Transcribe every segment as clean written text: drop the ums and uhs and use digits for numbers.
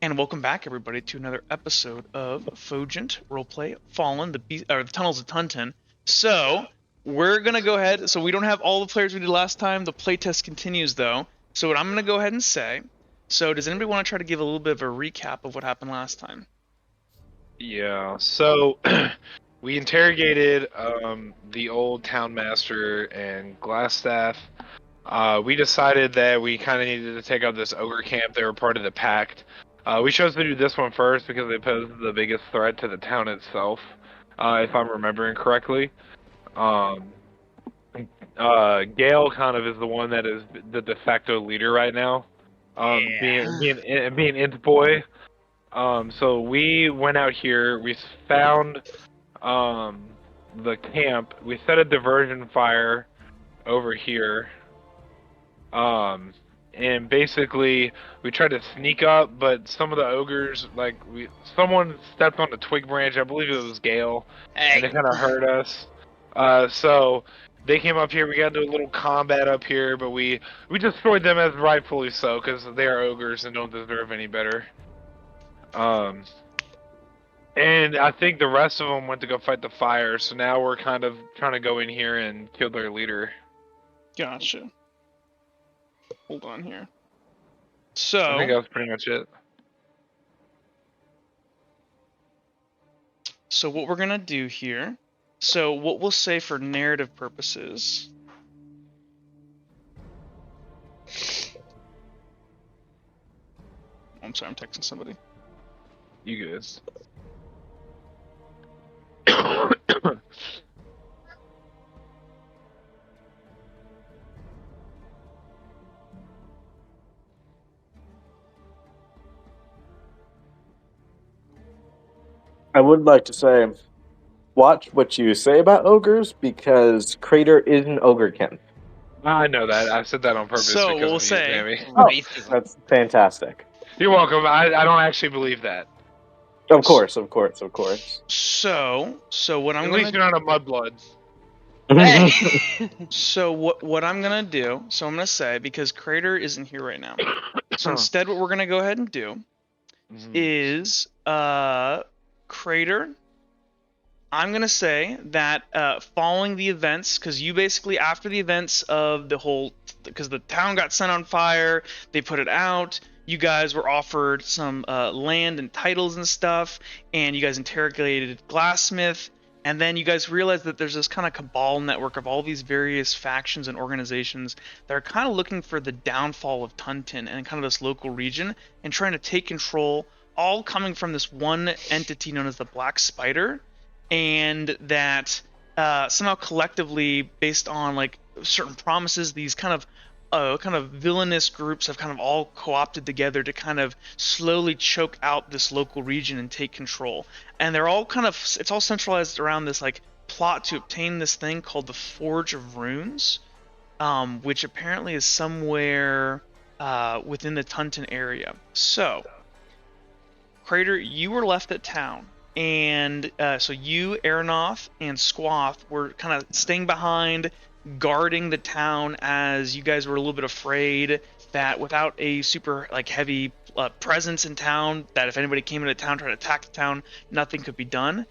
And welcome back, everybody, to another episode of Fogent Roleplay Fallen, the Tunnels of Tuntin. So, we're going to go ahead. So, we don't have all the players we did last time. The playtest continues, though. So, what I'm going to go ahead and say. So, does anybody want to try to give a little bit of a recap of what happened last time? Yeah, so we interrogated the old town master and Glassstaff. We decided that we kind of needed to take out this ogre camp. They were part of the pact. We chose to do this one first because they pose the biggest threat to the town itself, if I'm remembering correctly. Um, Gale kind of is the one that is the de facto leader right now, being Int Boy. So we went out here. We found um, the camp. We set a diversion fire over here. And basically we tried to sneak up, but some of the ogres, someone stepped on a twig branch. I believe it was Gale, and it kind of hurt us. So they came up here. We got into a little combat up here, but we destroyed them as rightfully so because they are ogres and don't deserve any better. Um, And I think the rest of them went to go fight the fire, so now we're kind of trying to go in here and kill their leader. Gotcha. Hold on here. I think So, that was pretty much it. what we're going to do here. So, what we'll say for narrative purposes. I'm sorry, I'm texting somebody. You guys. I would like to say, watch what you say about ogres because Crater is an ogrekin. I know that. I said that on purpose So, because we'll of you, say. Sammy. Oh, that's fantastic. You're welcome. I don't actually believe that. Of course, of course, of course. So what I'm At gonna least you're not a mudblood. what I'm gonna do. So I'm gonna say because Crater isn't here right now. So instead, what we're gonna go ahead and do is Crater. I'm gonna say that following the events, because you basically after the events of the whole, because the town got set on fire, they put it out. You guys were offered some land and titles and stuff, and you guys interrogated Glassmith, and then you guys realized that there's this kind of cabal network of all these various factions and organizations that are kind of looking for the downfall of Tuntin and kind of this local region and trying to take control, all coming from this one entity known as the Black Spider, and that somehow collectively, based on like certain promises, these kind of villainous groups have kind of all co-opted together to kind of slowly choke out this local region and take control. And they're all kind of, it's all centralized around this like plot to obtain this thing called the Forge of Runes, which apparently is somewhere within the Tuntin area. So, Crater, you were left at town. And so you, Aronoth, and Squath were kind of staying behind, guarding the town as you guys were a little bit afraid that without a super like heavy presence in town, that if anybody came into town trying to attack the town, nothing could be done.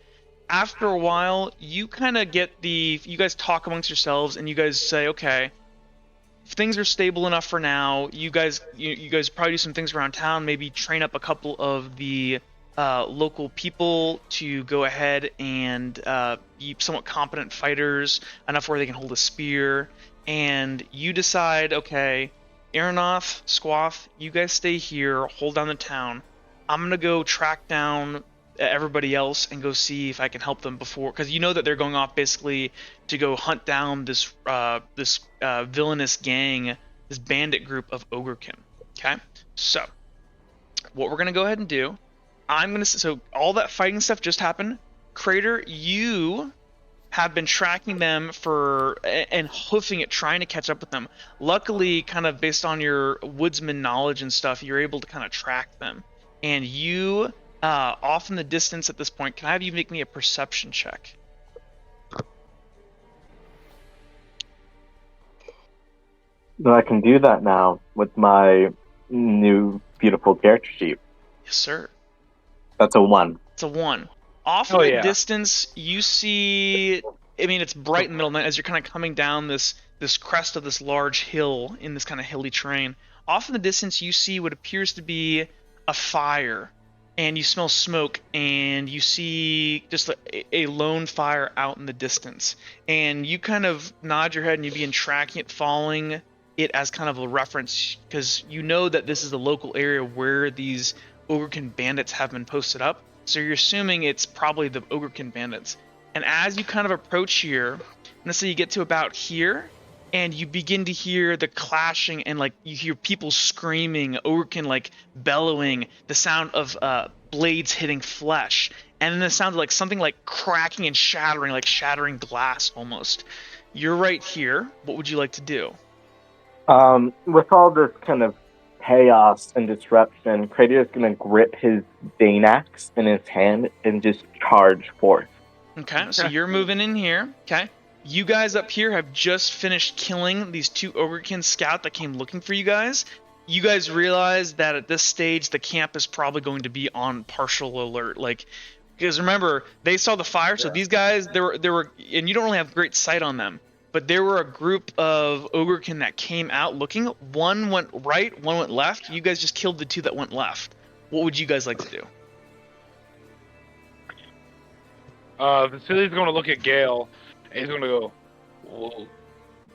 After a while, you kind of you guys talk amongst yourselves, and you guys say, okay, if things are stable enough for now, you guys probably do some things around town, maybe train up a couple of the local people to go ahead and be somewhat competent fighters, enough where they can hold a spear, and you decide, okay, Aronoth, Squath, you guys stay here, hold down the town. I'm gonna go track down everybody else and go see if I can help them before, because you know that they're going off basically to go hunt down this villainous gang, this bandit group of Ogrekin. Okay, so what we're gonna go ahead and do, so all that fighting stuff just happened. Crater, you have been tracking them and hoofing it, trying to catch up with them. Luckily, kind of based on your woodsman knowledge and stuff, you're able to kind of track them. And you, off in the distance at this point, can I have you make me a perception check? I can do that now with my new beautiful character sheet. Yes, sir. That's a 1. It's a 1. Off in the distance, you see. I mean, it's bright in the middle of the night as you're kind of coming down this crest of this large hill in this kind of hilly terrain. Off in the distance, you see what appears to be a fire, and you smell smoke, and you see just a lone fire out in the distance. And you kind of nod your head, and you begin tracking it, following it as kind of a reference, because you know that this is the local area where these Ogrekin bandits have been posted up. So you're assuming it's probably the Ogrekin bandits. And as you kind of approach here, let's say you get to about here, and you begin to hear the clashing, and like you hear people screaming, Ogrekin like bellowing, the sound of blades hitting flesh, and then the sound of like something like cracking and shattering, like shattering glass almost. You're right here. What would you like to do? With all this kind of chaos and disruption, Kratos is going to grip his Danax in his hand and just charge forth. Okay, so you're moving in here. Okay. You guys up here have just finished killing these 2 Ogrekin scout that came looking for you guys. You guys realize that at this stage, the camp is probably going to be on partial alert. Like, because remember, they saw the fire, so these guys, there were, and you don't really have great sight on them, but there were a group of Ogrekin that came out looking. One went right, one went left. You guys just killed the 2 that went left. What would you guys like to do? Vasily's going to look at Gale, and he's going to go, whoa,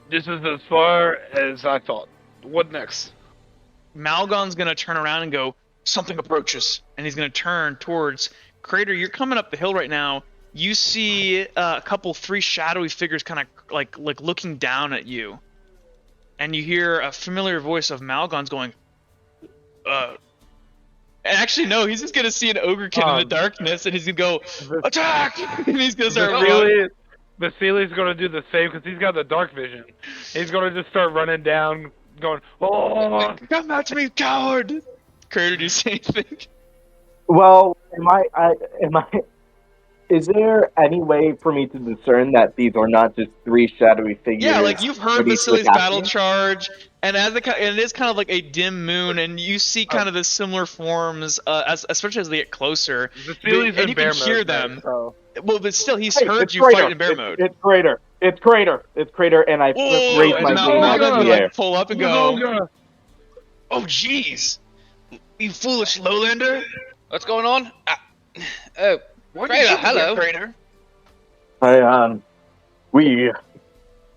this is as far as I thought. What next? Malgon's going to turn around and go, something approaches. And he's going to turn towards Crater. You're coming up the hill right now. You see a couple, 3 shadowy figures kind of like looking down at you. And you hear a familiar voice of Malgon's going, And actually, no, he's just going to see an Ogrekin in the darkness, and he's going to go, attack! And he's going to start running. Vasily's going to do the same because he's got the dark vision. He's going to just start running down, going, oh! Come back to me, coward! Crater, do you say anything? Well, is there any way for me to discern that these are not just 3 shadowy figures? Yeah, like you've heard Vasily's battle charge, and it is kind of like a dim moon, and you see kind of the similar forms, especially as they get closer. And you can hear them. So. Well, but still, he's heard you fight in bear mode. It's Crater, and I raise my hand in the air. Pull up and go. Oh, jeez! You foolish lowlander! What's going on? Crater, hello. Crater.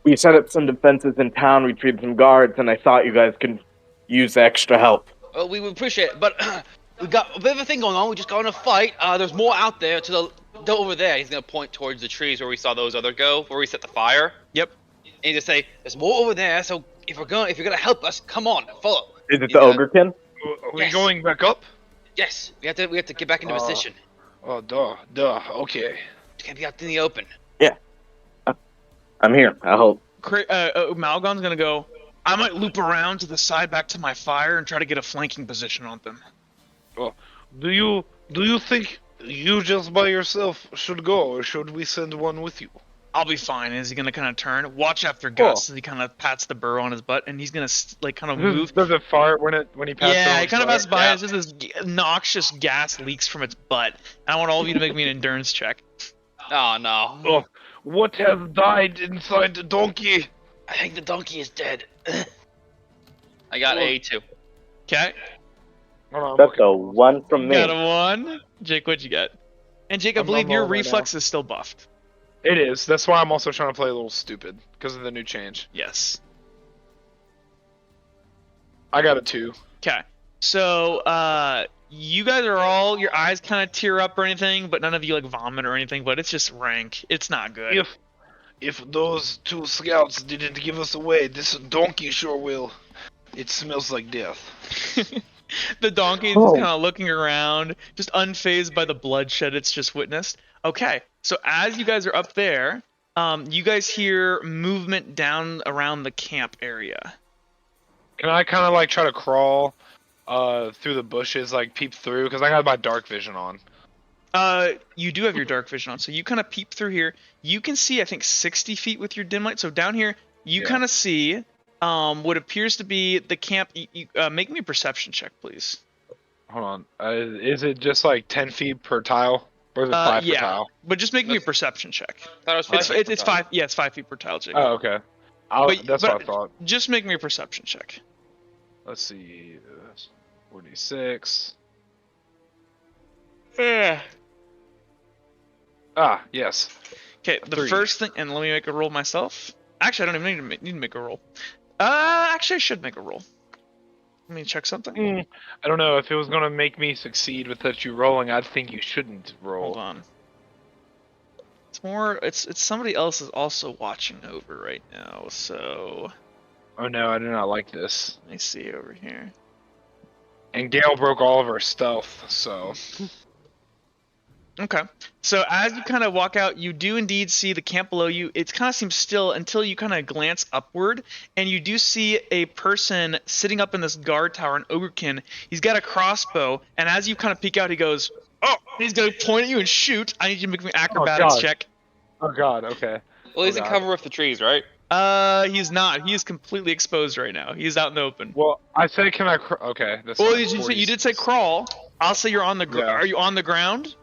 We set up some defenses in town. We treated some guards, and I thought you guys could use extra help. Well, we would appreciate it, but we got a bit of a thing going on. We just got in a fight. There's more out there to the over there. He's gonna point towards the trees where we saw those other go, where we set the fire. Yep. And he just say, "There's more over there. So if you're gonna help us, come on, follow." Is it the Ogrekin? Are we going back up? Yes, we have to get back into position. Oh, duh, okay. Can't be out in the open. Yeah. I'm here, I hope. Malgon's gonna go, I might loop around to the side back to my fire and try to get a flanking position on them. Oh, do you think you just by yourself should go, or should we send one with you? I'll be fine. Is he gonna kind of turn? Watch after Gus as he kind of pats the burr on his butt, and he's gonna like kind of move. Does it fart when he passes? Yeah, he kind of passes by. Yeah. It's just this noxious gas leaks from its butt. And I want all of you to make me an endurance check. Oh no. Oh, what has died inside the donkey? I think the donkey is dead. I got a 2. Okay. That's a 1 from me. Got a 1. Jake, what'd you get? And Jake, I believe your reflex is still buffed. It is. That's why I'm also trying to play a little stupid, because of the new change. Yes. I got a 2. Okay. So, you guys are all, your eyes kind of tear up or anything, but none of you, like, vomit or anything, but it's just rank. It's not good. If those 2 scouts didn't give us away, this donkey sure will. It smells like death. The donkey is just kind of looking around, just unfazed by the bloodshed it's just witnessed. Okay, so as you guys are up there, you guys hear movement down around the camp area. Can I kind of like try to crawl through the bushes, like peep through? Because I got my dark vision on. You do have your dark vision on, so you kind of peep through here. You can see, I think, 60 feet with your dim light. So down here, you kind of see what appears to be the camp. Make me a perception check, please. Hold on. Is it just like 10 feet per tile? Or is it 5 per Yeah, tile? but just make me a perception check. Thought it was 5 feet per It's tile. 5. Yeah, it's 5 feet per tile, Jake. Oh, okay. That's what I thought. Just make me a perception check. Let's see. 46. Yeah. Ah, yes. Okay, the 3. first thing, and let me make a roll myself. Actually, I don't even need to make a roll. Actually, I should make a roll. Let me check something. I don't know. If it was going to make me succeed without you rolling, I'd think you shouldn't roll. Hold on. It's more. It's somebody else is also watching over right now. So. Oh no, I do not like this. Let me see over here. And Gale broke all of our stealth, so. Okay. So as you kind of walk out, you do indeed see the camp below you. It kind of seems still until you kind of glance upward, and you do see a person sitting up in this guard tower, an ogrekin. He's got a crossbow, and as you kind of peek out, he goes, "Oh!" He's gonna point at you and shoot. I need you to make me an acrobatics check. Oh god, okay. Well, he's in cover with the trees, right? He's not. He is completely exposed right now. He's out in the open. Well, I said, can I? Okay. That's Well, you did say crawl. I'll say you're on the ground. Yeah. Are you on the ground?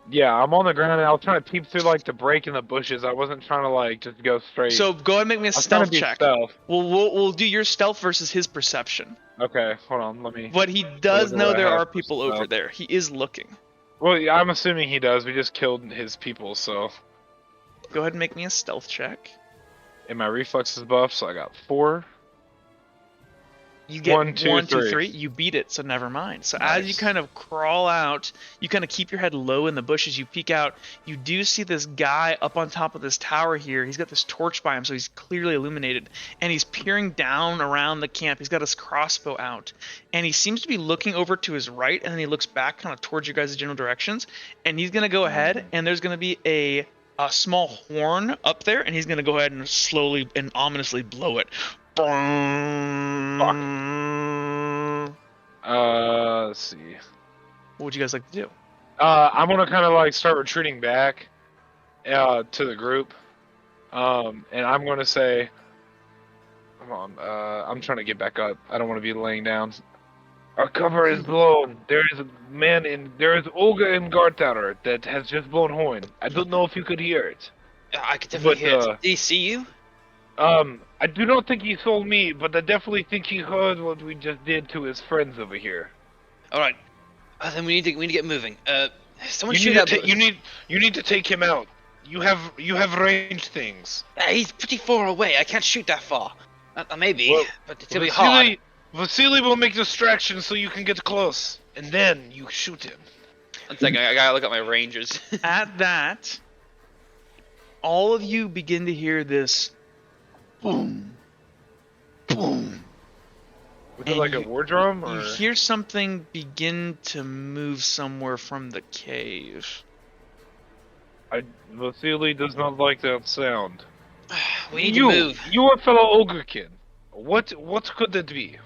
Yeah, I'm on the ground and I was trying to peep through like the break in the bushes. I wasn't trying to like just go straight. So go ahead and make me a I'm trying to stealth be check. stealth. We'll do your stealth versus his perception. Okay, hold on, let me. But he does What know do I there have are for people stealth? over there. He is looking. Well, yeah, I'm assuming he does. We just killed his people, so. Go ahead and make me a stealth check. And my reflexes buff, so I got 4. You get 1, 2, 3. You beat it, so never mind. So Nice. as you kind of crawl out, you kind of keep your head low in the bushes. You peek out. You do see this guy up on top of this tower here. He's got this torch by him, so he's clearly illuminated. And he's peering down around the camp. He's got his crossbow out. And he seems to be looking over to his right, and then he looks back kind of towards you guys' general directions. And he's going to go ahead, and there's going to be a small horn up there, and he's going to go ahead and slowly and ominously blow it. Let's see. What would you guys like to do? I'm gonna kind of like start retreating back to the group. And I'm gonna say, come on, I'm trying to get back up. I don't want to be laying down. Our cover is blown. There is Olga in guard tower that has just blown horn. I don't know if you could hear it. I could definitely hear it. Did he see you? I do not think he saw me, but I definitely think he heard what we just did to his friends over here. All right. Then we need to get moving. Someone You shoot need, that. you need to take him out. You have ranged things. He's pretty far away. I can't shoot that far. Maybe, Well, but it's gonna be hard. Vasily will make distractions so you can get close, and then you shoot him. One second, I gotta look at my rangers. At that, all of you begin to hear this boom, boom. Was it like a war drum, or? You hear something begin to move somewhere from the cave. Vasily does not like that sound. We need to move. You are fellow Ogrekin. What could that be?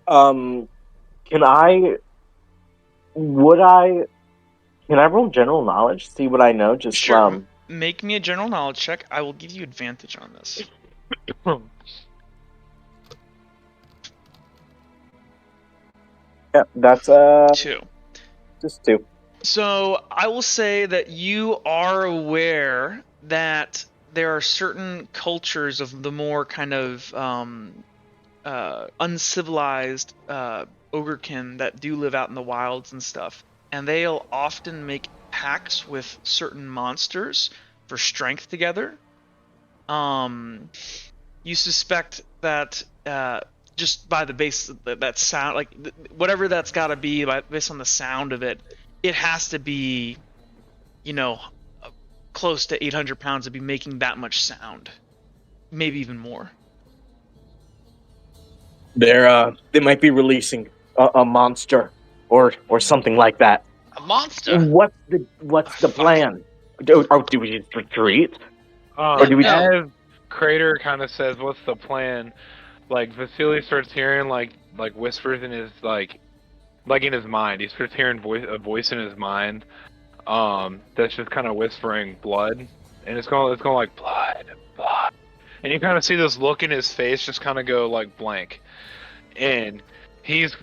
Can I roll general knowledge? See what I know? Just Sure. Make me a general knowledge check. I will give you advantage on this. Yeah, that's 2. just 2. So I will say that you are aware that there are certain cultures of the more kind of uncivilized ogrekin that do live out in the wilds and stuff, and they'll often make pacts with certain monsters for strength together. You suspect that just by the base that sound, like whatever that's got to be, based on the sound of it, it has to be, close to 800 pounds to be making that much sound, maybe even more. They might be releasing a monster or something like that. A monster? What's the plan? Do we just retreat? Or do we as Crater kind of says, "What's the plan?" Like Vasily starts hearing like whispers in his like in his mind. He starts hearing a voice in his mind. That's just kind of whispering blood, and it's going like blood, and you kind of see this look in his face just kind of go like blank, and He's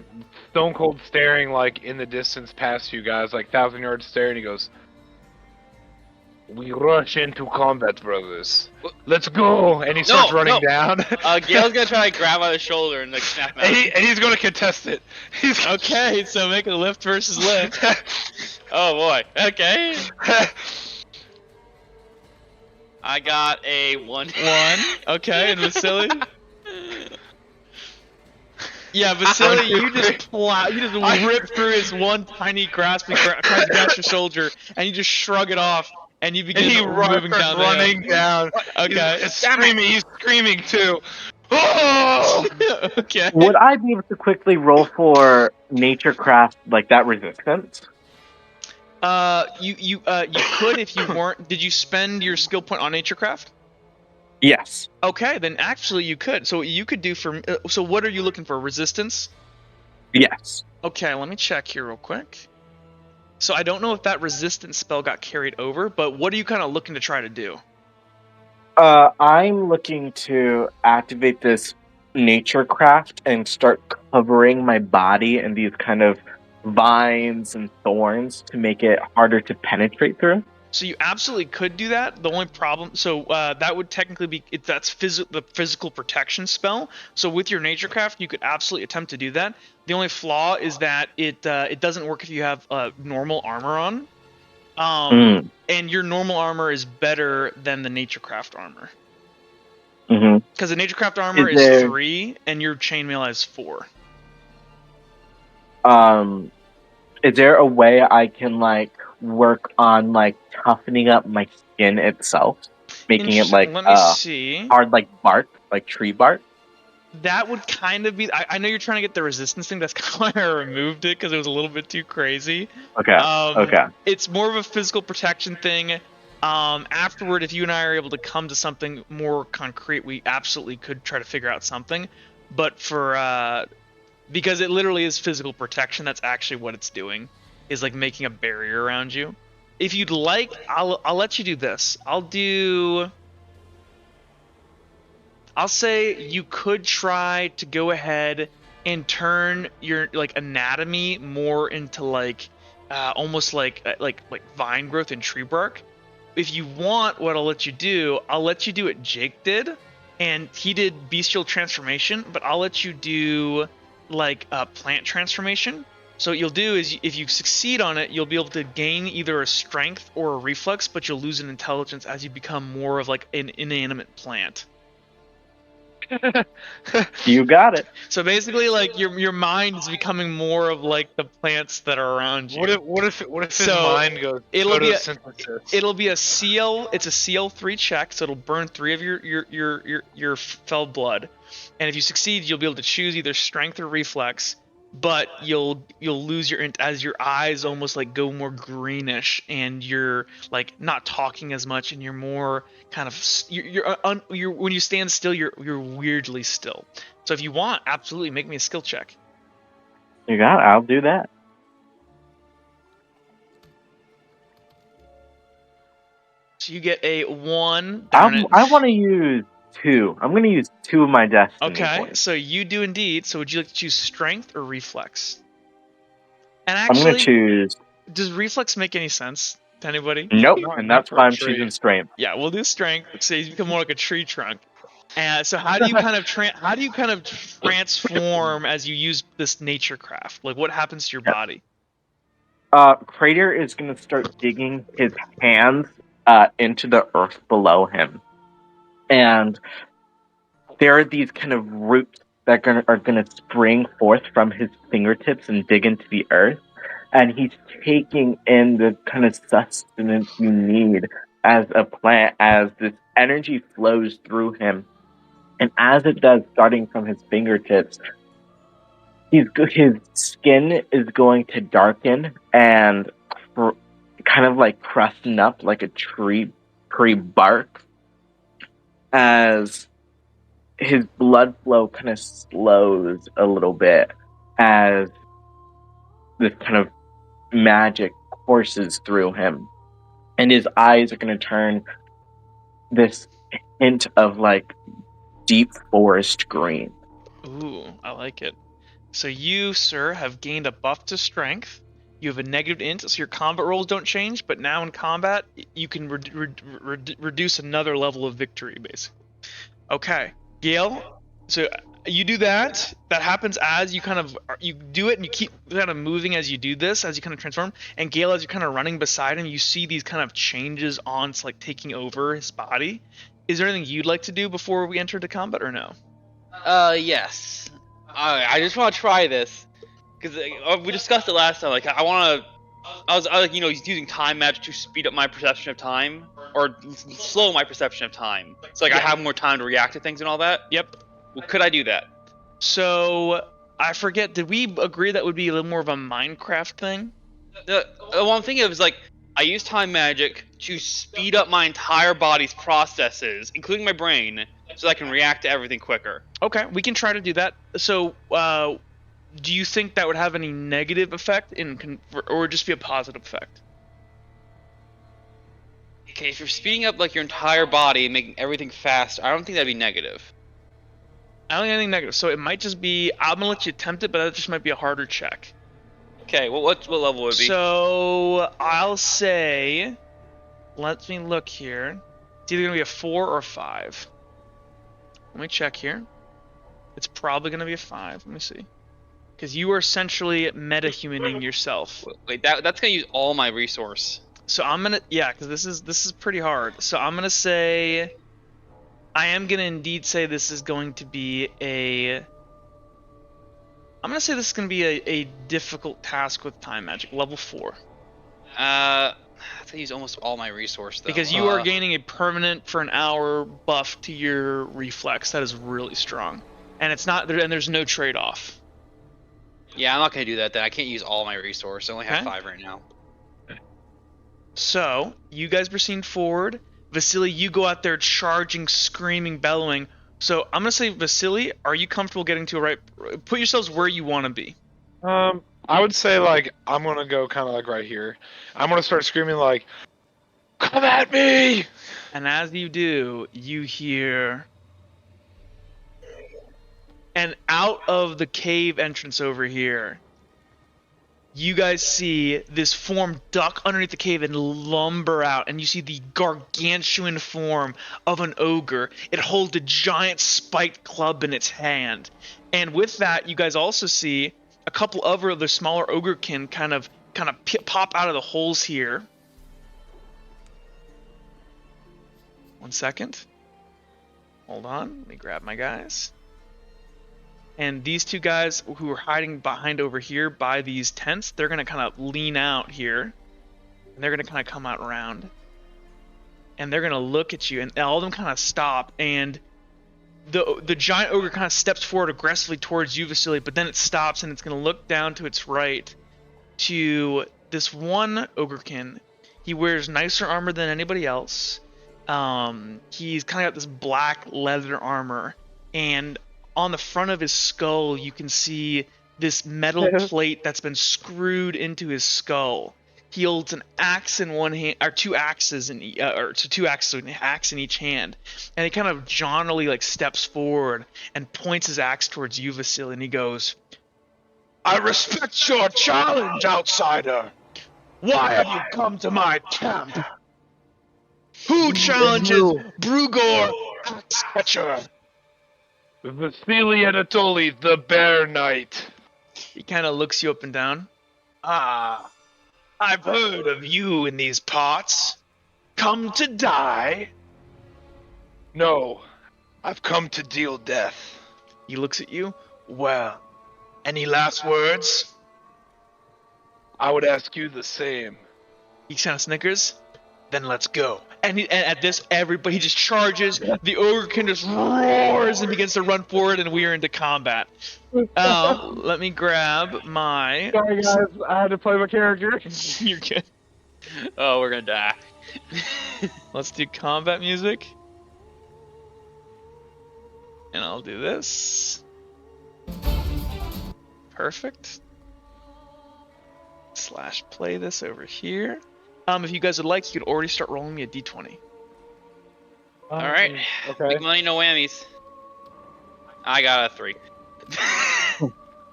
stone cold staring like in the distance past you guys, like 1,000 yards staring. He goes, "We rush into combat, brothers. Let's go!" And he starts running down. Gale's gonna try to grab on his shoulder and like snap him out. and he's gonna contest it. He's Okay, so make a lift versus lift. Oh boy. Okay. I got a 1. Okay, and Vasily? Yeah, Vasily, you just rip through his one tiny grasping tries to grasp your shoulder, and you just shrug it off, and you begin moving down the running down. Okay. He's screaming too. Oh! Okay. Would I be able to quickly roll for naturecraft, like that resistance? You could if you weren't. Did you spend your skill point on naturecraft? Yes. Okay, then actually you could. So you could do for. So what are you looking for? Resistance? Yes. Okay, let me check here real quick. So I don't know if that resistance spell got carried over, but what are you kind of looking to try to do? I'm looking to activate this naturecraft and start covering my body in these kind of vines and thorns to make it harder to penetrate through. So you absolutely could do that. The only problem, so that would technically be that's the physical protection spell. So with your naturecraft, you could absolutely attempt to do that. The only flaw is that it doesn't work if you have normal armor on. And your normal armor is better than the naturecraft armor. Because the naturecraft armor is 3 and your chainmail is 4. Is there a way I can like work on like toughening up my skin itself, making it like let me see. hard like bark, like tree bark? That would kind of be. I know you're trying to get the resistance thing. That's kind of why I removed it because it was a little bit too crazy. Okay. Okay. It's more of a physical protection thing. Afterward, if you and I are able to come to something more concrete, we absolutely could try to figure out something. But for because it literally is physical protection, that's actually what it's doing, is like making a barrier around you. If you'd like, I'll let you do this. I'll say you could try to go ahead and turn your like anatomy more into like almost like vine growth and tree bark. If you want, what I'll let you do what Jake did, and he did bestial transformation, but I'll let you do like a plant transformation. So what you'll do is if you succeed on it, you'll be able to gain either a strength or a reflex, but you'll lose an intelligence as you become more of like an inanimate plant. You got it. So basically, like your mind is becoming more of like the plants that are around you. What if his mind goes? It'll be a CL. It's a CL3 check, so it'll burn 3 of your fell blood, and if you succeed, you'll be able to choose either strength or reflex. But you'll lose as your eyes almost like go more greenish, and you're like not talking as much, and you're more kind of you're when you stand still, you're weirdly still. So if you want, absolutely make me a skill check. You got it. I'll do that. So you get a 1. I want to use 2. I'm going to use 2 of my destiny points. So you do indeed. So would you like to choose strength or reflex? And actually, I'm going to choose. Does reflex make any sense to anybody? Nope, and that's why I'm choosing strength. Yeah, we'll do strength. So you become more like a tree trunk. So how do you kind of transform as you use this nature craft? Like what happens to your body? Crater is going to start digging his hands into the earth below him. And there are these kind of roots that are going to spring forth from his fingertips and dig into the earth. And he's taking in the kind of sustenance you need as a plant, as this energy flows through him. And as it does, starting from his fingertips, his skin is going to darken and kind of like crusting up like a tree bark, as his blood flow kind of slows a little bit as this kind of magic courses through him. And his eyes are going to turn this hint of like deep forest green. Ooh, I like it. So you, sir, have gained a buff to strength. You have a negative int, so your combat rolls don't change, but now in combat, you can reduce another level of victory, basically. Okay, Gale, so you do that. That happens as you you do it, and you keep kind of moving as you do this, as you kind of transform. And Gale, as you're kind of running beside him, you see these kind of changes on, it's like taking over his body. Is there anything you'd like to do before we enter into combat, or no? Yes. I just want to try this because we discussed it last time. Like, I was like, using time magic to speed up my perception of time or slow my perception of time. So like, I have more time to react to things and all that. Yep. Well, could I do that? So I forget. Did we agree that would be a little more of a Minecraft thing? The one thing is like, I use time magic to speed up my entire body's processes, including my brain, so I can react to everything quicker. Okay, we can try to do that. So, do you think that would have any negative effect or just be a positive effect? Okay, if you're speeding up like your entire body and making everything fast, I don't think that'd be negative. I don't think anything negative. So it might just be. I'm gonna let you attempt it, but that just might be a harder check. Okay, well, what level would it be? So I'll say. Let me look here. It's either gonna be a 4 or a 5. Let me check here. It's probably gonna be a 5. Let me see. Because you are essentially meta-humaning yourself. Wait, that's gonna use all my resource. So I'm gonna, yeah, because this is pretty hard. So I'm gonna say, I am gonna indeed say this is going to be I'm gonna say this is gonna be a difficult task with time magic, level 4. I have to use almost all my resource though. Because you are gaining a permanent for an hour buff to your reflex. That is really strong, and it's not there, and there's no trade-off. Yeah, I'm not gonna do that then. I can't use all my resource. I only have Okay. 5 right now. So you guys proceed forward. Vasily, you go out there charging, screaming, bellowing. So I'm gonna say, Vasily, are you comfortable getting to a right? Put yourselves where you want to be. I would say like I'm gonna go kind of like right here. I'm gonna start screaming like, "Come at me!" And as you do, you hear. And out of the cave entrance over here, you guys see this form duck underneath the cave and lumber out, and you see the gargantuan form of an ogre. It holds a giant spiked club in its hand. And with that, you guys also see a couple other smaller ogrekin kind of pop out of the holes here. 1 second. Hold on, let me grab my guys. And these two guys who are hiding behind over here by these tents, they're going to kind of lean out here. And they're going to kind of come out around. And they're going to look at you. And all of them kind of stop. And the giant ogre kind of steps forward aggressively towards you, Vasily. But then it stops and it's going to look down to its right to this one ogrekin. He wears nicer armor than anybody else. He's kind of got this black leather armor. And on the front of his skull, you can see this metal plate that's been screwed into his skull. He holds an axe in one hand, or two axes in, two axes, an axe in each hand, and he kind of jauntily like steps forward and points his axe towards you, Vasily, and he goes, "I respect your challenge, outsider. Why have you come to my camp? Who challenges Brugor, axe catcher?" Vasily Anatoly, the Bear Knight. He kind of looks you up and down. "Ah, I've heard of you in these parts. Come to die?" No, I've come to deal death. He looks at you. "Well, any last words?" I would ask you the same. He kind of snickers. "Then let's go." And at this, everybody just charges. The ogrekin just roars and begins to run forward, and we are into combat. Let me grab my. Sorry guys, I had to play my character. You're good. Oh, we're gonna die. Let's do combat music. And I'll do this. Perfect. / play this over here. If you guys would like, you could already start rolling me a d20. All right. Okay. Big money, no whammies. I got a 3.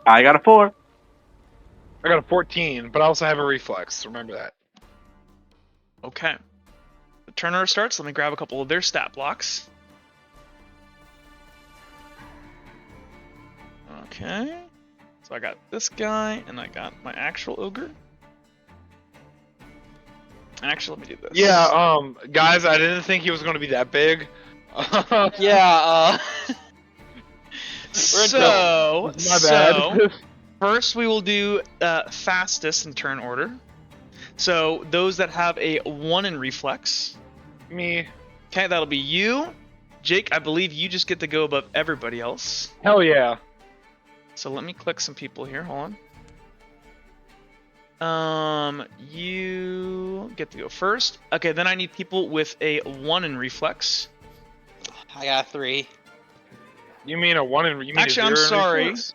I got a 4. I got a 14, but I also have a reflex. Remember that. Okay. The turn order starts. Let me grab a couple of their stat blocks. Okay. So I got this guy, and I got my actual ogre. Actually, let me do this. Yeah, guys, I didn't think he was going to be that big. Yeah. So, My bad. first we will do fastest in turn order. So those that have a 1 in reflex. Me. Okay, that'll be you. Jake, I believe you just get to go above everybody else. Hell yeah. So let me click some people here. Hold on. You get to go first. Okay, then I need people with a 1 in reflex. I got 3. You mean a 1 in? You mean Actually, a 0 I'm in sorry. reflex?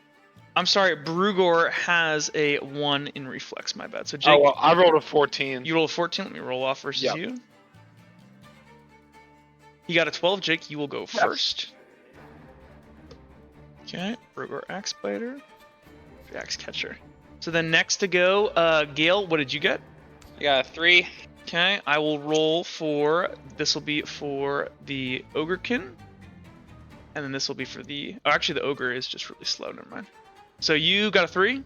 I'm sorry. Brugor has a 1 in reflex. My bad. So Jake, Oh well, I rolled a 14. you roll a 14. Let me roll off versus Yep. you. You got a 12. Jake, you will go first. Okay, Brugor Axe Biter, Axe Catcher. So then next to go, Gale, what did you get? I got a 3. Okay, I will roll for, this will be for the Ogrekin. And then this will be for the, oh, actually the Ogre is just really slow, never mind. So you got a 3,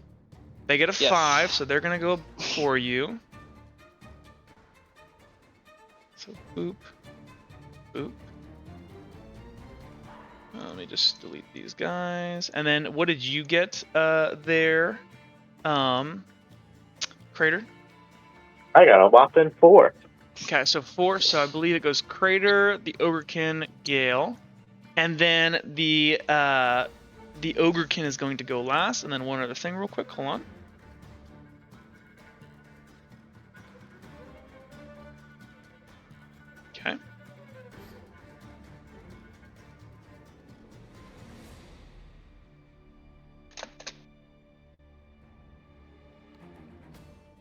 they get a Yes. 5, so they're gonna go before you. So boop, boop. Let me just delete these guys. And then what did you get there, Crater? I got a whopping 4. Okay, so 4. So I believe it goes Crater, the Ogrekin, Gale, and then the Ogrekin is going to go last. And then one other thing, real quick. Hold on. Okay.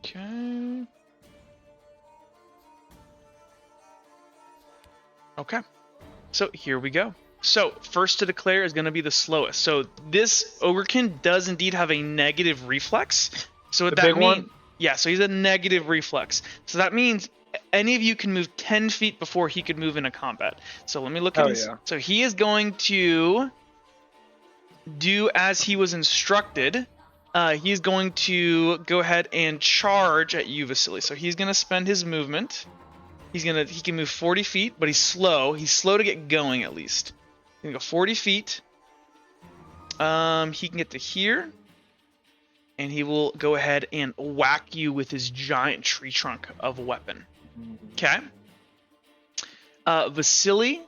Okay. Okay. So here we go. So first to declare is going to be the slowest. So this Ogrekin does indeed have a negative reflex. So what The that big one? means, yeah. So he's a negative reflex. So that means any of you can move 10 feet before he could move into combat. So let me look at Hell his. yeah. So he is going to do as he was instructed. He's going to go ahead and charge at you, Vasily. So he's going to spend his movement. He can move 40 feet, but he's slow. He's slow to get going at least. He's gonna go 40 feet. He can get to here. And he will go ahead and whack you with his giant tree trunk of a weapon. Okay. Vasily,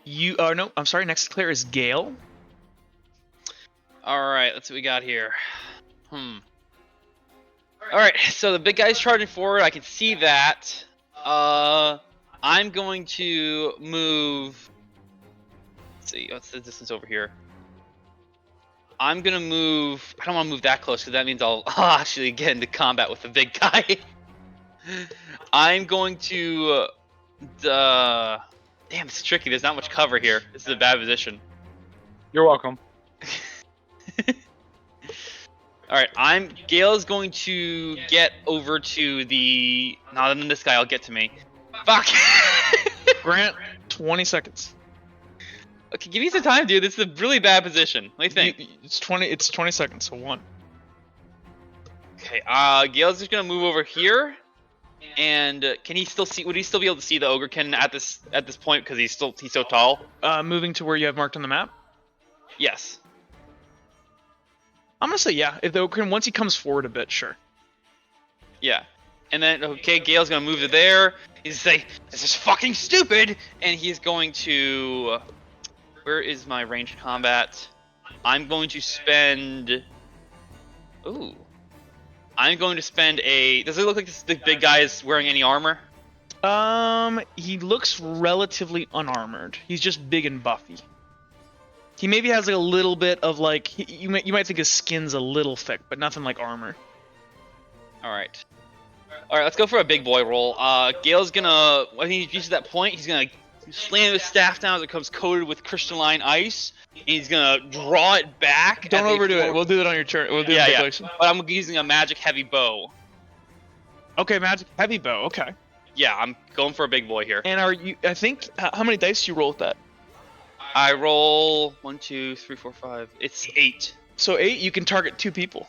no, I'm sorry, next to Claire is Gale. Alright, let's see what we got here. Alright, so the big guy's charging forward. I can see that. I'm going to move. Let's see, what's the distance over here? I'm gonna move. I don't want to move that close because that means I'll actually get into combat with the big guy. I'm going to. Damn, it's tricky. There's not much cover here. This is a bad position. You're welcome. Alright, Gale's going to get over to the. No, then this guy will get to me. Fuck! Grant, 20 seconds. Okay, give me some time, dude. This is a really bad position. What do you think? It's 20 seconds, so 1. Okay, Gale's just gonna move over here. And can he still see? Would he still be able to see the Ogrekin at this point because he's so tall? Moving to where you have marked on the map? Yes. I'm gonna say yeah. If the Ogrekin, once he comes forward a bit, sure. Yeah. And then, okay, Gale's gonna move to there. He's gonna say, "This is fucking stupid," and he's going to. Where is my ranged combat? I'm going to spend. Ooh. I'm going to spend a. Does it look like the big guy is wearing any armor? He looks relatively unarmored. He's just big and buffy. He maybe has like a little bit of like you might think his skin's a little thick, but nothing like armor. All right, let's go for a big boy roll. Gale's gonna when he reaches that point, he's gonna You slam his staff down as it comes coated with crystalline ice, and he's gonna draw it back. Don't overdo it. We'll do it on your turn. We'll do it in deflection. But I'm using a magic heavy bow. Okay, magic heavy bow. Okay. Yeah, I'm going for a big boy here. And are you? I think how many dice do you roll with that? I roll 1, 2, 3, 4, 5. It's 8. So 8. You can target 2 people.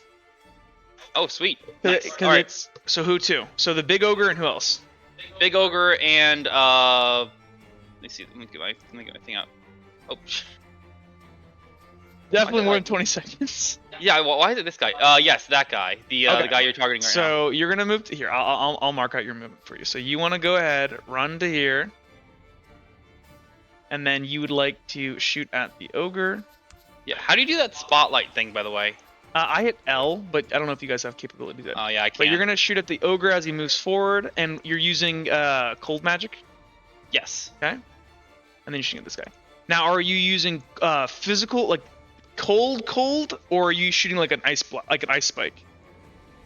Oh, sweet. Because Nice. All right. it's so who 2? So the big ogre and who else? Big ogre and let me see. Let me get my thing out. Oh. Definitely more than 20 seconds. Yeah. Why is it this guy? Yes, that guy. The guy you're targeting right now. So you're gonna move to here. I'll mark out your movement for you. So you want to go ahead, run to here, and then you would like to shoot at the ogre. Yeah. How do you do that spotlight thing, by the way? I hit L, but I don't know if you guys have capability to do that. Oh yeah, I can't. But you're gonna shoot at the ogre as he moves forward, and you're using cold magic. Yes. Okay. And then you're shooting at this guy. Now, are you using physical, like cold, or are you shooting like an ice spike?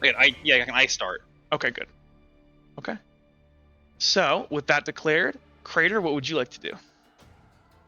Like an ice dart. Okay, good. Okay. So, with that declared, Crater, what would you like to do?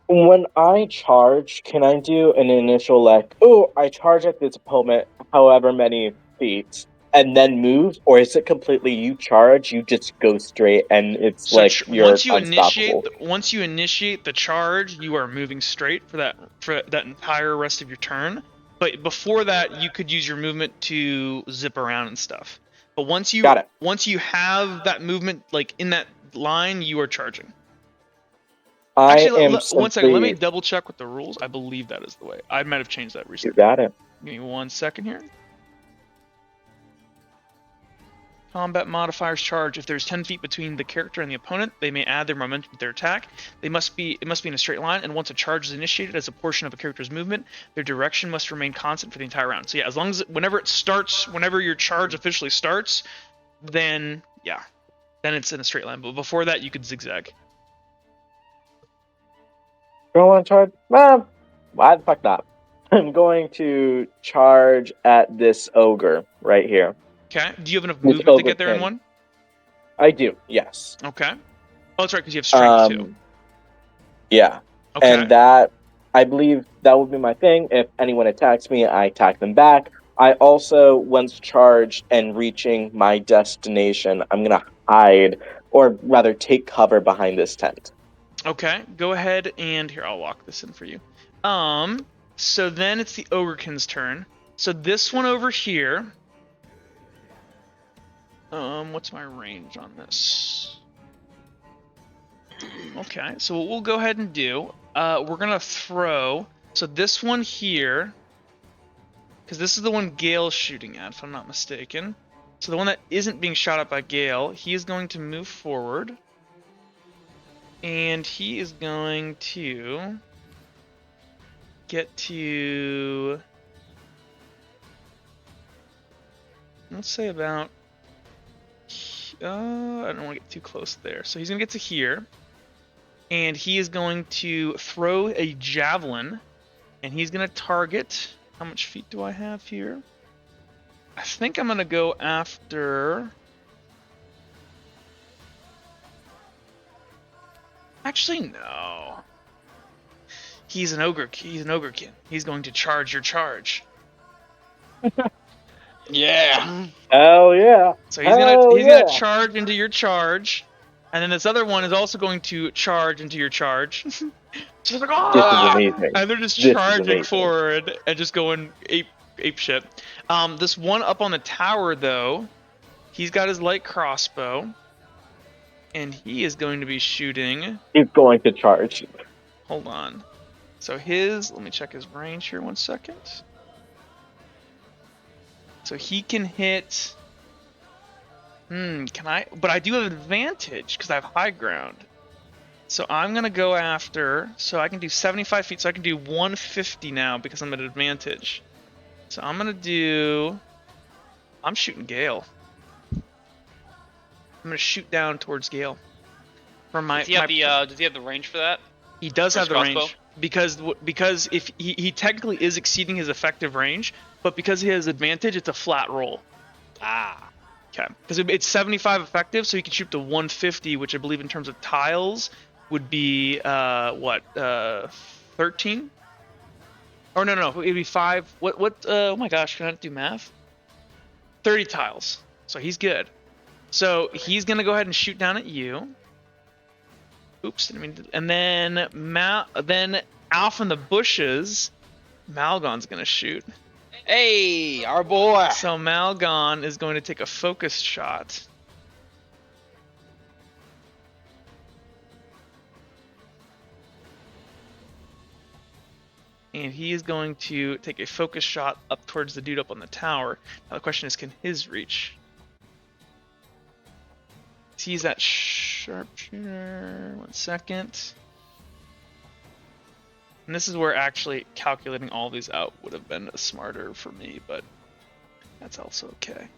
When I charge, can I do an initial, like, oh, I charge at this opponent however many feet, and then move? Or is it completely you charge, you just go straight, and it's So like you're unstoppable? once you initiate the charge, you are moving straight for that entire rest of your turn. But before that, you could use your movement to zip around and stuff. But once you have that movement like in that line, you are charging. Actually, one second. Let me double check with the rules. I believe that is the way. I might have changed that recently. You got it. Give me 1 second here. Combat modifiers charge. If there's 10 feet between the character and the opponent, they may add their momentum to their attack. It must be in a straight line, and once a charge is initiated as a portion of a character's movement, their direction must remain constant for the entire round. So yeah, as long as whenever your charge officially starts, then it's in a straight line. But before that, you could zigzag. Don't want to charge? Well, why the fuck not? I'm going to charge at this ogre right here. Okay. Do you have enough movement to get there in one? I do, yes. Okay. Oh, that's right, because you have strength too. Yeah. Okay. And that, I believe that would be my thing. If anyone attacks me, I attack them back. I also, once charged and reaching my destination, I'm going to hide, or rather take cover behind this tent. Okay, go ahead and here, I'll lock this in for you. So then it's the Ogrekin's turn. So this one over here. What's my range on this? Okay, so what we'll go ahead and do, we're gonna throw. So this one here, because this is the one Gale's shooting at, if I'm not mistaken. So the one that isn't being shot at by Gale, he is going to move forward. And he is going to get to, let's say about, I don't want to get too close there. So he's going to get to here. And he is going to throw a javelin. And he's going to target, how much feet do I have here? I think I'm going to go after... Actually, no. He's an ogre. He's an ogrekin. He's going to charge your charge. Yeah. Hell yeah. So he's gonna charge into your charge, and then this other one is also going to charge into your charge. She's like, oh! This is amazing. And they're just charging forward and just going ape shit. This one up on the tower though, he's got his light crossbow. And he is going to be shooting. He's going to charge. Hold on. So let me check his range here 1 second. So he can hit. Can I? But I do have advantage because I have high ground. So I'm going to go after. So I can do 75 feet. So I can do 150 now because I'm at advantage. So I'm going to do. I'm shooting Gale. I'm gonna shoot down towards Gale. Does he have the range for that? He does have the range because if he technically is exceeding his effective range, but because he has advantage, it's a flat roll. Ah. Okay. Because it's 75 effective, so he can shoot to 150, which I believe in terms of tiles would be what 13? Or no, it'd be 5. What? Oh my gosh, can I do math? 30 tiles. So he's good. So he's gonna go ahead and shoot down at you. Oops, didn't mean to, and then out from the bushes, Malgon's gonna shoot. Hey, our boy. So Malgon is going to take a focused shot. And he is going to take a focus shot up towards the dude up on the tower. Now the question is, can his reach? He's that sharpshooter. 1 second. And this is where actually calculating all these out would have been smarter for me, but that's also okay.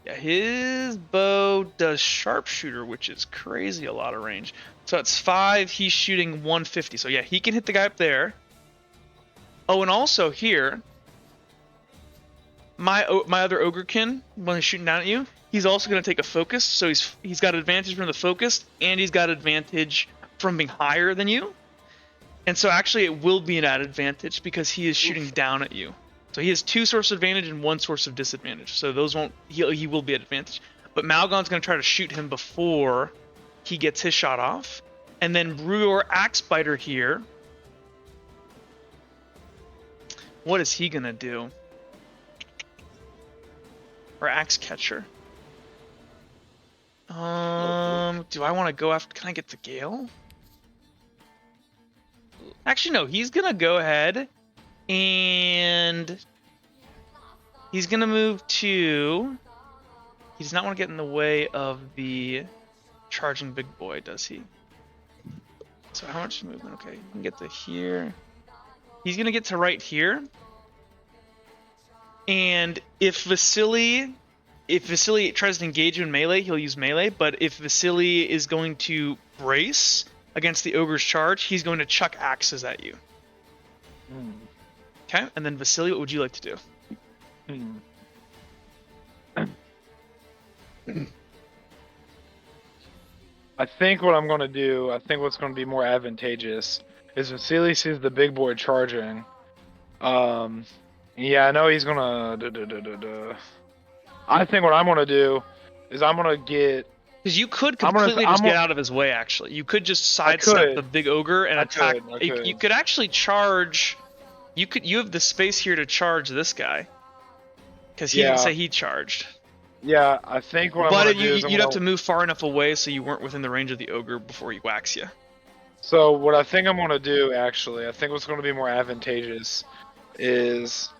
Yeah, his bow does sharpshooter, which is crazy a lot of range. So it's 5, he's shooting 150. So yeah, he can hit the guy up there. Oh, and also here, my other ogrekin, when he's shooting down at you, he's also going to take a focus. So he's got advantage from the focus, and he's got advantage from being higher than you. And so actually it will be an added advantage because he is shooting down at you. So he has 2 sources of advantage and 1 source of disadvantage. So those won't, he will be at advantage. But Malgon's going to try to shoot him before he gets his shot off. And then Brugor Axebiter here. What is he going to do? Or Axe Catcher. Do I want to go after, can I get the Gale? Actually, no, he's going to go ahead and he's going to move to, he does not want to get in the way of the charging big boy, does he? So how much movement? Okay, he can get to here. He's going to get to right here. And if Vasily tries to engage you in melee, he'll use melee. But if Vasily is going to brace against the ogre's charge, he's going to chuck axes at you. Okay, and then Vasily, what would you like to do? I think what I'm going to do, I think what's going to be more advantageous is Vasily sees the big boy charging. Yeah, I know he's going to... I think what I'm going to do is I'm going to get... Because you could completely just get out of his way, actually. You could just sidestep the big ogre and attack. You could actually charge... You have the space here to charge this guy. Because he didn't say he charged. Yeah, I think what I'm going to do is you'd have to move far enough away so you weren't within the range of the ogre before he whacks you. So what I think I'm going to do, actually, I think what's going to be more advantageous is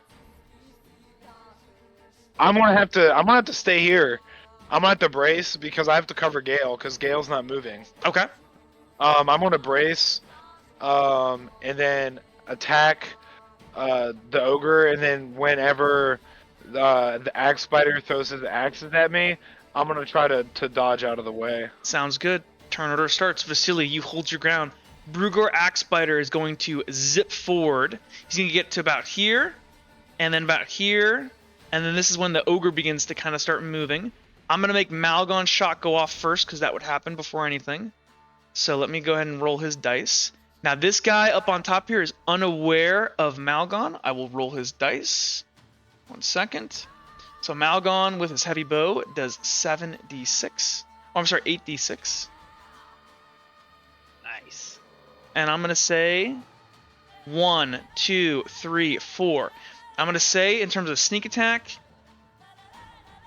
I'm going to have to stay here. I'm going to have to brace because I have to cover Gale because Gale's not moving. Okay. I'm going to brace and then attack the ogre, and then whenever the axe spider throws his axes at me, I'm going to try to dodge out of the way. Sounds good. Turn order starts. Vasily, you hold your ground. Brugor Axebiter is going to zip forward. He's going to get to about here, and then about here, and then this is when the ogre begins to kind of start moving. I'm going to make Malgon's shot go off first, because that would happen before anything. So let me go ahead and roll his dice. Now this guy up on top here is unaware of Malgon. I will roll his dice. 1 second. So Malgon with his heavy bow does 7d6. Oh, I'm sorry, 8d6. Nice. And I'm going to say 1, 2, 3, 4. I'm going to say in terms of sneak attack,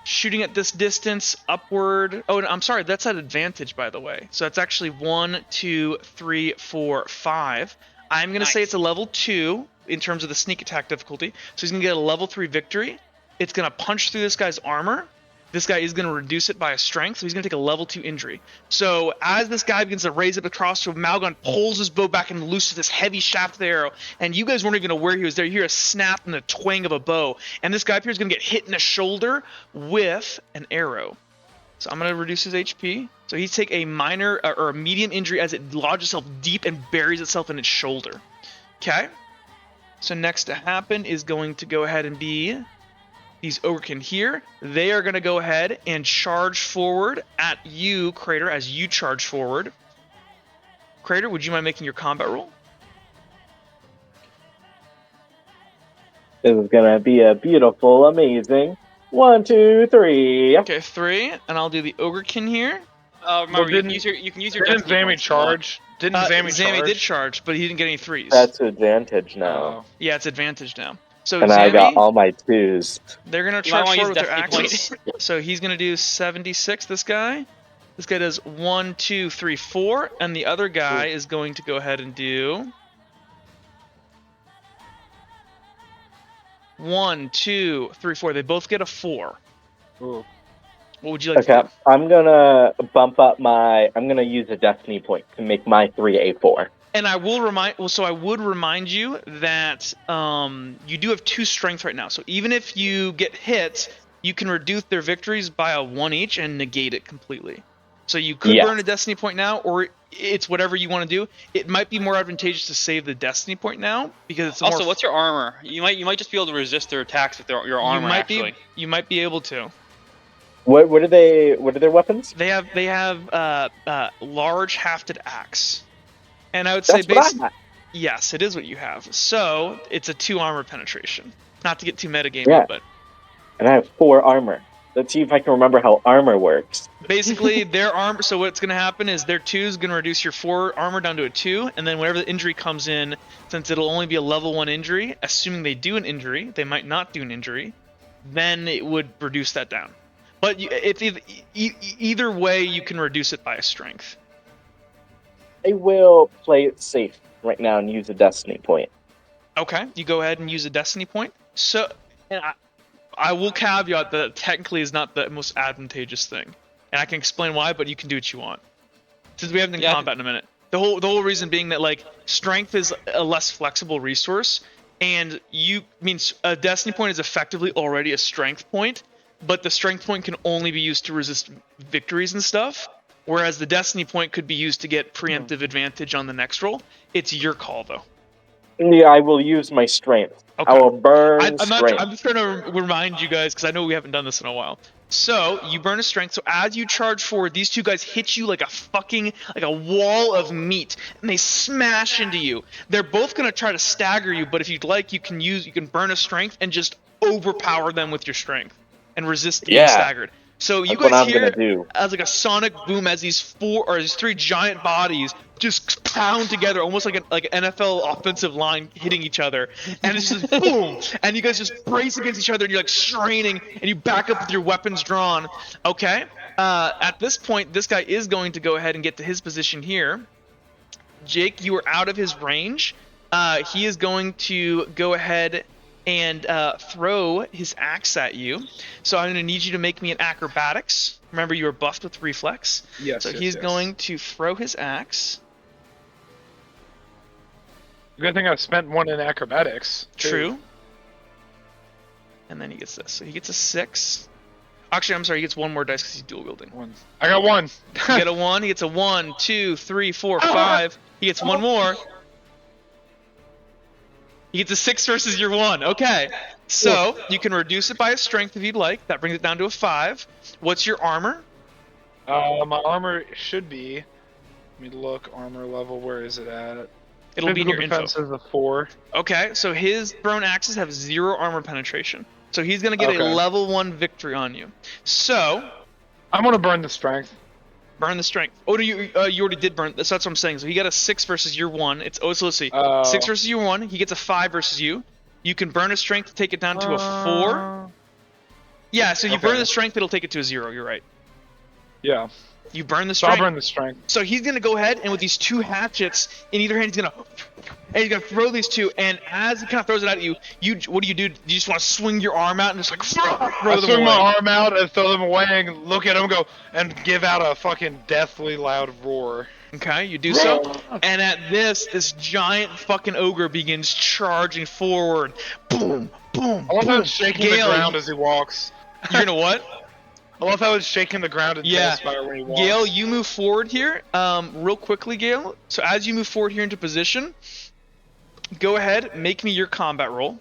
shooting at this distance, upward. Oh, I'm sorry, that's at advantage, by the way. So that's actually 1, 2, 3, 4, 5. I'm going to say it's a level 2 in terms of the sneak attack difficulty. So he's going to get a level 3 victory. It's going to punch through this guy's armor. This guy is going to reduce it by a strength, so he's going to take a level 2 injury. So as this guy begins to raise up across, so Malgon pulls his bow back and looses this heavy shaft of the arrow, and you guys weren't even aware he was there. You hear a snap and the twang of a bow, and this guy up here is going to get hit in the shoulder with an arrow. So I'm going to reduce his HP. So he's take a minor or a medium injury as it lodges itself deep and buries itself in its shoulder. Okay? So next to happen is going to go ahead and be these ogrekin here. They are going to go ahead and charge forward at you, Crater, as you charge forward. Crater, would you mind making your combat roll? This is gonna be a beautiful, amazing 1, 2, 3. Okay, 3, and I'll do the Ogrekin here. Remember, you can use your Didn't destiny Zammy points if you want. charge? Didn't Zammy charge? Zammy did charge, but he didn't get any 3s. That's advantage now. Oh. Yeah, it's advantage now. So And I got Zammy, all my 2s. they're gonna You might charge wanna use forward with their destiny axes. So he's gonna do 76. This guy does 1, 2, 3, 4, and the other guy is going to go ahead and do 1, 2, 3, 4. They both get a 4. Ooh. What would you like Okay, to do? I'm gonna bump up I'm gonna use a destiny point to make my 3 a 4. And I will I would remind you that you do have 2 strength right now. So even if you get hit, you can reduce their victories by a 1 each and negate it completely. So you could burn a destiny point now, or it's whatever you want to do. It might be more advantageous to save the destiny point now because it's Also, what's your armor? You might just be able to resist their attacks with your armor. You might be able to. What are their weapons? They have large hafted axe, and I would say That's what I got. yes, it is what you have. So it's a 2 armor penetration. Not to get too metagamey, Yeah. but And I have 4 armor. Let's see if I can remember how armor works. basically their armor. So what's going to happen is their 2 is going to reduce your 4 armor down to a 2, and then whenever the injury comes in, since it'll only be a level 1 injury, assuming they do an injury, they might not do an injury, then it would reduce that down. But either way, you can reduce it by a strength. I will play it safe right now and use a destiny point. Okay, you go ahead and use a destiny point. So, and I will caveat that it technically is not the most advantageous thing, and I can explain why. But you can do what you want, since we haven't done combat in a minute. The whole reason being that like strength is a less flexible resource, and a destiny point is effectively already a strength point. But the strength point can only be used to resist victories and stuff, whereas the destiny point could be used to get preemptive advantage on the next roll. It's your call, though. Yeah, I will use my strength. Okay. I will burn strength. I'm just trying to remind you guys, because I know we haven't done this in a while. So, you burn a strength, so as you charge forward, these 2 guys hit you like a wall of meat, and they smash into you. They're both going to try to stagger you, but if you'd like, you can burn a strength and just overpower them with your strength. And resist being staggered. So you guys hear as like a sonic boom as these 3 giant bodies just pound together, almost like an NFL offensive line hitting each other, and it's just boom, and you guys just brace against each other, and you're like straining, and you back up with your weapons drawn. Okay. At this point, this guy is going to go ahead and get to his position here. Jake, you are out of his range. He is going to go ahead and throw his axe at you. So I'm going to need you to make me an acrobatics. Remember, you are buffed with reflex. Yes. So he's going to throw his axe. Good thing I spent 1 in acrobatics. True. And then he gets this. So he gets a 6. Actually, I'm sorry, he gets 1 more dice because he's dual wielding. 1. I got 1. You get a 1. He gets a 1, 2, 3, 4, 5. He gets 1 more. He gets a 6 versus your 1. Okay. So, you can reduce it by a strength if you'd like. That brings it down to a 5. What's your armor? My armor should be... Let me look. Armor level, where is it at? It'll be in your info. Defense is a 4. Okay, so his thrown axes have 0 armor penetration. So he's going to get a level 1 victory on you. So... I'm going to burn the strength. Burn the strength. Oh, you already did burn. That's what I'm saying. So he got a 6 versus your 1. So let's see. 6 versus your 1. He gets a 5 versus you. You can burn a strength to take it down to a 4. Yeah, so you burn the strength, it'll take it to a 0. You're right. Yeah. You burn the So strength. I'll burn the strength. So he's gonna go ahead and with these 2 hatchets in either hand, he's gonna throw these 2. And as he kind of throws it at you, what do? You just want to swing your arm out and just like throw them away. I swing my arm out and throw them away and look at them, and give out a fucking deathly loud roar. Okay, you do so. And at this giant fucking ogre begins charging forward. Boom, boom. I love how it's shaking the ground as he walks. You're gonna what? I love how it's shaking the ground and Tailspire when he walks. Gale, you move forward here, real quickly, Gale. So as you move forward here into position, go ahead, make me your combat roll.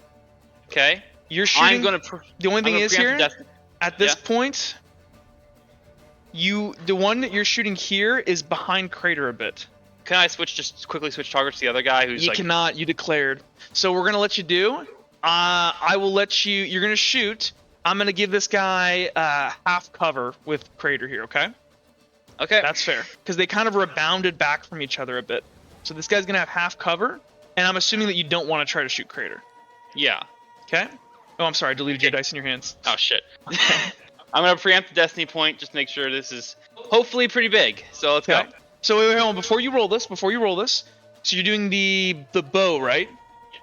Okay. You're shooting. The only thing is here, preempt at this point, the one that you're shooting here is behind Crater a bit. Can I just quickly switch targets to the other guy who's You like? cannot. You declared. So we're gonna let you do. I will let you. You're gonna shoot. I'm gonna give this guy half cover with Crater here. Okay. Okay. That's fair. Because they kind of rebounded back from each other a bit. So this guy's gonna have half cover, and I'm assuming that you don't want to try to shoot Crater. Yeah. Okay. Oh, I'm sorry. I deleted your dice in your hands. Oh shit. I'm gonna preempt the destiny point. Just make sure this is hopefully pretty big. So let's Okay. go. So wait, hold on. Before you roll this, so you're doing the bow, right?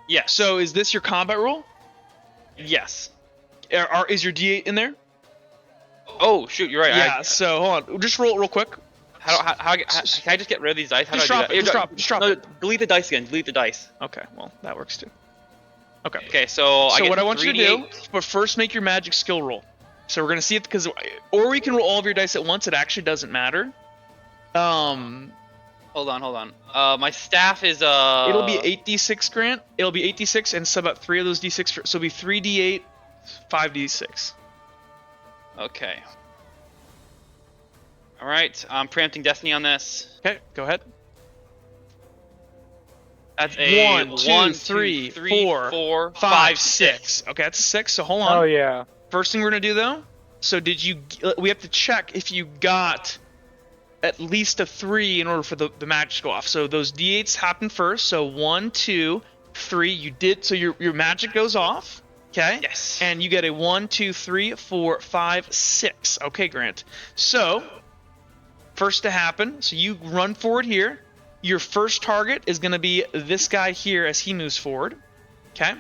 Yes. So is this your combat roll? Yes. Is your D8 in there? Oh shoot, you're right. Yeah. So hold on. Just roll it real quick. Can I just get rid of these dice? How Just do I drop do it. that? Just drop No, it. delete the dice again. Delete the dice. Okay. Well, that works too. Okay. Okay, so So get what I want you to do, 3d8. but first make your magic skill roll. So we're gonna see it because, or we can roll all of your dice at once. It actually doesn't matter. Hold on. My staff is It'll be 8d6, Grant. It'll be 8d6 and sub out 3 of those d6. So it'll be 3d8, 5d6. Okay. All right, I'm preempting destiny on this. Okay, go ahead. That's a 1, 2, 3, 4, 5, 6. Okay, that's a 6. So hold on. Oh yeah. First thing we're gonna do though. So we have to check if you got at least a 3 in order for the magic to go off. So those d8s happen first. So 1, 2, 3. You did. So your magic goes off. Okay. Yes. And you get a 1, 2, 3, 4, 5, 6. Okay, Grant. So first to happen. So you run forward here. Your first target is going to be this guy here as he moves forward. Okay.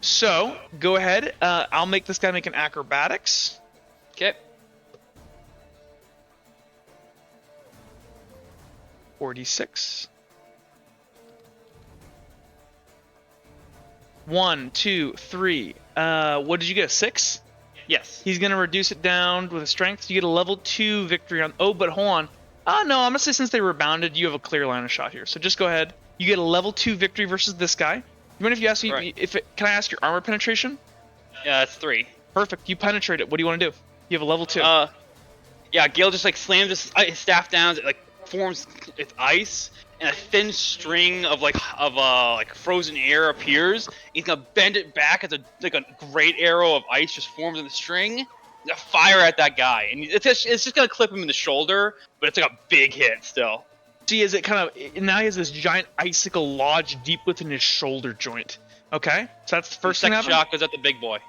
So go ahead. I'll make this guy make an acrobatics. Okay. 46. 1, 2, 3. What did you get? A 6? Yes. He's gonna reduce it down with a strength. You get a level 2 victory on. Oh, but hold on. No, I'm gonna say since they rebounded, you have a clear line of shot here. So just go ahead. You get a level 2 victory versus this guy. You mind if you ask me Right. can I ask your armor penetration? Yeah, that's 3. Perfect. You penetrate it. What do you want to do? You have a level 2. Yeah, Gale just like slams his staff down. It like forms its ice, and a thin string of frozen air appears. He's gonna bend it back as a great arrow of ice just forms in the string. He's gonna fire at that guy, and it's just gonna clip him in the shoulder, but it's like a big hit still. See, as it kind of now he has this giant icicle lodged deep within his shoulder joint. Okay, so that's the first thing. Second shot goes at the big boy.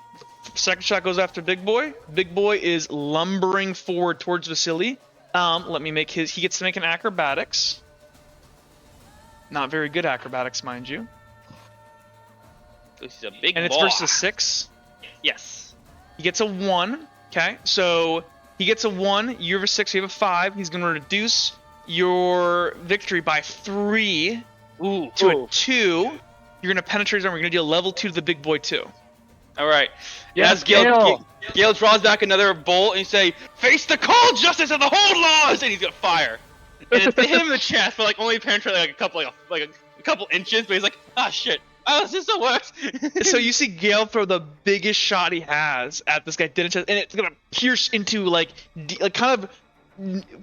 Second shot goes after Big Boy. Big Boy is lumbering forward towards Vasily. Let me make he gets to make an acrobatics. Not very good acrobatics, mind you. This is a big And it's boy. versus 6. Yes. He gets a 1. Okay, so he gets a 1. You have a 6. You have a 5. He's going to reduce your victory by 3 to a 2. You're going to penetrate his armor. You're going to deal level 2 to the Big Boy too. All right. Yes, As Gale. Gale draws back another bolt and you say, "Face the cold justice of the hold laws!" And he's gonna fire. And it's to him in the chest, but like only penetrate like a couple inches. But he's like, "Ah, shit! Oh, this is the worst." So you see Gale throw the biggest shot he has at this guy dead in chest, and it's gonna pierce into like kind of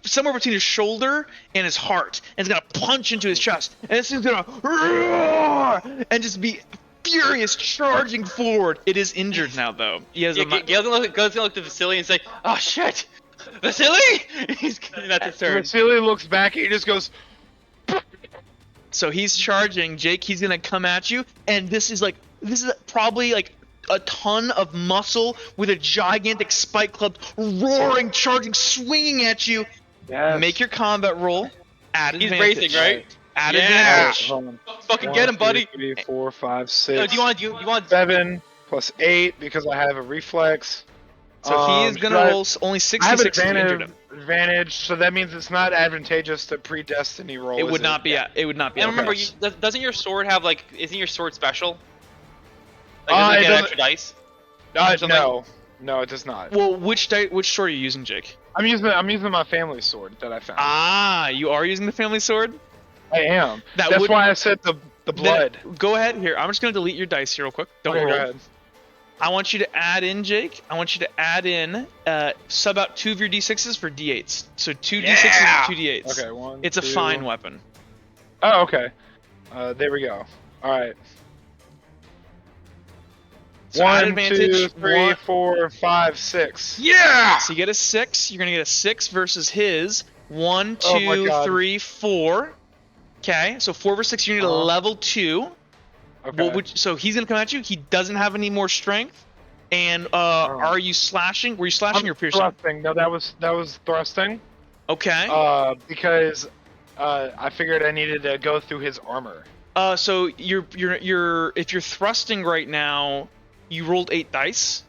somewhere between his shoulder and his heart, and it's gonna punch into his chest, and this thing's gonna roar and just be furious, charging forward. It is injured now, though. He has Gale's gonna look to Vasily and say, "Oh shit, Vasily!" That's his turn. Vasily looks back and he just goes. So he's charging, Jake. He's gonna come at you, and this is probably like a ton of muscle with a gigantic spike club, roaring, charging, swinging at you. Yes. Make your combat roll. Add He's advantage. racing, right? Add Yeah. advantage. Hold on. Fucking 1, get him, 2, buddy. 3, 4, 5, No, 6. do you want 7 plus 8 because I have a reflex. So he is gonna roll only I have 66 to injure advantage, him. so that means it's not advantageous to pre-destiny roll. It is would not be. It would not be. And remember, okay. doesn't your sword have isn't your sword special? it Does it get doesn't- extra dice? No, it does not. Well, which sword are you using, Jake? I'm using my family sword that I found. Ah, you are using the family sword? I am. That That's would- why I said the blood. Then go ahead here. I'm just gonna delete your dice here real quick. Don't Okay, roll. go ahead. I want you to add in, Jake. I want you to add in sub out 2 of your d6s for d8s. So 2 d6s Yeah! and 2 d8s. Okay, 1. It's a 2, fine weapon. Oh, okay. There we go. All right. So add 1, advantage. 2, 3, One- 4, 5, 6. Yeah! So you get a 6. You're going to get a 6 versus his. 1, Oh my 2, God. 3, 4. Okay, so 4 versus 6, you need a level 2. Okay. So he's going to come at you. He doesn't have any more strength. And are you slashing? Were you slashing or piercing? Thrusting. No, that was thrusting. Okay. Because I figured I needed to go through his armor. So you're if you're thrusting right now, you rolled 8 dice.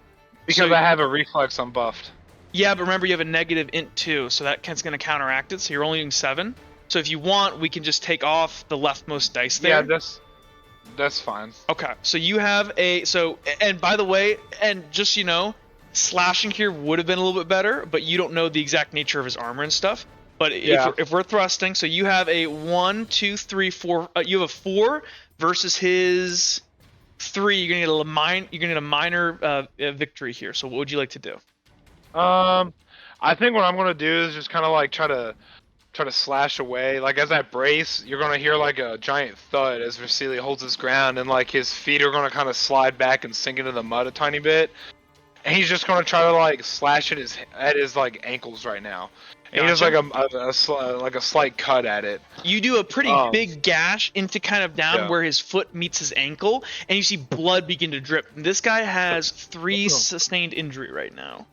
Because So- I have a reflex unbuffed. Yeah, but remember you have a negative int 2, so that's going to counteract it. So you're only doing 7. So if you want, we can just take off the leftmost dice there. Yeah, that's fine. Okay, so you have and by the way, and just so you know, slashing here would have been a little bit better, but you don't know the exact nature of his armor and stuff. But if we're thrusting, so you have a 1, 2, 3, 4. You have a 4 versus his 3. You're gonna need a minor victory here. So what would you like to do? I think what I'm gonna do is just kind of like try to slash away. Like as I brace, you're gonna hear like a giant thud as Vasily holds his ground, and like his feet are gonna kind of slide back and sink into the mud a tiny bit. And he's just gonna try to like slash at his like ankles right now. And he does like a slight cut at it. You do a pretty big gash into kind of down where his foot meets his ankle, and you see blood begin to drip. This guy has 3 sustained injury right now.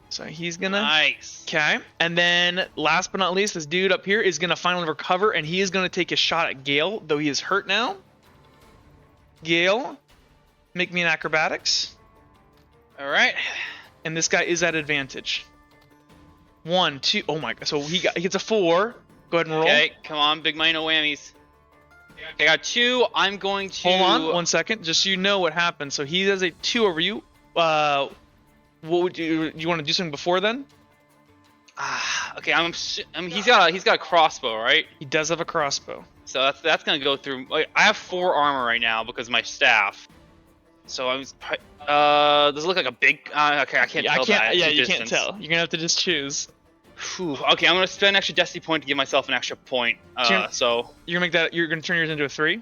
So he's gonna... Nice. Okay. And then, last but not least, this dude up here is gonna finally recover, and he is gonna take a shot at Gale, though he is hurt now. Gale, make me an acrobatics. All right. And this guy is at advantage. 1, 2... Oh my god. So he gets a 4. Go ahead and roll. Okay, come on, big money, no whammies. Okay, I got 2. I'm going to... Hold on 1 second, just so you know what happened. So he has a 2 over you. What would you want to do something before then? Okay, he's got a crossbow, right? He does have a crossbow. So that's gonna go through. Like, I have 4 armor right now because of my staff. So does it look like a big? Okay, I can't tell that. Yeah, you can't tell. You're gonna have to just choose. Whew, okay, I'm gonna spend an extra destiny point to give myself an extra point. So you're gonna turn yours into a 3.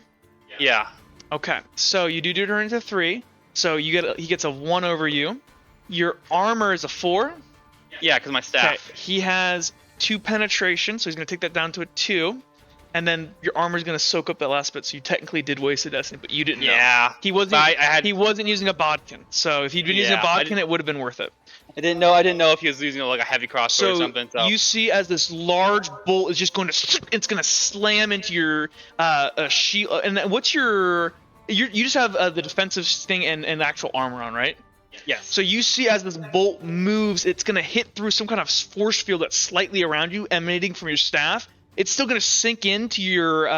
Yeah. Okay, so you do turn into 3. So he gets a 1 over you. Your armor is a 4. Yeah, because my staff. Okay, he has 2 penetration, so he's gonna take that down to a 2. And then your armor is gonna soak up that last bit, so you technically did waste a destiny, but you didn't know. Yeah. He wasn't. He wasn't using a bodkin, so if he'd been using a bodkin, it would have been worth it. I didn't know if he was using like a heavy crossbow or something. So you see, as this large bolt is just going to, it's going to slam into your shield. And what's you just have the defensive sting and the actual armor on, right? Yes. So you see, as this bolt moves, it's going to hit through some kind of force field that's slightly around you, emanating from your staff. It's still going to sink into your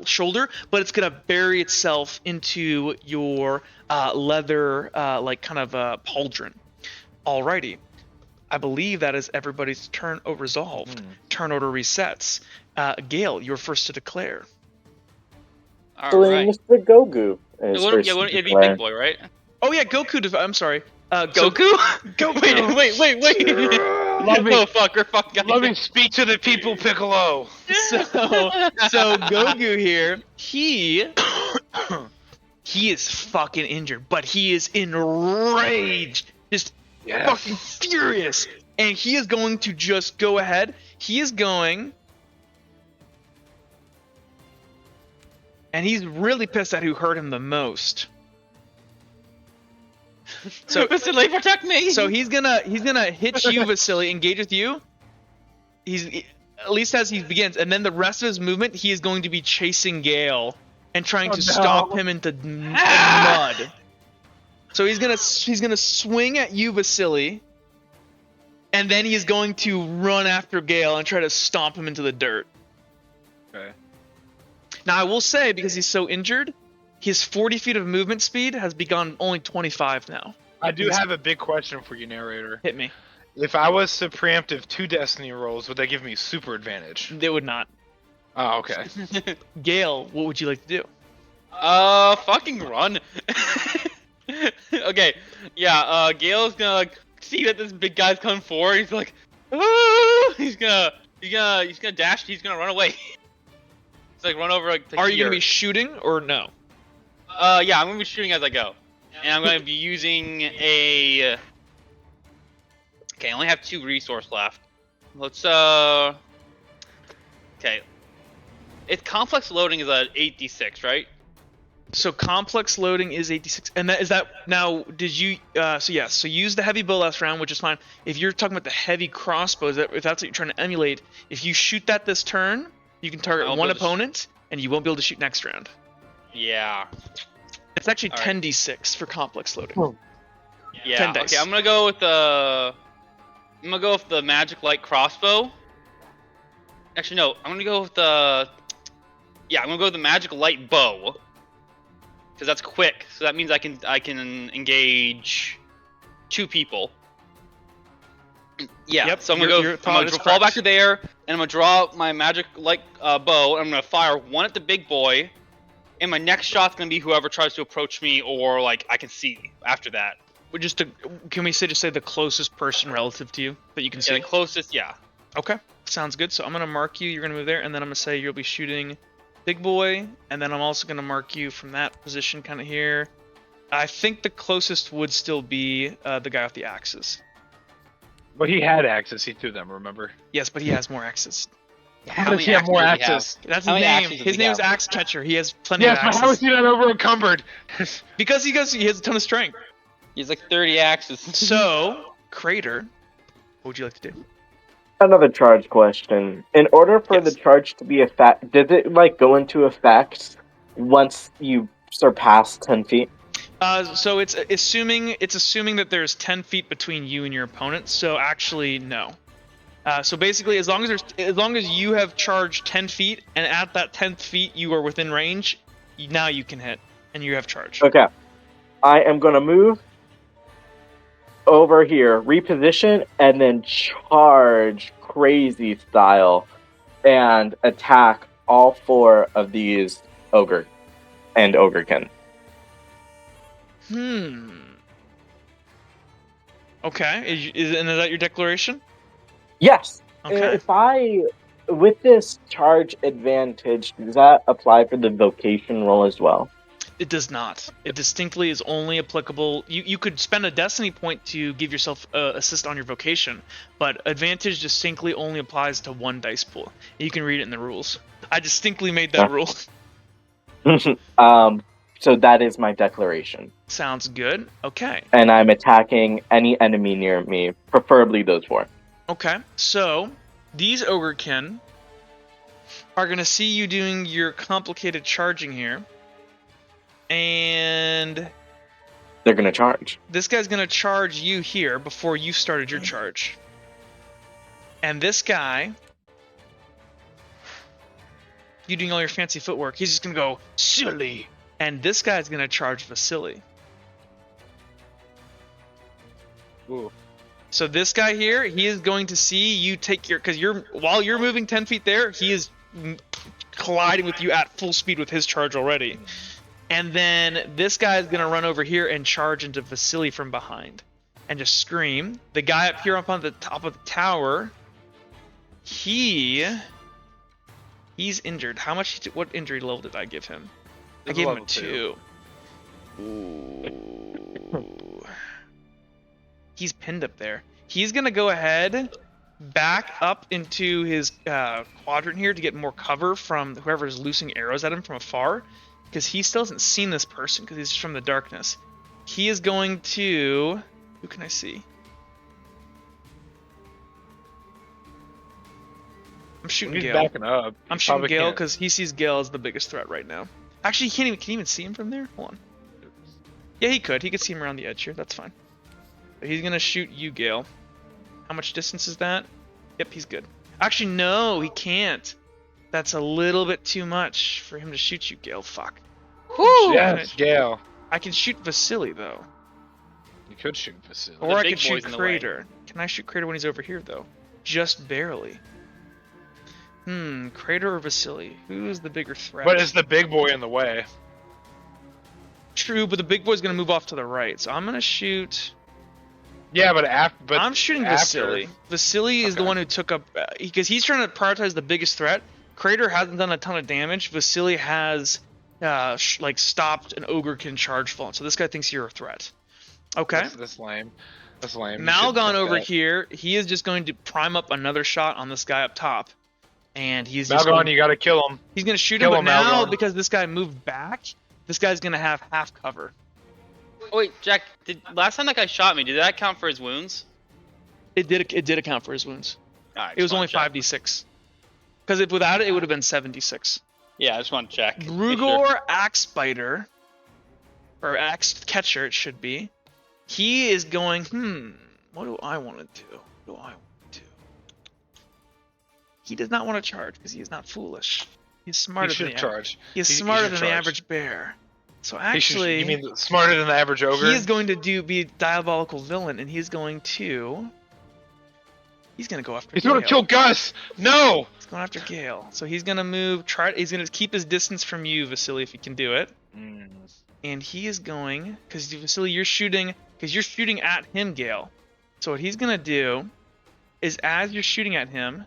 shoulder, but it's going to bury itself into your leather, like kind of pauldron. Alrighty. I believe that is everybody's turn resolved. Turn order resets. Gale, you're first to declare. Alright. Mr. Gogu. It'd be Big Boy, right? Oh yeah, Goku. I'm sorry. Goku? Goku. Wait. Let me speak to the people, Piccolo. So Goku here, he is fucking injured, but he is enraged, just fucking furious, and he is going to just go ahead. He is going, and he's really pissed at who hurt him the most. So Vasily, protect me. So he's gonna hit you, Vasily, engage with you. He's at least as he begins, and then the rest of his movement, he is going to be chasing Gale and trying to stomp him into mud. So he's gonna swing at you, Vasily, and then he is going to run after Gale and try to stomp him into the dirt. Okay. Now I will say, because he's so injured, his 40 feet of movement speed has begun only 25 now. I do have a big question for you, narrator. Hit me. If I was to preemptive 2 destiny rolls, would that give me super advantage? They would not. Oh, okay. Gale, what would you like to do? Fucking run. Okay, yeah, Gale's gonna like see that this big guy's coming forward. He's like, ah! He's gonna dash. He's gonna run away. It's like run over like to Are you here. gonna be shooting or no? Yeah, I'm gonna be shooting as I go, and I'm gonna be using a. Okay, I only have 2 resource left. Let's Okay, it's complex loading is a 8d6, right? So complex loading is 86, and that is that. Now, did you? So yes. So use the heavy bow last round, which is fine. If you're talking about the heavy crossbows, if that's what you're trying to emulate, if you shoot that this turn, you can target I'll one be able to opponent, and you won't be able to shoot next round. Yeah. It's actually All right. 10d6 for complex loading. Yeah. 10 dice. Okay, I'm gonna go with the. I'm gonna go with the magic light crossbow. Actually, no. I'm gonna go with the. Yeah, I'm gonna go with the magic light bow. Because that's quick, so that means I can engage 2 people. Yeah. Yep, So I'm gonna your I'm thought gonna is fall back correct. to there, and I'm gonna draw my magic light bow, and I'm gonna fire one at the big boy, and my next shot's gonna be whoever tries to approach me, or like I can see after that. Can we just say the closest person relative to you that you can see? Yeah, the closest. Yeah. Okay, sounds good. So I'm gonna mark you. You're gonna move there, and then I'm gonna say you'll be shooting big boy, and then I'm also gonna mark you from that position, kind of here. I think the closest would still be the guy with the axes. But he had axes. He threw them. Remember? Yes, but he has more axes. How does he have more axes? That's How his many name. axes does His he name is have? Axe Catcher. He has plenty Yes, of but axes. how is he not over encumbered? Because he has a ton of strength. He's like 30 axes. So, Crater, what would you like to do? Another charge question. In order for Yes. the charge to be effect, does it like go into effect once you surpass 10 feet? So it's assuming that there's 10 feet between you and your opponent. So actually, no. So basically, as long as you have charged 10 feet, and at that 10th feet you are within range, now you can hit, and you have charge. Okay. I am gonna move over here, reposition, and then charge crazy style and attack all 4 of these ogre and ogrekin. Okay. Is that your declaration? Yes. Okay. If I, with this charge advantage, does that apply for the vocation roll as well? It does not. It distinctly is only applicable. You could spend a destiny point to give yourself assist on your vocation, but advantage distinctly only applies to 1 dice pool. You can read it in the rules. I distinctly made that rule. So that is my declaration. Sounds good. Okay. And I'm attacking any enemy near me, preferably those 4. Okay. So these ogrekin are gonna see you doing your complicated charging here. And They're gonna charge. this guy's gonna charge you here before you started your charge. And this guy, you doing all your fancy footwork, he's just gonna go, silly. And this guy's gonna charge Vasily. Ooh. So this guy here, he is going to see you take your, because while you're moving 10 feet there, he is colliding with you at full speed with his charge already. And then this guy is going to run over here and charge into Vasily from behind. And just scream. The guy up here up on the top of the tower, he's injured. What injury level did I give him? I gave him a 2. Ooh. He's pinned up there. He's going to go ahead, back up into his quadrant here to get more cover from whoever is loosing arrows at him from afar. Because he still hasn't seen this person, because he's just from the darkness. He is going to... Who can I see? I'm shooting He's Gale. backing up. I'm shooting Probably Gale can't. because he sees Gale as the biggest threat right now. Actually, can you even see him from there? Hold on. Yeah, he could. He could see him around the edge here. That's fine. But he's going to shoot you, Gale. How much distance is that? Yep, he's good. Actually, no, he can't. That's a little bit too much for him to shoot you, Gale. Fuck. Whew! Yes, Gale. I can shoot Vasily, though. You could shoot Vasily. Or I big could shoot boy's in the way. Crater. Can I shoot Crater when he's over here, though? Just barely. Crater or Vasily? Who's the bigger threat? But is the big boy in the way? True, but the big boy's going to move off to the right. So I'm going to shoot... Yeah, but after. But I'm shooting after. Vasily. Vasily is the Okay. one who took up... because he's trying to prioritize the biggest threat, Crater hasn't done a ton of damage. Vasily has like stopped an ogre can charge fallen. So this guy thinks you're a threat. Okay. That's lame. That's lame. Malgon over here, he is just going to prime up another shot on this guy up top. And he's just Malgon, you gotta kill him. he's going to shoot Kill him, but him, now, Malgon. because this guy moved back, this guy's going to have half cover. Oh, wait, Jack. Last time that guy shot me, did that count for his wounds? It did account for his wounds. All right, It was just only wanna check. 5d6. Because if without it, it would have been 76. Yeah, I just want to check. Make Brugor sure. Axe Biter, or Axe Catcher, it should be. He is going, what do I want to do? What do I want to do? He does not want to charge because he is not foolish. He's He smarter should than the charge. He's He smarter should than the charge. average bear. So He should- actually, you mean smarter than the average ogre? he is going to be a diabolical villain, and he's going to go after He's Gale. gonna kill Gus. No. He's going after Gale. So he's gonna move. He's gonna keep his distance from you, Vasily, if he can do it. And he is going, because Vasily, you're shooting at him, Gale. So what he's gonna do is, as you're shooting at him,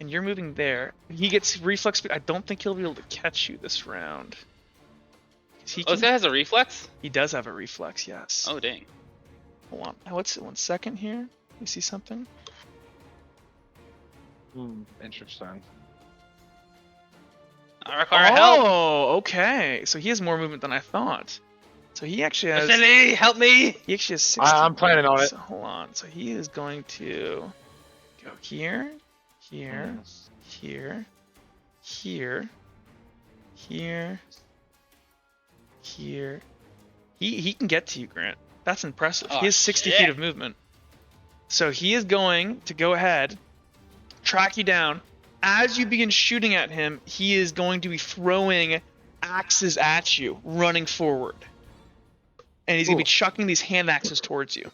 and you're moving there, he gets reflex speed. I don't think he'll be able to catch you this round. 'Cause He, Oh, this guy has a reflex? he does have a reflex, yes. Oh, dang. Hold on. What's it? 1 second here. You see something? Interesting. I require help. Oh, okay. So he has more movement than I thought. So he actually has. Vasily, help me! He actually has 16. I'm planning on it. So hold on. So he is going to go here, here, here, here, here, here. He can get to you, Grant. That's impressive. Oh, He has 60 shit. feet of movement. So he is going to go ahead, track you down. As you begin shooting at him, he is going to be throwing axes at you, running forward. And he's going to be chucking these hand axes towards you.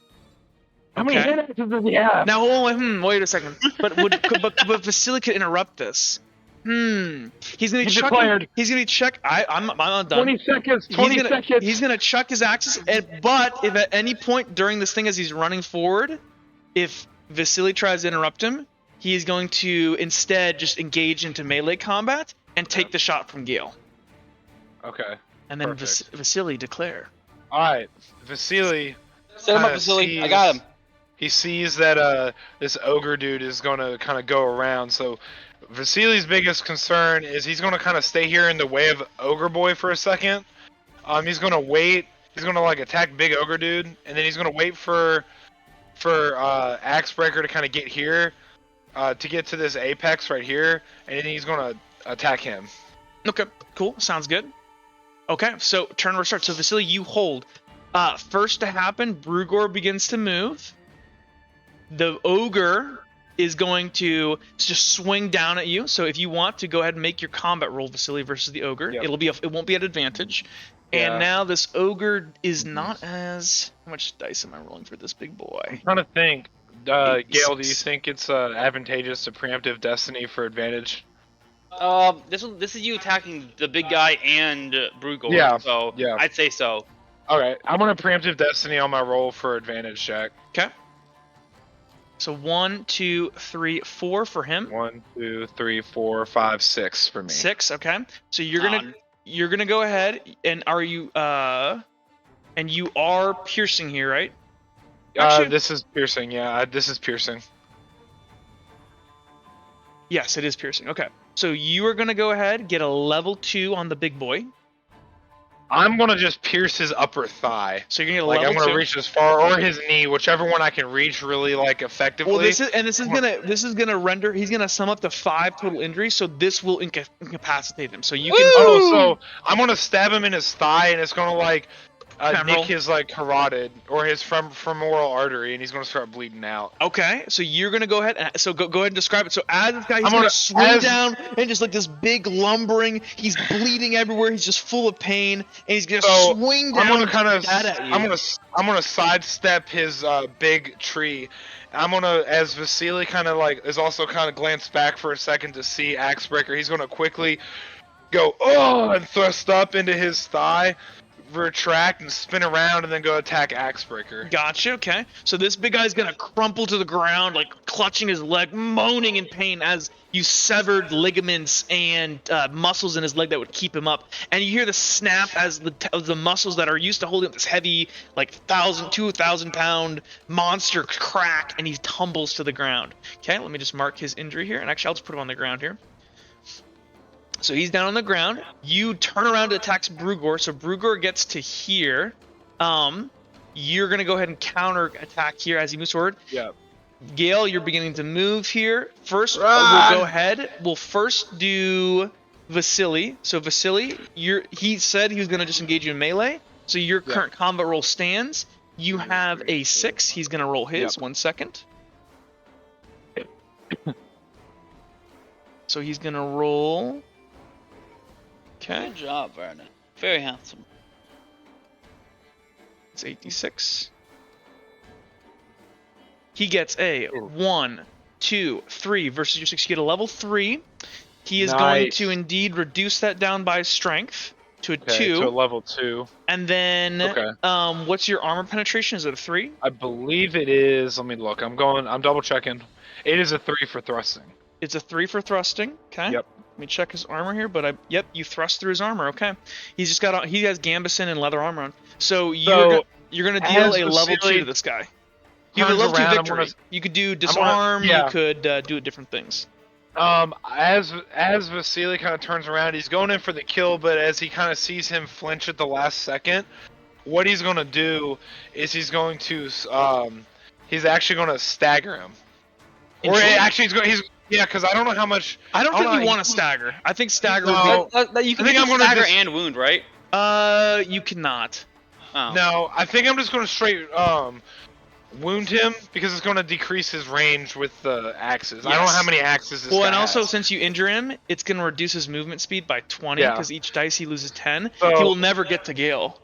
How many hand axes does he have? Now, hold on, wait a second. But but Vasily could interrupt this. He's gonna be He's chucking. declared. He's gonna be chuck. I'm not done. 20 seconds. 20 seconds. He's gonna chuck his axes. But if at any point during this thing, as he's running forward, if Vasily tries to interrupt him, he is going to instead just engage into melee combat and take the shot from Gale. Okay. And then Perfect. Vasily declare. All right. Vasily. Set him up, kinda Vasily. I got him. He sees that this ogre dude is gonna kind of go around. So Vasily's biggest concern is he's gonna kind of stay here in the way of ogre boy for a second. He's gonna wait. He's gonna like attack big ogre dude, and then he's gonna wait for Axebreaker to kind of get here, to get to this apex right here, and then he's gonna attack him. Okay, cool. Sounds good. Okay, so turn restart. So Vasily, you hold. First to happen, Brugor begins to move. The ogre is going to just swing down at you. So if you want to, go ahead and make your combat roll, Vasily, versus the ogre. Yep. It won't be at advantage. Yeah. And now this ogre is not as... How much dice am I rolling for this big boy? I'm trying to think. Gale, do you 86. think it's advantageous to preemptive destiny for advantage? This is you attacking the big guy and Brugor. Yeah, So yeah. I'd say so. Alright, I'm gonna preemptive destiny on my roll for advantage check. Okay. So 1, 2, 3, 4 for him. 1, 2, 3, 4, 5, 6 for me. 6, okay. So you're gonna go ahead, and and you are piercing here, right? Actually- This is piercing, yeah. This is piercing. Yes, it is piercing. Okay. So you are gonna go ahead, get a level 2 on the big boy. I'm gonna just pierce his upper thigh. So you're gonna get a Like I'm level gonna 2. reach as far, or his knee, whichever one I can reach really like effectively. Well, this is gonna render. He's gonna sum up to 5 total injuries. So this will incapacitate him. So you can. Oh, so I'm gonna stab him in his thigh, and it's gonna like Femoral. nick his like carotid or his femoral artery, and he's gonna start bleeding out. Okay, so you're gonna go ahead. So go ahead and describe it. So as this guy, he's I'm gonna gonna- swing as- down and just like this big lumbering. He's bleeding everywhere. He's just full of pain, and he's gonna So, swing down. I'm gonna kind and of, that at you. I'm gonna sidestep his big tree. I'm gonna, as Vasily kind of like is also kind of glanced back for a second to see Axebreaker. He's gonna quickly go and thrust up into his thigh, retract and spin around and then go attack Axebreaker. Gotcha, okay. So this big guy's gonna crumple to the ground, like clutching his leg, moaning in pain as you severed ligaments and muscles in his leg that would keep him up. And you hear the snap as the muscles that are used to holding up this heavy, like 2,000 pound monster crack, and he tumbles to the ground. Okay, let me just mark his injury here, and actually I'll just put him on the ground here. So he's down on the ground. You turn around to attack Brugor, so Brugor gets to here. You're gonna go ahead and counter attack here as he moves forward. Yeah. Gale, you're beginning to move here. First, Run! we'll go ahead. We'll first do Vasily. So Vasily, he said he was gonna just engage you in melee. So your current combat roll stands. You have a 6. He's gonna roll his. 1 second. So he's gonna roll. Okay. Good job, Vernon. Very handsome. It's 86. He gets a 1, 2, 3 versus your 6. You get a level 3. He is going to indeed reduce that down by strength to a 2. To a level 2. And then, what's your armor penetration? Is it a 3? I believe it is. Let me look. I'm double checking. It is a 3 for thrusting. It's a 3 for thrusting. Okay. Yep. Let me check his armor here, but yep, you thrust through his armor. Okay. He has Gambison and leather armor on. So you're gonna deal a level 2 to this guy. You have a level 2 victory. You could do disarm. You could do different things. As Vasily kind of turns around, he's going in for the kill, but as he kind of sees him flinch at the last second, what he's gonna do is he's actually gonna stagger him. Or actually, yeah, because I don't know how much. I don't think you want to stagger. I think stagger would be. You can stagger and wound, right? You cannot. Oh. No, I think I'm just going to straight wound him because it's going to decrease his range with the axes. Yes. I don't know how many axes this guy and also has. Since you injure him, it's going to reduce his movement speed by 20 because each dice he loses 10. So, he will never get to Gale.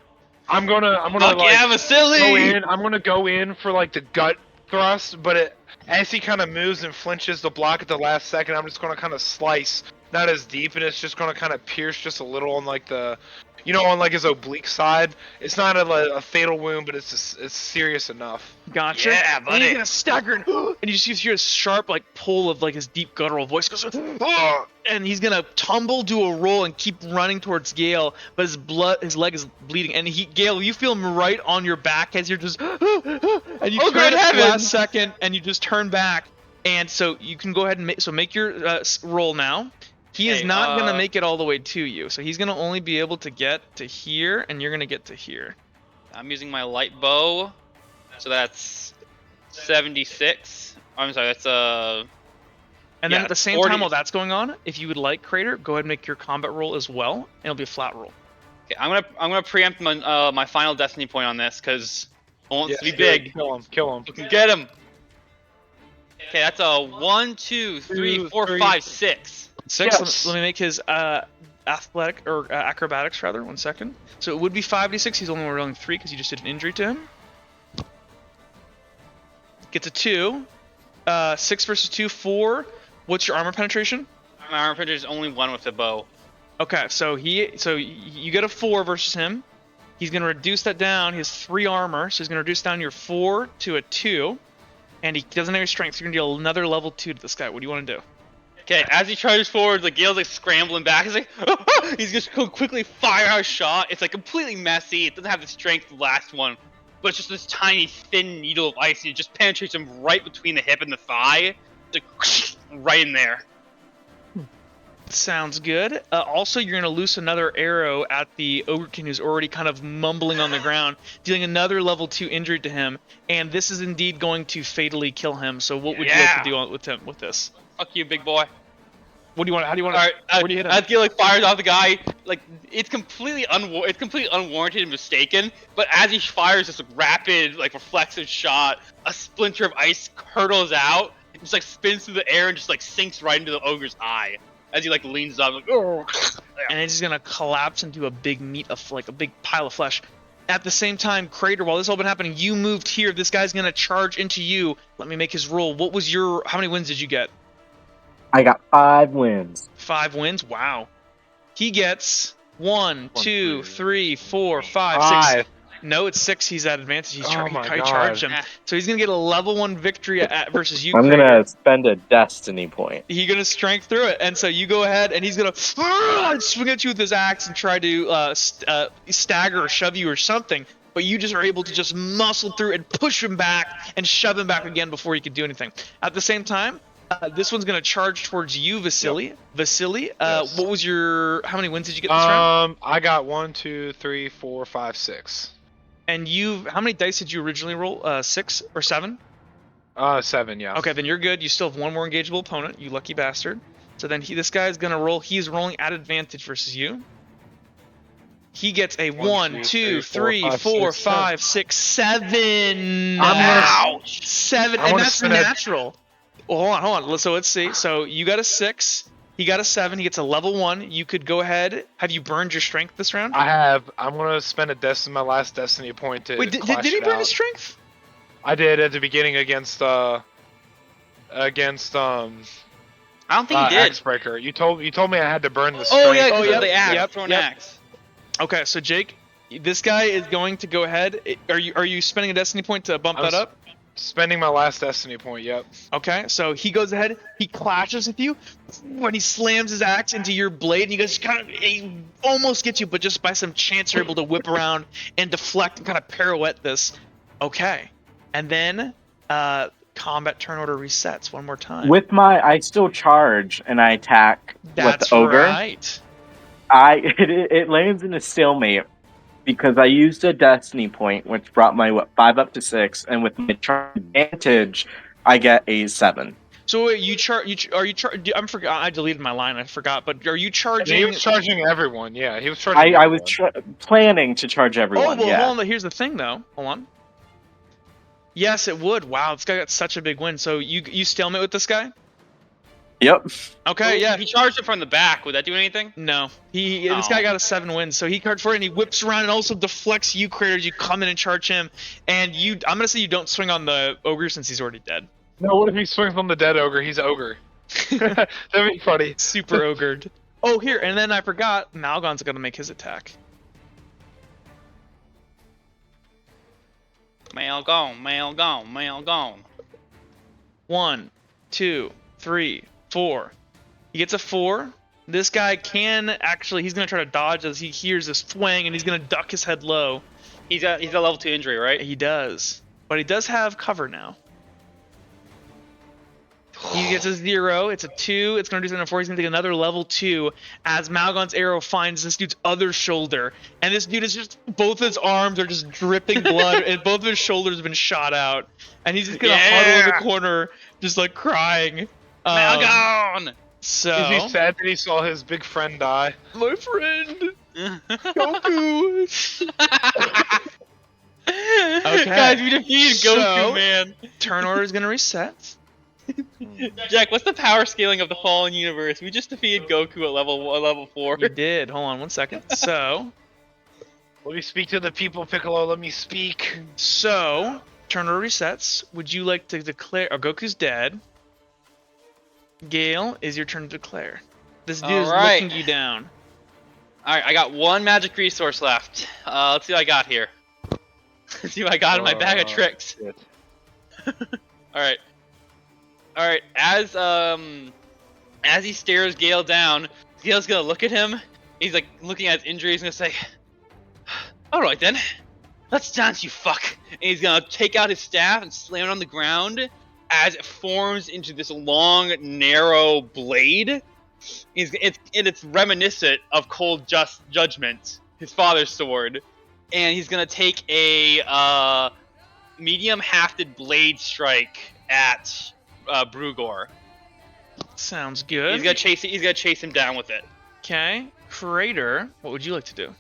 I'm gonna Vasily! go in. I'm gonna go in for like the gut thrust, but as he kind of moves and flinches the block at the last second, I'm just going to kind of slice, not as deep, and it's just going to kind of pierce just a little on like on like his oblique side. It's not a fatal wound, but it's serious enough. Gotcha. Yeah, buddy. And he's gonna stagger, and you just hear a sharp like pull of like his deep guttural voice goes, and he's gonna tumble, do a roll, and keep running towards Gale, but his leg is bleeding, and Gale, you feel him right on your back as you're just, and you turn at the last second, and you just turn back, and so you can go ahead and make your roll now. He is not going to make it all the way to you, so he's going to only be able to get to here, and you're going to get to here. I'm using my light bow, so that's 76. I'm sorry, that's And then at the same time while that's going on, if you would like, Crater, go ahead and make your combat roll as well, and it'll be a flat roll. Okay, I'm gonna preempt my final destiny point on this because I want it to be big. Kill him. You can get him. Okay, that's a 1, 2, 3, 4, 5, 6. 6. Yes. Let me make his athletic or acrobatics rather. 1 second. So it would be 5d6. He's only rolling 3 because you just did an injury to him. Gets a 2. 6 versus 2, 4. What's your armor penetration? My armor penetration is only 1 with the bow. Okay, so you get a 4 versus him. He's gonna reduce that down. He has 3 armor, so he's gonna reduce down your 4 to a 2. And he doesn't have your strength, so you're gonna deal another level 2 to this guy. What do you want to do? Okay, as he charges forward, like Gale's like scrambling back. He's like, he's just gonna quickly fire out a shot. It's like completely messy. It doesn't have the strength of the last one, but it's just this tiny thin needle of ice, and it just penetrates him right between the hip and the thigh. It's like right in there. Sounds good. Also, you're gonna loose another arrow at the Ogrekin who's already kind of mumbling on the ground, dealing another level 2 injury to him, and this is indeed going to fatally kill him. So, what would you like to do with this? Fuck you, big boy. What do you want? How do you want? Alright, where do you hit him? As Gale like fires off the guy, like it's completely unwarranted and mistaken. But as he fires this rapid, like reflexive shot, a splinter of ice hurtles out, and just like spins through the air and just like sinks right into the ogre's eye. As he like leans up, like, and it's just gonna collapse into a big a big pile of flesh. At the same time, Crater, while this all been happening, you moved here. This guy's gonna charge into you. Let me make his roll. How many wins did you get? I got 5 wins. 5 wins? Wow. He gets 1, 2, 3, 4, 5, 6. No, it's 6. He's at advantage. He charged him. So he's going to get a level 1 victory versus you, I'm Crater. going to spend a destiny point. He's going to strength through it. And so you go ahead, and he's going to swing at you with his axe and try to stagger or shove you or something. But you just are able to just muscle through and push him back and shove him back again before he could do anything. At the same time, this one's going to charge towards you, Vasily. Yep. Vasily, yes. What was how many wins did you get this round? I got 1, 2, 3, 4, 5, 6. And how many dice did you originally roll? 6 or 7? 7, yeah. Okay, then you're good. You still have one more engageable opponent, you lucky bastard. So then this guy's going to roll. He's rolling at advantage versus you. He gets a 1, 2, 3, 4, 5, 6, 7. Ouch! 7, and that's natural. Well, hold on. So let's see. So you got a 6. He got a 7. He gets a level 1. You could go ahead. Have you burned your strength this round? I have. I'm gonna spend my last destiny point to. Wait, did he burn his strength? I did at the beginning against. I don't think he did. Axebreaker. You told me I had to burn the strength. Oh yeah, the axe. Throw an axe. Okay, so Jake, this guy is going to go ahead. Are you spending a destiny point to bump that up? Spending my last destiny point, yep. Okay, so he goes ahead, he clashes with you, when he slams his axe into your blade, and he almost gets you, but just by some chance you're able to whip around and deflect and kind of pirouette this. Okay, and then combat turn order resets one more time. With I still charge and I attack with the ogre. That's right. It lands in a stalemate. Because I used a destiny point, which brought my 5 up to 6, and with my charge advantage, I get a 7. So wait, I forgot. I deleted my line. I forgot. But are you charging? He was charging everyone. Yeah, he was charging. I was planning to charge everyone. Oh well, hold on. Here's the thing, though. Hold on. Yes, it would. Wow, this guy got such a big win. So you stalemate with this guy? Yep. Okay, yeah. He charged it from the back. Would that do anything? No. This guy got a 7 wins, so he charged for it, and he whips around and also deflects you, Crater, as you come in and charge him. And I'm gonna say you don't swing on the ogre since he's already dead. No, what if he swings on the dead ogre? He's ogre. That'd be funny. Super ogred. Oh, here, and then I forgot, Malgon's gonna make his attack. Malgon. 1, 2, 3, 4. He gets a 4. This guy he's gonna try to dodge as he hears this twang, and he's gonna duck his head low. He's a level 2 injury, right? He does, but he does have cover now. He gets a 0. It's a 2. It's gonna do something 4. He's gonna take another level 2 as Malgon's arrow finds this dude's other shoulder, and this dude is just both his arms are just dripping blood, and both of his shoulders have been shot out, and he's just gonna huddle in the corner, just like crying. Malgon! So is he sad that he saw his big friend die? My friend, Goku. Okay, guys, we defeated Goku, man. Turn order is gonna reset. Jack, what's the power scaling of the fallen universe? We just defeated Goku at level 4. You did. Hold on 1 second. So, let me speak to the people, Piccolo. Let me speak. So, turn order resets. Would you like to declare? Oh, Goku's dead. Gale, is your turn to declare. This dude is looking you down. Alright, I got 1 magic resource left. Let's see what I got here. Let's see what I got in my bag of tricks. Alright. Alright, as he stares Gale down, Gale's gonna look at him. He's like looking at his injuries and gonna say, "Alright then, let's dance, you fuck." And he's gonna take out his staff and slam it on the ground as it forms into this long, narrow blade. It's reminiscent of Cold Judgment, his father's sword. And he's gonna take a medium-hafted blade strike at Brugor. Sounds good. He's gonna chase him down with it. Okay, Crater, what would you like to do?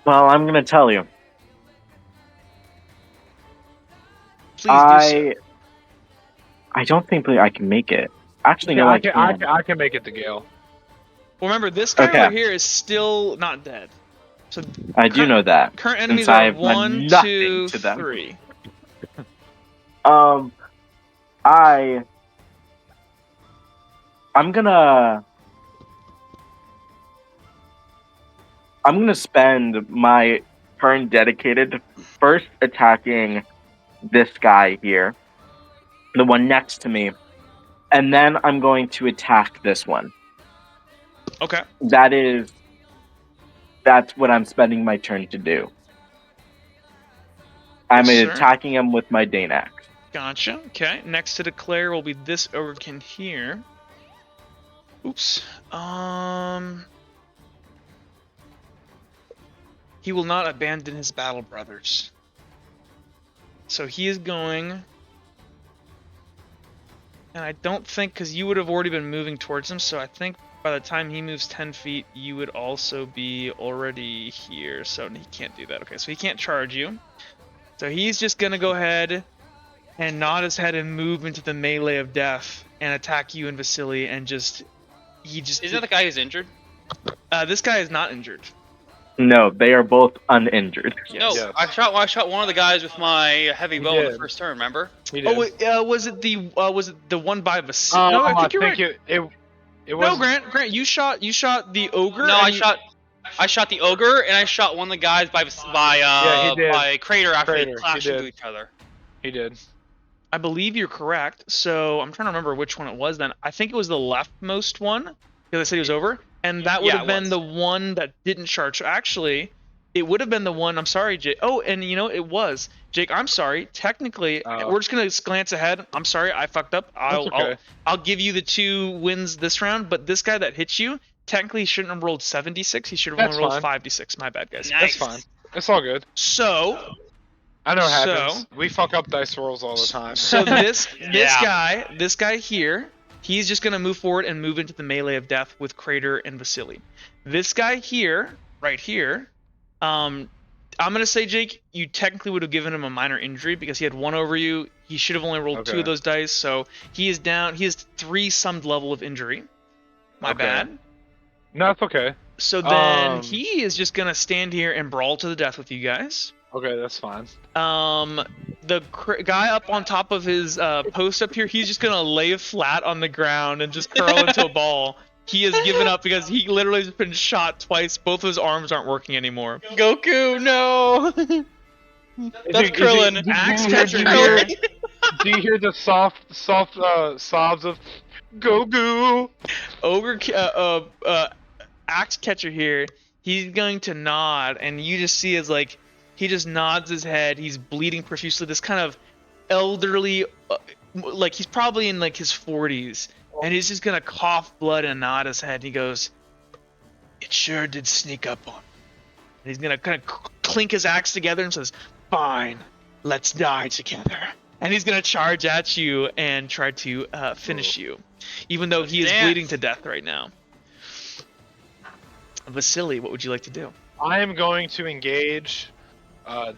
Well, I'm gonna tell you. Please do so. I don't think I can make it. Actually, no, I can. I can make it to Gale. Well, remember, this guy over here is still not dead. So I do know that. Current enemies are 1, 2, 3. I'm I'm going to spend my turn dedicated to first attacking this guy here, the one next to me, and then I'm going to attack this one. Okay. That's what I'm spending my turn to do. I'm Yes, sir. attacking him with my Dane axe. Gotcha. Okay. Next to declare will be this ogrekin here. Oops. He will not abandon his battle brothers. So he is going, and I don't think, because you would have already been moving towards him, so I think by the time he moves 10 feet, you would also be already here, so he can't do that. Okay, so he can't charge you. So he's just going to go ahead and nod his head and move into the melee of death and attack you and Vasily, and Isn't that the guy who's injured? This guy is not injured. No, they are both uninjured. No, Yes. I shot one of the guys with my heavy bow in the first turn. Remember? He did. Was it the one by Vasily? No, I think you're right. It was. No, Grant, you shot the ogre. No, I shot the ogre, and I shot one of the guys by Crater after they clashed into each other. He did. I believe you're correct. So I'm trying to remember which one it was. Then I think it was the leftmost one because I said he was over, and that would have been the one that didn't charge. So actually, it would have been the one. I'm sorry, Jake. Oh, and it was Jake. I'm sorry. Technically, we're just gonna glance ahead. I'm sorry, I fucked up. I'll give you the 2 wins this round, but this guy that hit you, technically he shouldn't have rolled 76. He should have only rolled 5d6. My bad, guys. Nice. That's fine. It's all good. So. I know it happens. We fuck up dice rolls all the time. So this guy here, he's just gonna move forward and move into the melee of death with Crater and Vasily. This guy here, right here, I'm gonna say, Jake, you technically would have given him a minor injury because he had 1 over you. He should have only rolled 2 of those dice, so he is down. He has 3 summed level of injury. My bad. No, it's okay. So then he is just gonna stand here and brawl to the death with you guys. Okay, that's fine. The guy up on top of his post up here, he's just gonna lay flat on the ground and just curl into a ball. He has given up because he literally has been shot twice. Both of his arms aren't working anymore. Goku, no! That's Krillin. Axe catcher here. Do you hear the soft sobs of Goku? Axe catcher here. He's going to nod, and you just see as he just nods his head. He's bleeding profusely. This kind of elderly, he's probably in his 40s, and he's just gonna cough blood and nod his head. And he goes, "It sure did sneak up on me." And he's gonna kind of clink his axe together and says, "Fine, let's die together." And he's gonna charge at you and try to finish you, even though he is bleeding to death right now. Vasily, what would you like to do? I am going to engage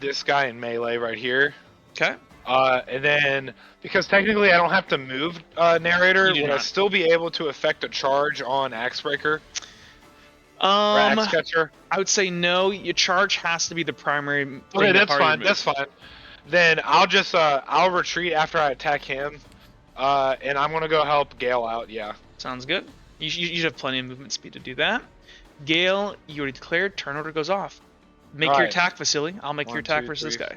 this guy in melee right here. Okay. And then, because technically I don't have to move narrator, would I still be able to effect a charge on Axebreaker? Or Axe Catcher? I would say no. Your charge has to be the primary thing. Okay, that's fine. That's fine. Then I'll just I'll retreat after I attack him, and I'm gonna go help Gale out. Yeah. Sounds good. You should have plenty of movement speed to do that. Gale, you already declared. Turn order goes off. Make your attack, Vasily. I'll make your attack versus this guy.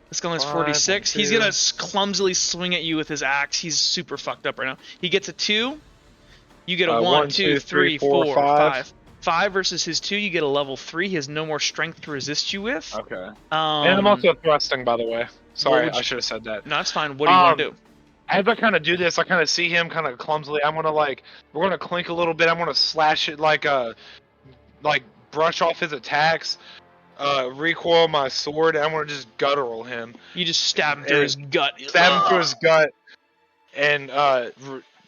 This guy is 46. He's gonna clumsily swing at you with his axe. He's super fucked up right now. He gets a 2. You get a 1, 2, 3, 4, 5. 5 versus his 2. You get a level 3. He has no more strength to resist you with. Okay. And I'm also thrusting, by the way. Sorry, I should have said that. No, that's fine. What do you want to do? As I kind of do this, I kind of see him kind of clumsily. I'm gonna we're gonna clink a little bit. I'm gonna slash it brush off his attacks. Recoil my sword, and I'm gonna just guttural him. You just stab him through his gut. Stab him through his gut, and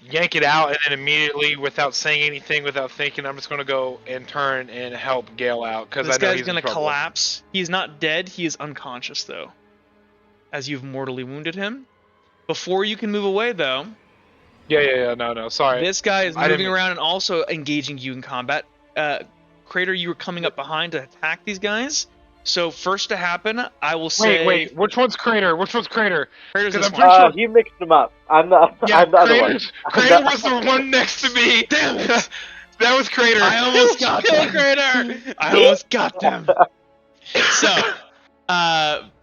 yank it out, and then immediately, without saying anything, without thinking, I'm just gonna go and turn and help Gale out because I know he's gonna collapse. He's not dead. He is unconscious though, as you've mortally wounded him. Before you can move away, though. Yeah. No. Sorry. This guy is moving around and also engaging you in combat. Crater, you were coming up behind to attack these guys. So first to happen, I will say. Wait. Which one's Crater? Crater's this one. Sure... You mixed them up. I'm the other one. Crater was the one next to me. Damn it! That was Crater. I almost got Kill them. Crater. I almost got them.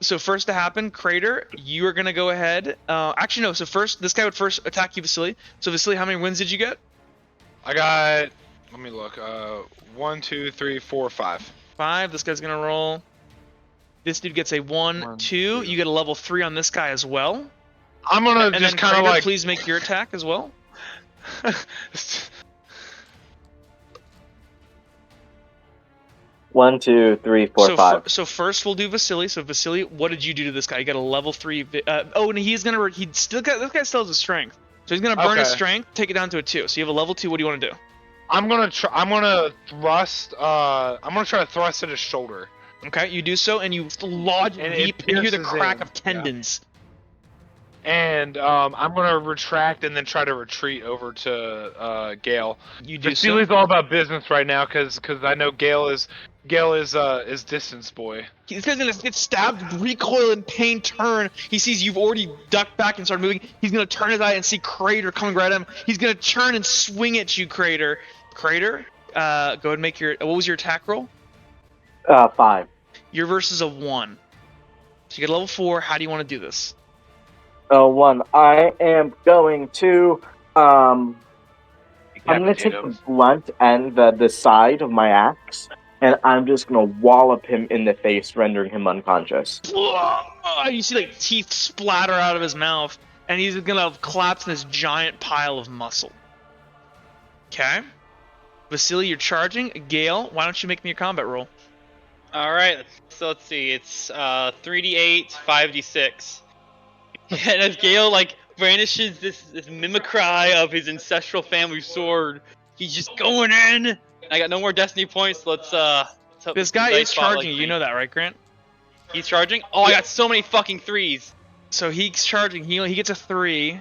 So first to happen, Crater, you are gonna go ahead. Actually no. So first, this guy would first attack you, Vasily. So Vasily, how many wins did you get? I got. Let me look. 1, 2, 3, 4, 5. 5. This guy's gonna roll. This dude gets a 1, 1, 2. 2. You get a level 3 on this guy as well. I'm gonna And just then kind of Crater, like. please make your attack as well. 1, 2, 3, 4, 5. So first we'll do Vasily. So Vasily, what did you do to this guy? You got a level 3. And he's gonna. This guy still has a strength. So he's gonna burn his Okay. strength, take it down to a 2. So you have a level 2. What do you want to do? I'm gonna thrust. I'm gonna try to thrust at his shoulder. Okay, you do so, and you lodge And it deep, and you hear the pierces crack in, of tendons. And I'm gonna retract and then try to retreat over to Gale. You do so. Vasily's all about business right now, cause I know Gale is distance boy. This guy's gonna get stabbed, recoil in pain, turn. He sees you've already ducked back and started moving. He's gonna turn his eye and see Crater coming right at him. He's gonna turn and swing at you, Crater. Crater, go ahead and make your. What was your attack roll? 5. Your versus a 1. So you get a level 4. How do you want to do this? 1. I am going to I'm gonna take the blunt end, the side of my axe, and I'm just gonna wallop him in the face, rendering him unconscious. You see like teeth splatter out of his mouth, and he's gonna collapse in this giant pile of muscle. Okay. Vasily, you're charging. Gale, why don't you make me a combat roll? All right. So let's see. It's 3d8, 5d6. And as Gale like brandishes this mimicry of his ancestral family sword, he's just going in. I got no more destiny points. So let's hope This guy dice is spotlight charging you. me. You know that, right, Grant? He's charging. Oh, I got so many fucking 3s. So he's charging. He gets a 3.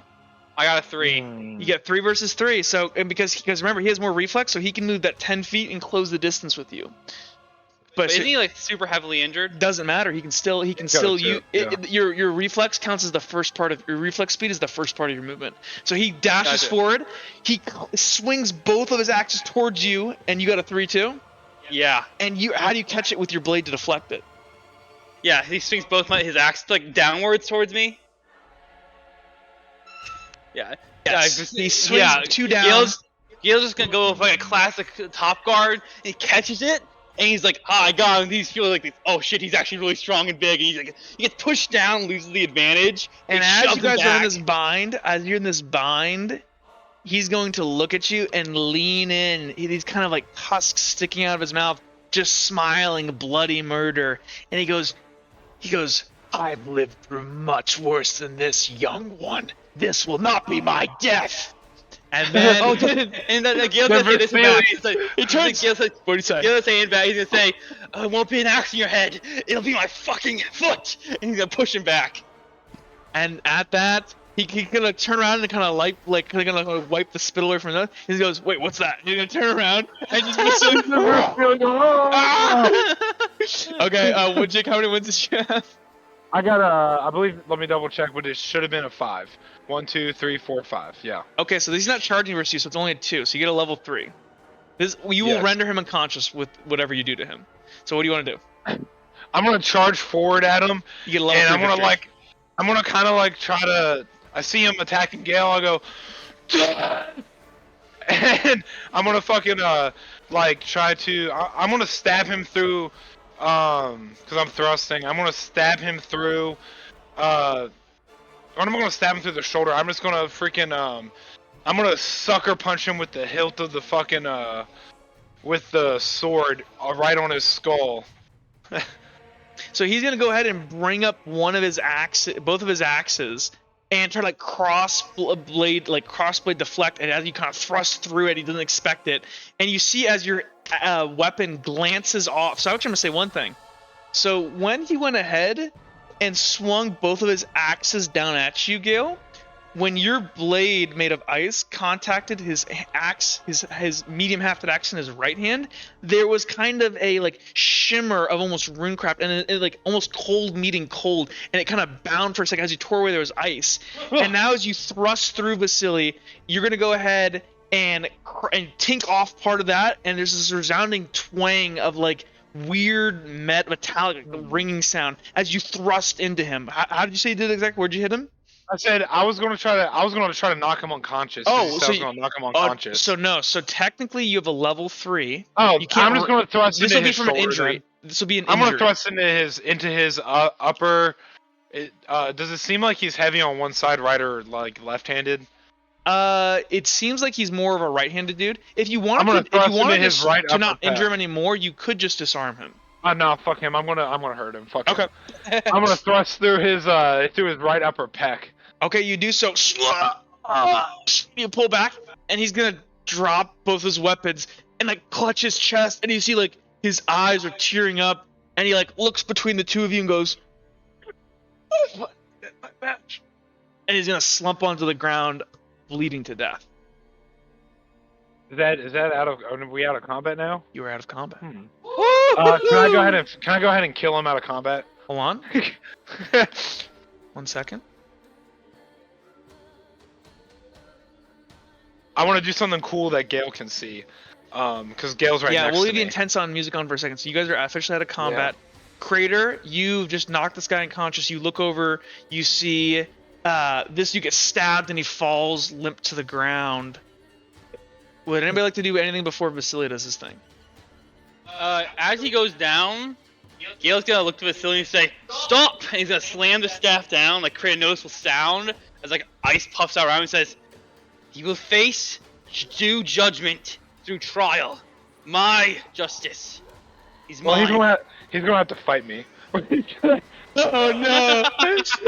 I got a 3. You get 3 versus 3. So and because remember he has more reflex, so he can move that 10 feet and close the distance with you. But isn't he like super heavily injured? Doesn't matter. He can still use your reflex counts as the first part of your reflex speed is the first part of your movement. So he dashes forward. He swings both of his axes towards you, and you got a 3 too. Yeah. And how do you catch it with your blade to deflect it? Yeah, he swings both his axes like downwards towards me. Yeah. Yes. Yeah, He swings 2 down. Gale's just gonna go with like a classic top guard. And he catches it, and he's like, I got him. He's feeling like, oh shit, he's actually really strong and big. And he's like, he gets pushed down, loses the advantage. And he as shoves you guys him are in back. this bind, he's going to look at you and lean in. These kind of like tusks sticking out of his mouth, just smiling bloody murder. And he goes, I've lived through much worse than this, young one. This will not be my death. And then, and then Gale's gonna say this back. he turns. Gale's like, What do you say? Gale's saying back. He's gonna say, "It won't be an axe in your head. It'll be my fucking foot." And he's gonna push him back. And at that, he's gonna turn around and kind of gonna wipe the spit away from his nose. He goes, "Wait, what's that?" He's gonna turn around and just okay. Jake, how many wins did you have? I got I believe. Let me double check, but it should have been a 5. 1, 2, 3, 4, 5. Yeah. Okay, so he's not charging versus you, so it's only a 2. So you get a level 3. You will render him unconscious with whatever you do to him. So what do you want to do? I'm gonna charge forward at him, You get a level and 3 I'm gonna kind of like try to. I see him attacking Gale. I go, and I'm gonna fucking like try to. I'm gonna stab him through, because I'm thrusting. I'm gonna stab him through, I'm gonna stab him through the shoulder. I'm just gonna freaking I'm gonna sucker punch him with the hilt of the fucking with the sword right on his skull. So he's gonna go ahead and bring up both of his axes, and try to like crossblade deflect, and as you kind of thrust through it, he doesn't expect it, and you see as your weapon glances off. So I'm gonna say one thing. So when he went ahead and swung both of his axes down at you, Gale, when your blade made of ice contacted his axe, his medium-hafted axe in his right hand, there was kind of a like shimmer of almost runecraft, and it like almost cold meeting cold, and it kind of bound for a second as you tore away. There was ice, and now as you thrust through Vasily, you're gonna go ahead and tink off part of that, and there's this resounding twang of like weird metallic ringing sound as you thrust into him. How did you say you did exactly? Where'd you hit him? I said I was gonna try to knock him unconscious. Oh, so I was gonna knock him unconscious. So technically you have a level 3. Oh, You can't I'm just gonna thrust this into will be his from shoulder. an injury. Then. This will be an I'm injury. gonna thrust into his upper. Does it seem like he's heavy on one side, right or like left-handed? It seems like he's more of a right-handed dude. If you wanted right to not upper injure him pec. anymore, you could just disarm him. No, fuck him. I'm gonna hurt him. Fuck Okay. him. I'm gonna thrust through his right upper pec. Okay, you do so. You pull back, and he's gonna drop both his weapons and like clutch his chest, and you see like his eyes are tearing up, and he like looks between the two of you and goes, "My match," and he's gonna slump onto the ground, bleeding to death. Is that out of? Are we out of combat now? You are out of combat. Can I go ahead and kill him out of combat? Hold on. 1 second. I want to do something cool that Gale can see, because Gale's right next to me. Yeah, we'll leave the intense on music on for a second. So you guys are officially out of combat. Yeah. Crater, you've just knocked this guy unconscious. You look over, you see you get stabbed, and he falls limp to the ground. Would anybody like to do anything before Vasily does his thing? As he goes down, Gale's gonna look to Vasily and say, "Stop!" And he's gonna slam the staff down, like create a noticeable sound as like ice puffs out around him and says, "He will face due judgment through trial. My justice is mine." He's gonna have to fight me. Oh no!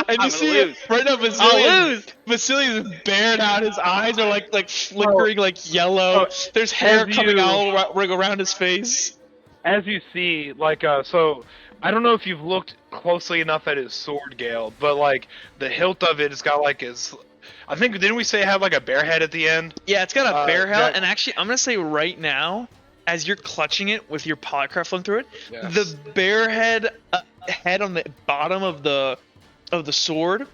And you see right now, Vasily is bared out. His eyes are like flickering, like yellow. There's hair coming out around his face. As you see, so I don't know if you've looked closely enough at his sword, Gale, but like the hilt of it has got like his. I think didn't we say it had like a bear head at the end? Yeah, it's got a bear head, and actually, I'm gonna say right now, as you're clutching it with your polycraft flowing through it, yes. The bear head on the bottom of the sword,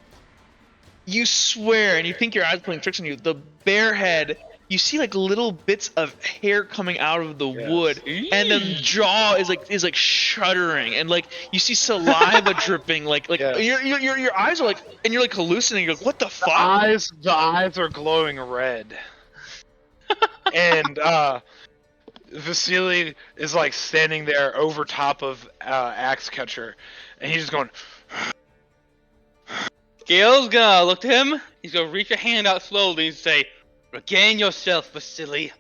you swear, and you think your eyes are playing tricks on you. The bear head, you see like little bits of hair coming out of the wood, and the jaw is like shuddering, and like you see saliva dripping, like your eyes are like, and you're like hallucinating. You're like, what the fuck? The eyes are glowing red, and Vasily is like standing there over top of Axe Catcher, and he's just going. Gale's gonna look to him. He's gonna reach a hand out slowly and say, "Regain yourself, Vasily.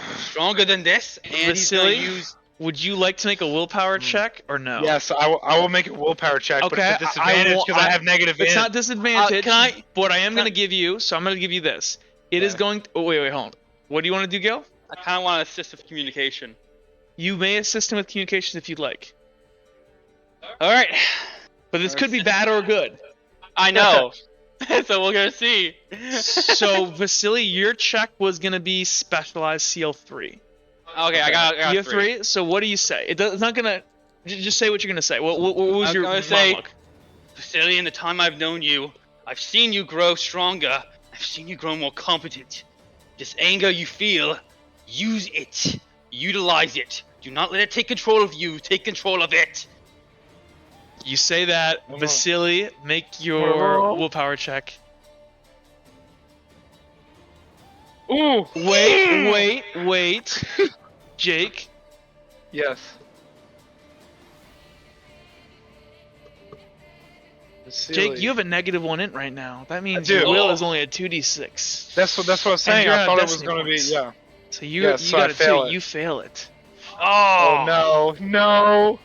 You're stronger than this." And Vasily, would you like to make a willpower check or no? Yes, I will make a willpower check, okay, but it's a disadvantage because I have negative. It's not disadvantage. But I am going to give you. So I'm going to give you this. It is going. Oh wait, hold on. What do you want to do, Gale? I kind of want to assist with communication. You may assist him with communication if you'd like. All right. But this could be bad or good. I know. So we're gonna see. So Vasily, your check was gonna be specialized CL3. Okay, I got you have 3. So what do you say? It's not gonna. Just say what you're gonna say. What was your monologue? Vasily, in the time I've known you, I've seen you grow stronger. I've seen you grow more competent. This anger you feel, use it. Utilize it. Do not let it take control of you. Take control of it. You say that, Vasily, make your willpower check. Ooh! Wait. Jake? Yes. Vasily. Jake, you have a -1 int right now. That means your will is only a 2d6. That's what I was saying. I thought it was going to be, yeah. So you got a 2. You fail it. Oh, no.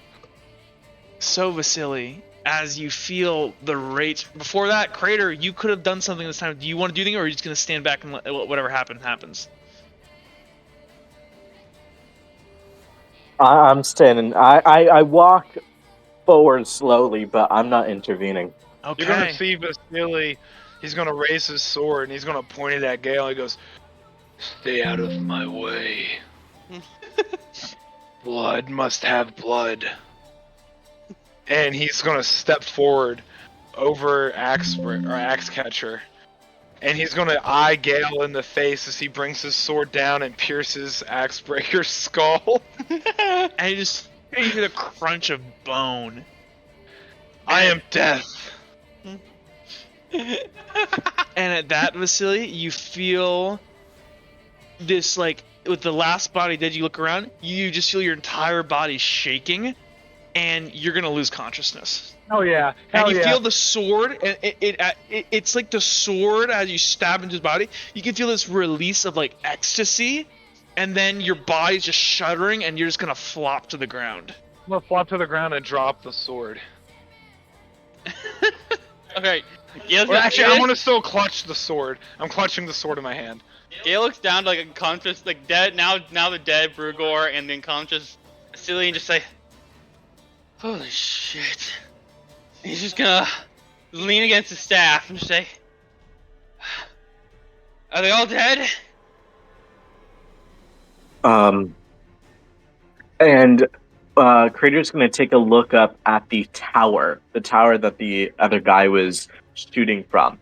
So, Vasily, as you feel the rate... Before that, Crater, you could have done something this time. Do you want to do anything, or are you just going to stand back and let whatever happens? I'm standing. I walk forward slowly, but I'm not intervening. Okay. You're going to see Vasily. He's going to raise his sword, and he's going to point it at Gale. He goes, "Stay out of my way. Blood must have blood." And he's gonna step forward over Axe Catcher, and he's gonna eye Gale in the face as he brings his sword down and pierces Axebreaker's skull. And you hear the crunch of bone. I am death. And at that, Vasily, you feel this, like, with the last body dead, you look around, you just feel your entire body shaking, and you're gonna lose consciousness. Oh yeah. And you feel the sword, and it's like the sword, as you stab into his body, you can feel this release of, like, ecstasy, and then your body's just shuddering, and you're just gonna flop to the ground. I'm gonna flop to the ground and drop the sword. Okay. Gale's Or actually, Gale, I'm gonna still clutch the sword. I'm clutching the sword in my hand. Gale looks down to like unconscious, like dead now the dead Brugor and the unconscious Vasily and just say, "Holy shit!" He's just gonna lean against his staff and just say, "Are they all dead?" And Crater's gonna take a look up at the tower that the other guy was shooting from.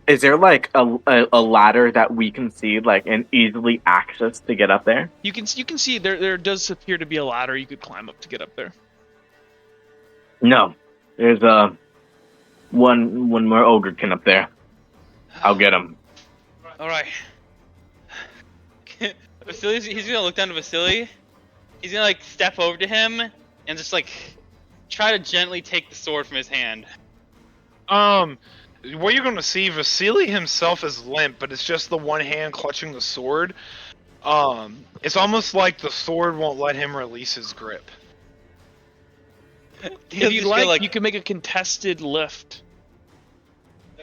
Is there like a ladder that we can see, like, and easily access to get up there? You can see there does appear to be a ladder you could climb up to get up there. No, there's one more ogrekin up there. I'll get him. All right. Vasily's, he's gonna look down to Vasily. He's gonna like step over to him and just like try to gently take the sword from his hand. What you're gonna see, Vasily himself is limp, but it's just the one hand clutching the sword. It's almost like the sword won't let him release his grip. If you'd like, you can make a contested lift.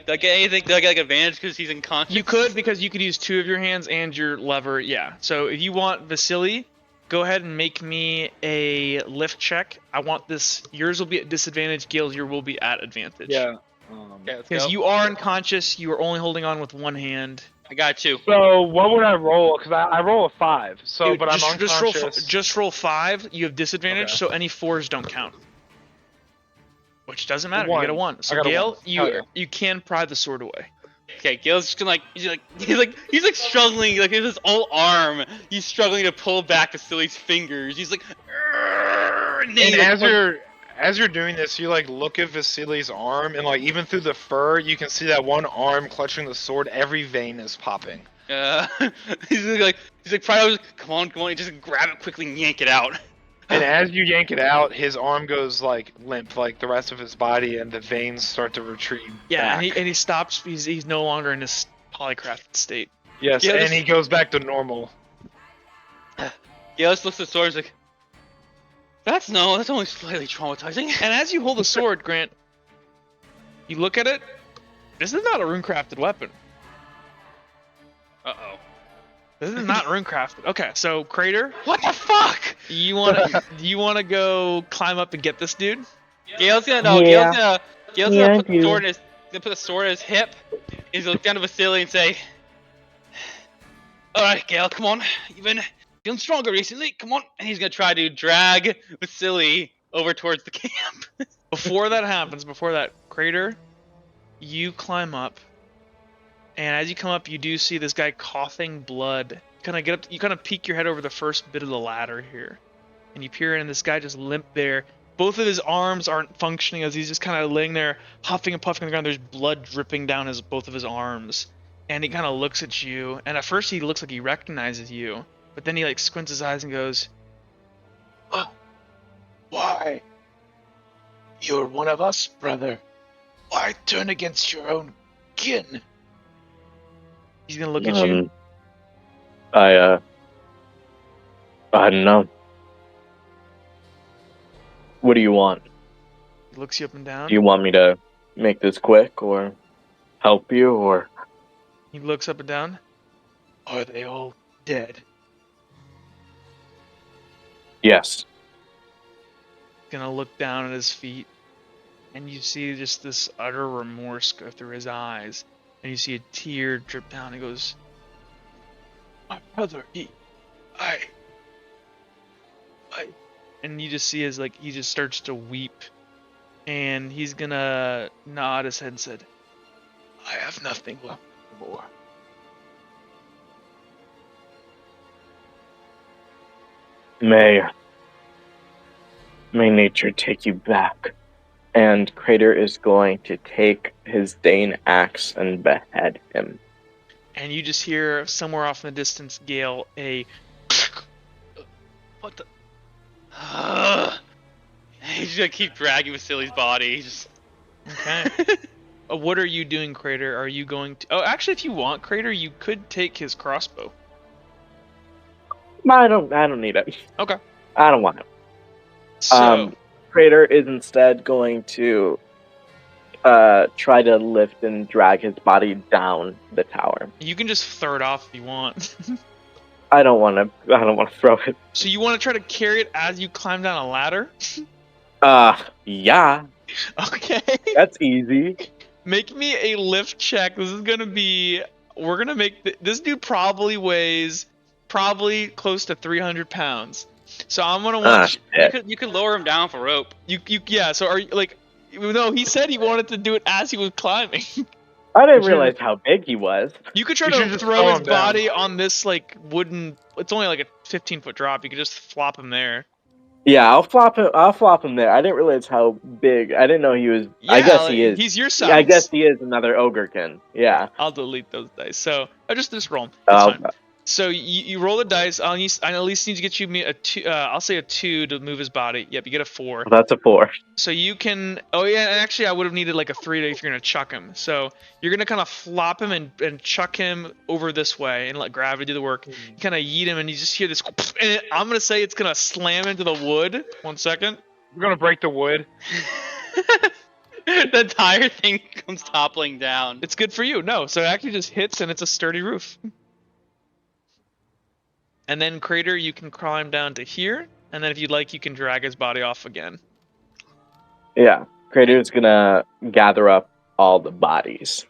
Do I get anything? Do I get like advantage because he's unconscious? You could, because you could use two of your hands and your lever. Yeah. So if you want Vasily, go ahead and make me a lift check. I want this. Yours will be at disadvantage. Gale's yours will be at advantage. Yeah. Okay, let's Because go. you are unconscious. You are only holding on with one hand. I got you. So what would I roll? Because I roll a 5. So, Dude, but I'm unconscious. Just roll 5. You have disadvantage, Okay. so any 4s don't count. Which doesn't matter. You One. get a 1. I So got a Gale, 1. Hell yeah. you can pry the sword away. Okay, Gale's just gonna he's like struggling, like with his whole arm. He's struggling to pull back Vasily's fingers. He's like, and then And as you're doing this, you like look at Vasily's arm, and like even through the fur, you can see that one arm clutching the sword. Every vein is popping. he's like probably come on, just grab it quickly and yank it out. And as you yank it out, his arm goes like limp, like the rest of his body, and the veins start to retreat. Yeah, back. and he stops. He's no longer in this polycrafted state. Yes, Yeah, and he goes back to normal. Gale just looks at the sword and is like, that's only slightly traumatizing. And as you hold the sword, Grant, you look at it. This is not a rune-crafted weapon. Uh-oh. This is not rune-crafted. Okay, so Crater, What the fuck? you wanna go climb up and get this dude? Gale's gonna Yeah. Gale's Yeah, gonna I do. put the sword in his hip. He's gonna look down to Vasily and say, "All right, Gale, come on. You've been feeling stronger recently. Come on." And he's gonna try to drag Vasily over towards the camp. Before that happens, Crater, you climb up, and as you come up, you do see this guy coughing blood. You kind of peek your head over the first bit of the ladder here, and you peer in, and this guy just limp there. Both of his arms aren't functioning as he's just kind of laying there, huffing and puffing on the ground. There's blood dripping down both of his arms, and he kind of looks at you. And at first, he looks like he recognizes you, but then he like squints his eyes and goes, "Oh, why? You're one of us, brother. Why turn against your own kin?" He's gonna look at you. I don't know. What do you want? He looks you up and down. Do you want me to make this quick, or help you, or? He looks up and down. Are they all dead? Yes. Gonna look down at his feet, and you see just this utter remorse go through his eyes, and you see a tear drip down. He goes, "My brother, I," and you just see he just starts to weep, and he's gonna nod his head and said, I have nothing left more. May nature take you back. And Crater is going to take his Dane axe and behead him. And you just hear somewhere off in the distance, Gale, a. What the? He's just gonna keep dragging Vasily's body. He's just. Okay. What are you doing, Crater? Are you going to? Oh, actually, if you want, Crater, you could take his crossbow. I don't need it. Okay. I don't want it. So. Crater is instead going to try to lift and drag his body down the tower. You can just throw it off if you want. I don't want to throw it. So you want to try to carry it as you climb down a ladder? Yeah. Okay. That's easy. Make me a lift check. This is gonna be. We're gonna make this dude probably weighs close to 300 pounds. So I'm gonna want you could lower him down for rope. Yeah. So are you like? No, he said he wanted to do it as he was climbing. I didn't realize how big he was. You could try to throw his body on this like wooden. It's only like a 15-foot drop. You could just flop him there. Yeah, I'll flop him there. I didn't realize how big. I didn't know he was. Yeah, I guess he is. He's your size. Yeah, I guess he is another ogrekin. Yeah. I'll delete those dice. So I just roll them. That's fine. So you roll the dice. I at least need to get you a 2. I'll say a 2 to move his body. Yep, you get a 4. That's a 4. So you can. Oh yeah, and actually I would have needed like a 3 if you're gonna chuck him. So you're gonna kind of flop him and chuck him over this way and let gravity do the work. You kind of yeet him and you just hear this. And I'm gonna say it's gonna slam into the wood. 1 second. We're gonna break the wood. The entire thing comes toppling down. It's good for you. No, so it actually just hits and it's a sturdy roof. And then Crater, you can climb down to here, and then if you'd like, you can drag his body off again. Yeah, Crater's gonna gather up all the bodies.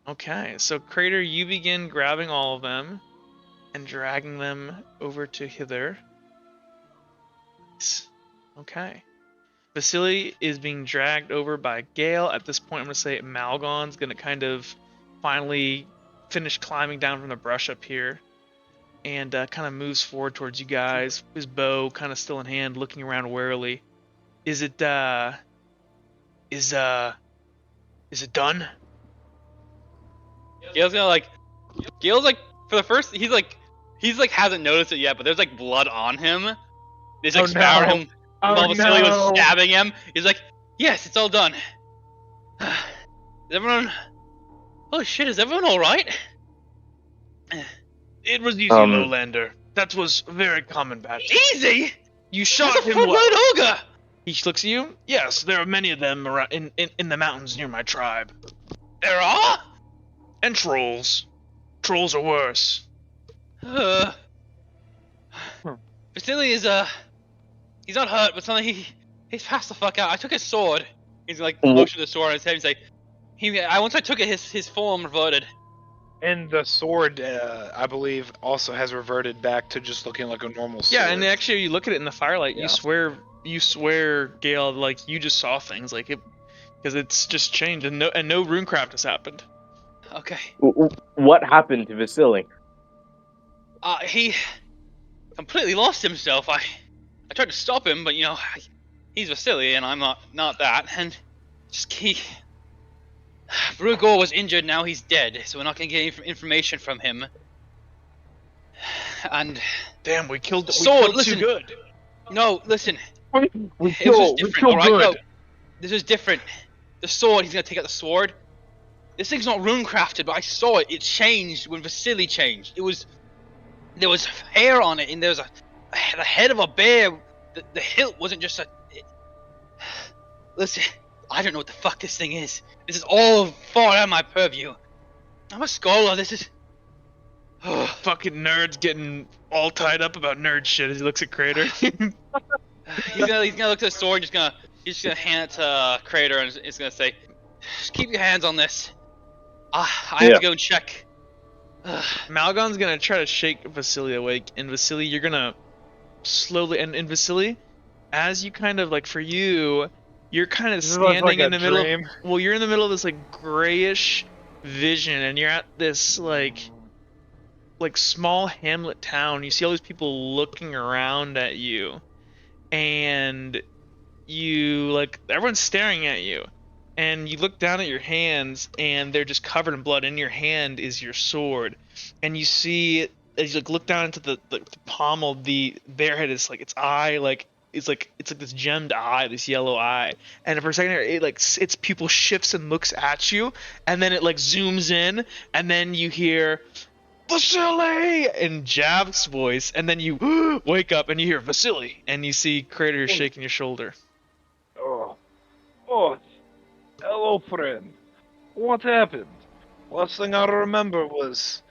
Okay, so Crater, you begin grabbing all of them and dragging them over to hither. Okay. Vasily is being dragged over by Gale. At this point, I'm going to say Malgon's going to kind of finally finish climbing down from the brush up here. And kind of moves forward towards you guys, his bow kind of still in hand, looking around warily. Is it done? Gale's like for the first he's like hasn't noticed it yet, but there's like blood on him. There's like scour him while Vasily was stabbing him. He's like, yes, it's all done. Is everyone? Oh shit, is everyone all right? It was easy, Lowlander. That was a very common battle. Easy? You shot him well. Ogre. He looks at you. Yes, there are many of them around in the mountains near my tribe. There are? And trolls. Trolls are worse. Vasily is he's not hurt, but suddenly he's passed the fuck out. I took his sword. He's like motion the sword on his head. He's like, once I took it, his form reverted. And the sword, I believe, also has reverted back to just looking like a normal sword. Yeah, and actually, you look at it in the firelight. Yeah. You swear, Gale, like you just saw things like it, because it's just changed, and no runecraft has happened. Okay. What happened to Vasily? He completely lost himself. I tried to stop him, but he's Vasily, and I'm not that, and just Brugor was injured, now he's dead, so we're not gonna get any information from him. And damn, we killed the sword. Listen, too good. No, listen. We killed good. No, this is different. The sword. He's gonna take out the sword. This thing's not runecrafted, but I saw it. It changed when Vasily changed. There was hair on it, and there was the head of a bear. The hilt wasn't just a. Listen. I don't know what the fuck this thing is. This is all far out of my purview. I'm a scholar. This is. Fucking nerds getting all tied up about nerd shit as he looks at Crater. he's gonna look at the sword. He's just gonna hand it to Crater and he's gonna say, "Just keep your hands on this. I have to go and check." Malgon's gonna try to shake Vasily awake, and Vasily, you're gonna slowly and Vasily, as you kind of like for you. You're kind of standing in the middle. Well, you're in the middle of this like grayish vision, and you're at this like small hamlet town. You see all these people looking around at you, and you like everyone's staring at you, and you look down at your hands, and they're just covered in blood. In your hand is your sword, and you see as you like look down into the pommel, the bear head is like its eye like it's like this gemmed eye, this yellow eye, and for a second it like its pupil shifts and looks at you, and then it like zooms in, and then you hear Vasily in Jav's voice, and then you wake up and you hear Vasily, and you see Crater shaking your shoulder. Oh, oh, hello, friend. What happened? Last thing I remember was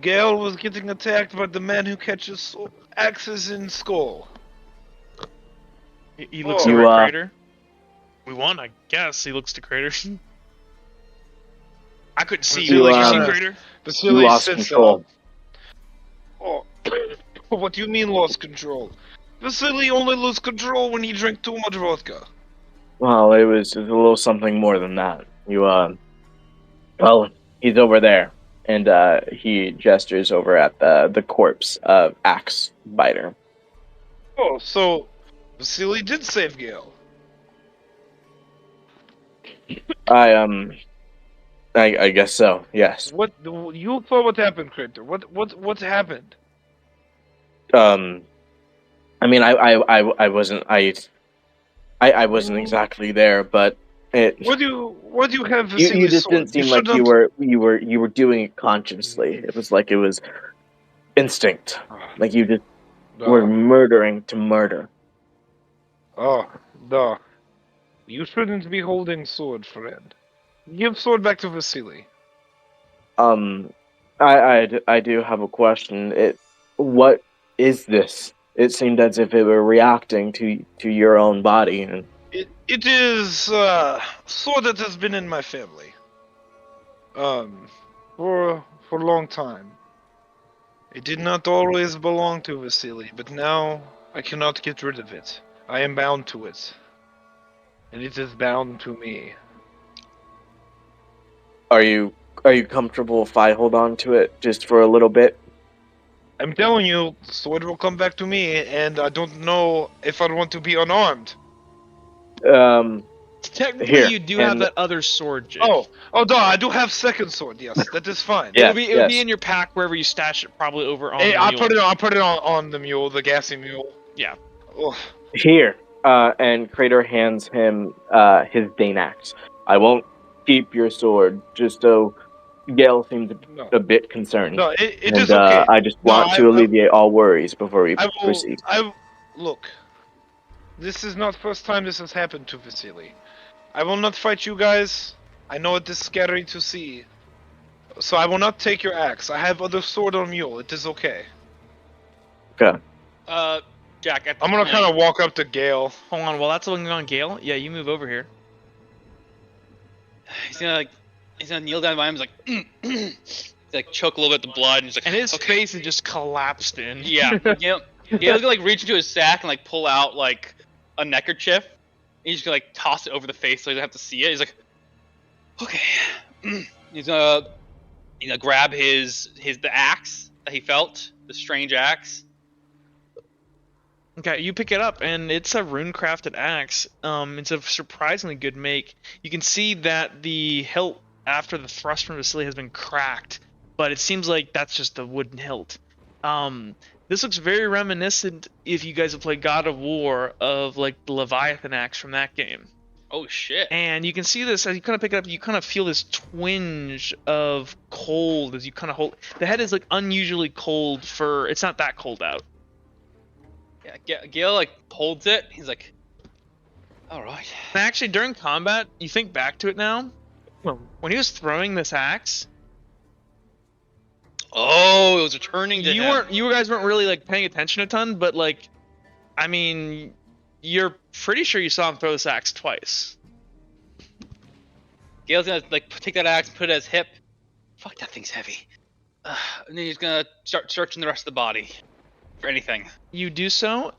Gale was getting attacked by the man who catches axes in skull. He looks Oh. over You, at Crater. We won, I guess. He looks to Crater. I couldn't see you. You, Like, you see um, Crater? You Vasily lost sits control. up. Oh, what do you mean lost control? Vasily only lose control when he drank too much vodka. Well, it was a little something more than that. Well, he's over there, and he gestures over at the corpse of Axe Biter. Oh, so Vasily did save Gale. I guess so. Yes. What you saw? What happened, Crater? What happened? I mean, I wasn't exactly there, but it. What do you have You Vasily's just sword? didn't seem like you were doing it consciously. It was like it was instinct. Like you just were murdering to murder. Oh, duh. You shouldn't be holding sword, friend. Give sword back to Vasily. I do have a question. What is this? It seemed as if it were reacting to your own body. And It is sword that has been in my family. For a long time. It did not always belong to Vasily, but now I cannot get rid of it. I am bound to it. And it is bound to me. are you comfortable if I hold on to it just for a little bit? I'm telling you, the sword will come back to me, and I don't know if I want to be unarmed. Technically, Here, you do have and- that other sword, Jake. Oh, duh, I do have second sword. Yes, that is fine. Yeah. It would be yes. in your pack wherever you stash it, probably over on Hey, the I mule. put it on the mule, the gassy mule. Yeah. Oh, Here, and Crater hands him his Danax. I won't keep your sword, just so Gale seems no. a bit concerned. No, it and is okay. I just No, want to alleviate all worries before we I proceed. look. This is not first time this has happened to Vasily. I will not fight you guys. I know it is scary to see. So I will not take your axe. I have other sword on mule. It is okay. Okay. Jack, at this I'm gonna point, kind of walk up to Gale. Hold on, while that's looking on Gale, yeah, you move over here. he's gonna kneel down by him. He's like, he's like choke a little bit of the blood, and he's like, And his okay. face is just collapsed in. Yeah, Gale's gonna like reach into his sack and like pull out like a neckerchief. And he's just gonna like toss it over the face so he doesn't have to see it. He's like, okay. he's gonna grab the axe that he felt, the strange axe. Okay, you pick it up, and it's a rune-crafted axe. It's a surprisingly good make. You can see that the hilt after the thrust from Vasily has been cracked, but it seems like that's just a wooden hilt. This looks very reminiscent, if you guys have played God of War, of like the Leviathan axe from that game. Oh shit. And you can see this as you kind of pick it up. You kind of feel this twinge of cold as you kind of hold. The head is like unusually cold for. It's not that cold out. Yeah, Gale like holds it. He's like, all right. And actually, during combat, you think back to it now. When he was throwing this axe, Oh, it was returning to him. you guys weren't really like paying attention a ton, but like, I mean, you're pretty sure you saw him throw this axe twice. Gale's gonna like take that axe, put it at his hip. Fuck, that thing's heavy. And then he's gonna start searching the rest of the body for anything. You do so.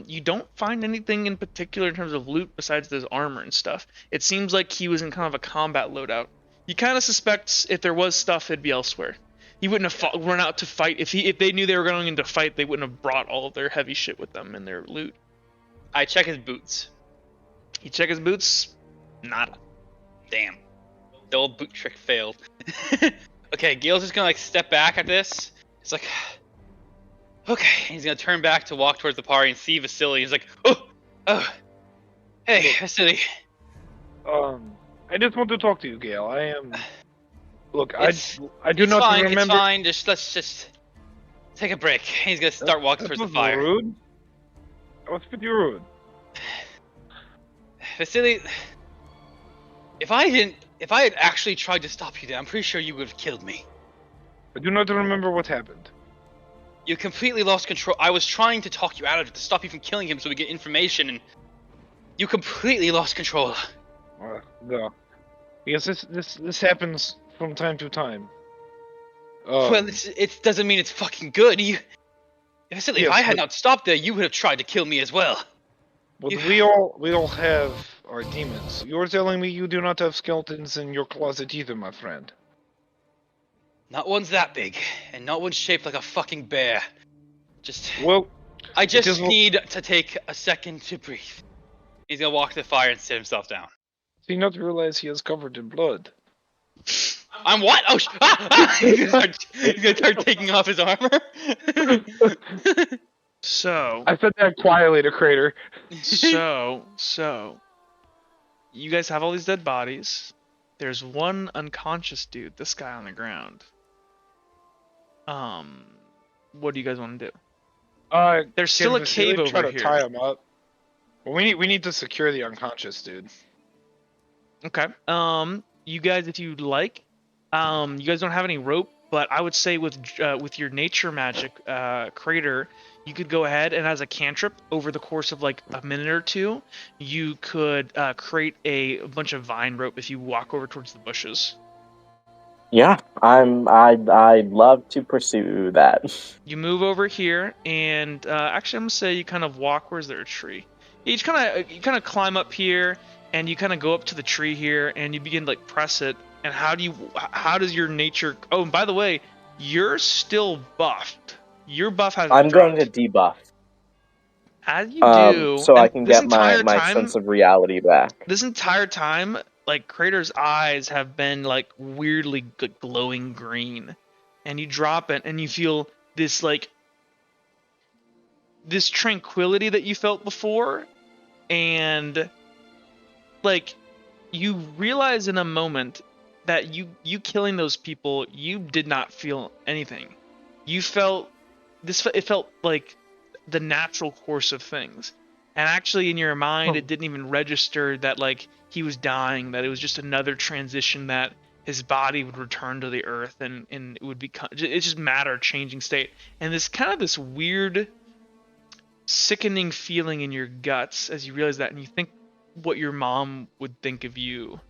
You don't find anything in particular in terms of loot besides his armor and stuff. It seems like he was in kind of a combat loadout. You kind of suspect if there was stuff, it'd be elsewhere. He wouldn't have run out to fight if they knew they were going into fight. They wouldn't have brought all of their heavy shit with them and their loot. I check his boots. You check his boots. Nada. Damn. The old boot trick failed. Okay, Gale's just gonna like step back at this. It's like, okay. And he's gonna turn back to walk towards the party and see Vasily. He's like, oh, hey, Vasily. I just want to talk to you, Gale. I am. Look, I do It's not fine, remember. It's fine. Let's just take a break. He's gonna start walking towards the fire. Rude. That was pretty rude. Vasily, if I had actually tried to stop you there, I'm pretty sure you would have killed me. I do not remember what happened. You completely lost control. I was trying to talk you out of it, to stop you from killing him so we get information, and you completely lost control. No. Because this happens from time to time. Well, it doesn't mean it's fucking good. Vasily, if I had not stopped there, you would have tried to kill me as well. But we all have our demons. You're telling me you do not have skeletons in your closet either, my friend. Not one's that big, and not one's shaped like a fucking bear. I just need to take a second to breathe. He's gonna walk to the fire and sit himself down. Do you not realize he is covered in blood? I'm what? Oh, he's gonna start taking off his armor. So I said that quietly to Crater. So, you guys have all these dead bodies. There's one unconscious dude, this guy on the ground. What do you guys want to do? There's still a cave over try to here. Tie him up. Well, we need to secure the unconscious dude. Okay. You guys, if you'd like, you guys don't have any rope, but I would say with your nature magic, Crater, you could go ahead and as a cantrip over the course of like a minute or two, you could create a bunch of vine rope if you walk over towards the bushes. Yeah, I'd love to pursue that. You move over here, and actually, I'm gonna say you kind of walk. Where's there a tree? You kind of climb up here, and you kind of go up to the tree here, and you begin to like press it. And how does your nature? Oh, and by the way, you're still buffed. Your buff has. I'm dropped. going to debuff. As you do, so I can get my time, sense of reality back. This entire time, like Crater's eyes have been like weirdly glowing green, and you drop it, and you feel this like this tranquility that you felt before, and like you realize in a moment that you killing those people, you did not feel anything. You felt this. It felt like the natural course of things, and actually in your mind it didn't even register that like he was dying, that it was just another transition, that his body would return to the earth and it would become, it's just matter changing state, and this kind of this weird sickening feeling in your guts as you realize that, and you think what your mom would think of you,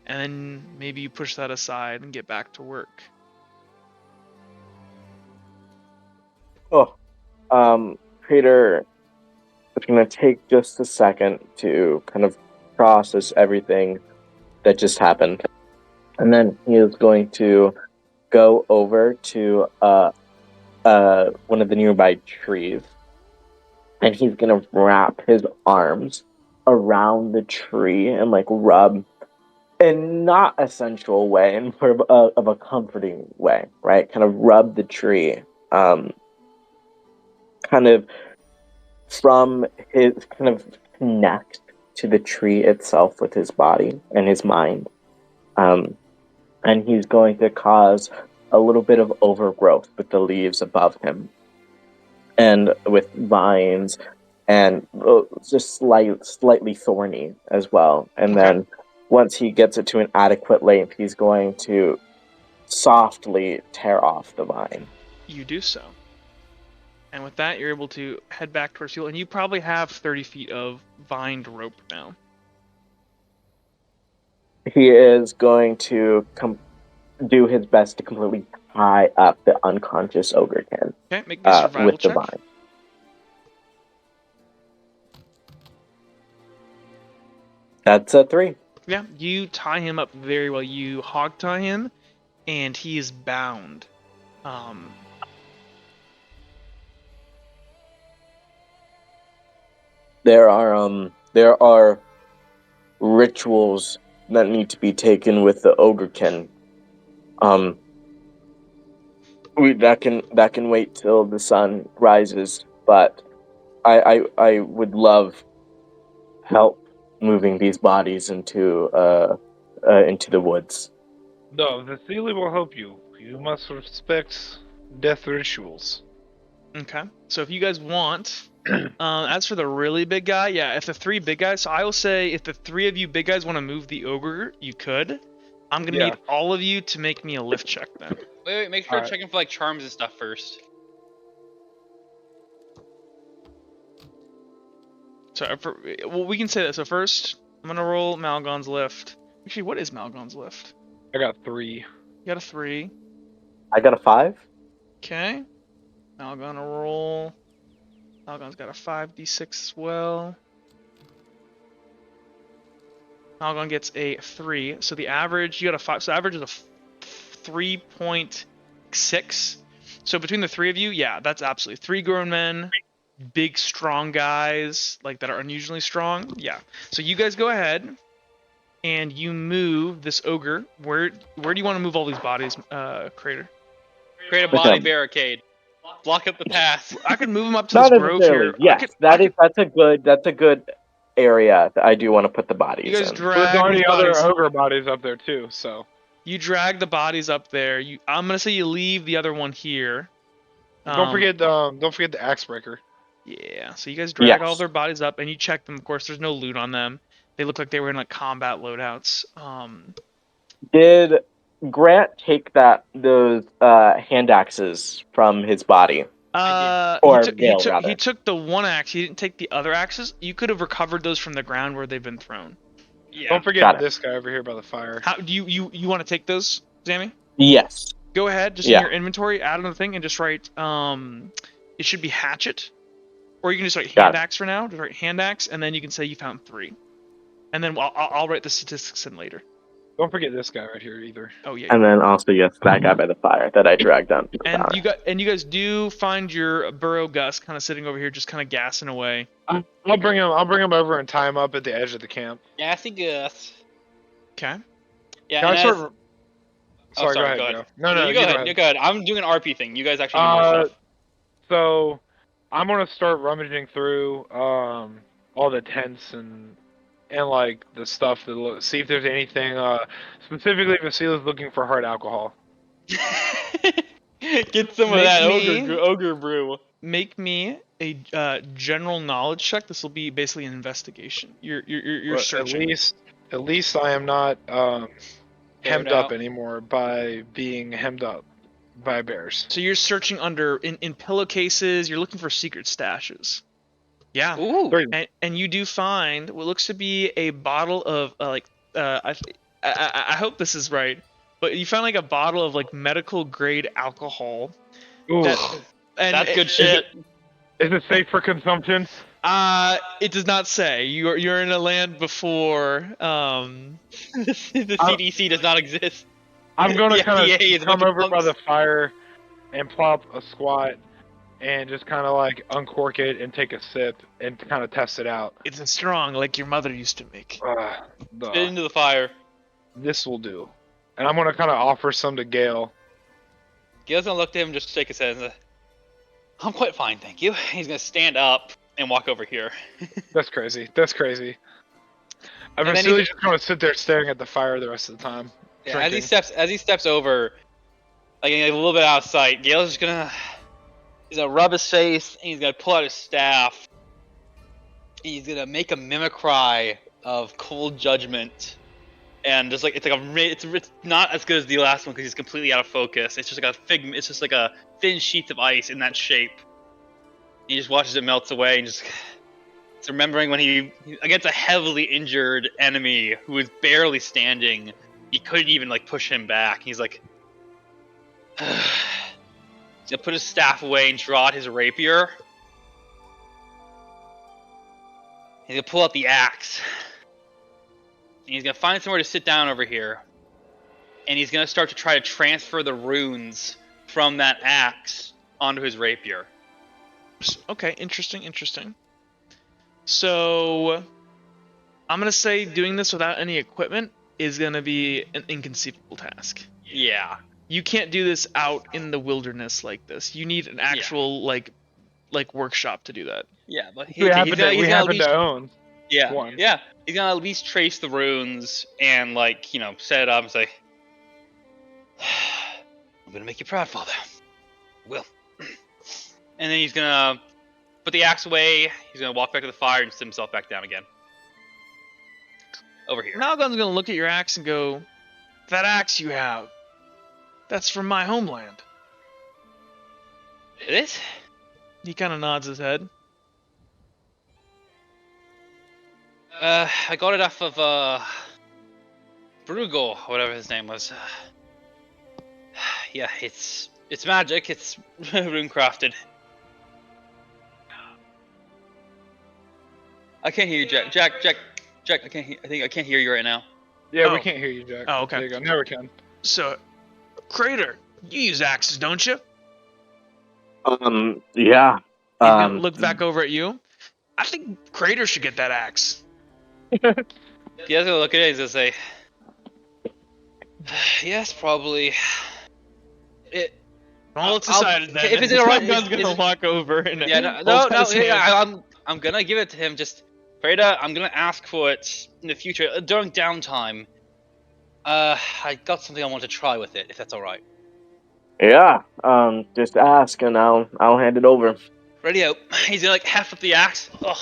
and then maybe you push that aside and get back to work. Crater is going to take just a second to kind of process everything that just happened. And then he is going to go over to one of the nearby trees. And he's going to wrap his arms around the tree and like rub in not a sensual way, in more of a comforting way, right? Kind of rub the tree. Kind of from his kind of connect to the tree itself with his body and his mind. And he's going to cause a little bit of overgrowth with the leaves above him and with vines and just slightly thorny as well. And then once he gets it to an adequate length, he's going to softly tear off the vine. You do so. And with that, you're able to head back towards fuel, and you probably have 30 feet of vined rope now. He is going to do his best to completely tie up the unconscious ogrekin. Okay, make me a survival with check. The vine. That's a 3. Yeah, you tie him up very well. You hog tie him, and he is bound. There are rituals that need to be taken with the ogrekin. Um, that can wait till the sun rises, but I would love help moving these bodies into the woods. No, the Thele will help you. You must respect death rituals. Okay, so if you guys want, as for the really big guy, yeah, if the three big guys, so I will say if the three of you big guys want to move the ogre, you could. I'm gonna need all of you to make me a lift check then. Wait, make sure to check him for like charms and stuff first. So, well, we can say that. So first, I'm gonna roll Malgon's lift. Actually, what is Malgon's lift? I got 3. You got a 3. I got a 5. Okay. Malgon a roll. Malgon's got a 5d6 as well. Malgon gets a 3. So the average, you got a 5. So average is a 3.6. So between the three of you, yeah, that's absolutely 3 grown men, big strong guys like that are unusually strong. Yeah. So you guys go ahead and you move this ogre. Where do you want to move all these bodies, Crater? Create a body barricade. Block up the path. I could move them up to Not this grove necessarily. here. Yes, that's a good area that I do want to put the bodies You guys in. drag There's already these other bodies. ogre bodies up there too, so. You drag the bodies up there. I'm gonna say you leave the other one here. Don't forget the axe breaker. Yeah, so you guys drag all their bodies up and you check them. Of course, there's no loot on them. They look like they were in like combat loadouts. Did Grant take those hand axes from his body? He took the one axe. He didn't take the other axes. You could have recovered those from the ground where they've been thrown. Yeah. Don't forget this guy over here by the fire. How do you want to take those, Zammy? Yes. Go ahead, just in your inventory, add another thing, and just write. It should be hatchet, or you can just write hand axe for now. Just write hand axe, and then you can say you found 3, and then I'll write the statistics in later. Don't forget this guy right here either. Oh yeah. And then also that guy by the fire that I dragged down. And you guys do find your burrow Gus kind of sitting over here, just kind of gassing away. I'll bring him over and tie him up at the edge of the camp. Gassy Gus. Okay. Yeah. Sorry, go ahead. No, you go ahead. You're good. I'm doing an RP thing. You guys actually do more stuff. So, I'm gonna start rummaging through all the tents and like the stuff to see if there's anything specifically if Vasila's looking for hard alcohol. Get some of that ogre brew. Make me a general knowledge check. This will be basically an investigation. You're searching. At least I am not hemmed up anymore by being hemmed up by bears. So you're searching in pillowcases. You're looking for secret stashes. Yeah. Ooh. And you do find what looks to be a bottle of I hope this is right, but you found like a bottle of like medical grade alcohol. Ooh. That's good shit. Is it safe for consumption? It does not say. You're in a land before the CDC does not exist. I'm gonna kind of come over by the fire and plop a squat and just kind of like uncork it and take a sip and kind of test it out. It's a strong like your mother used to make. Spit into the fire. This will do. And I'm gonna kind of offer some to Gale. Gale's gonna look to him and just shake his head and say, I'm quite fine, thank you. He's gonna stand up and walk over here. That's crazy. I'm really just gonna sit there staring at the fire the rest of the time. Yeah, as he steps over, like a little bit out of sight, Gale's just gonna rub his face and he's gonna pull out his staff. He's gonna make a mimicry of cold judgment, and just like it's not as good as the last one because he's completely out of focus. It's just like a thin sheet of ice in that shape. He just watches it melt away and just remembering when he against a heavily injured enemy who was barely standing. He couldn't even like push him back. He's like, he's gonna put his staff away and draw out his rapier. He's gonna pull out the axe. And he's gonna find somewhere to sit down over here. And he's gonna start to try to transfer the runes from that axe onto his rapier. Okay, interesting. So, I'm gonna say doing this without any equipment is gonna be an inconceivable task. Yeah. You can't do this out in the wilderness like this. You need an actual like workshop to do that. Yeah, but We happen to own. Yeah, one. yeah. He's gonna at least trace the runes and set it up and say, "I'm gonna make you proud, Father. Will." And then he's gonna put the axe away. He's gonna walk back to the fire and sit himself back down again. Over here. Malgon's gonna look at your axe and go, "That axe you have, that's from my homeland." It is? He kind of nods his head. I got it off of Bruegel, whatever his name was. Yeah, it's magic. It's rune crafted. I can't hear you, Jack. Jack. I can't. I think I can't hear you right now. Yeah, Oh. we can't hear you, Jack. Oh, okay. There you go. Now we can. So, Crater, you use axes, don't you? Yeah. He's gonna look back over at you. I think Crater should get that axe. The other gonna look at it. He's gonna say, "Yes, probably." Well, it's decided then. If it's alright, Malgon's gonna walk over and yeah, no. I'm gonna give it to him. Just, Freda, I'm gonna ask for it in the future during downtime. I got something I want to try with it, if that's all right. Yeah. Just ask and I'll hand it over. Ready out. He's gonna heft up the axe. Ugh.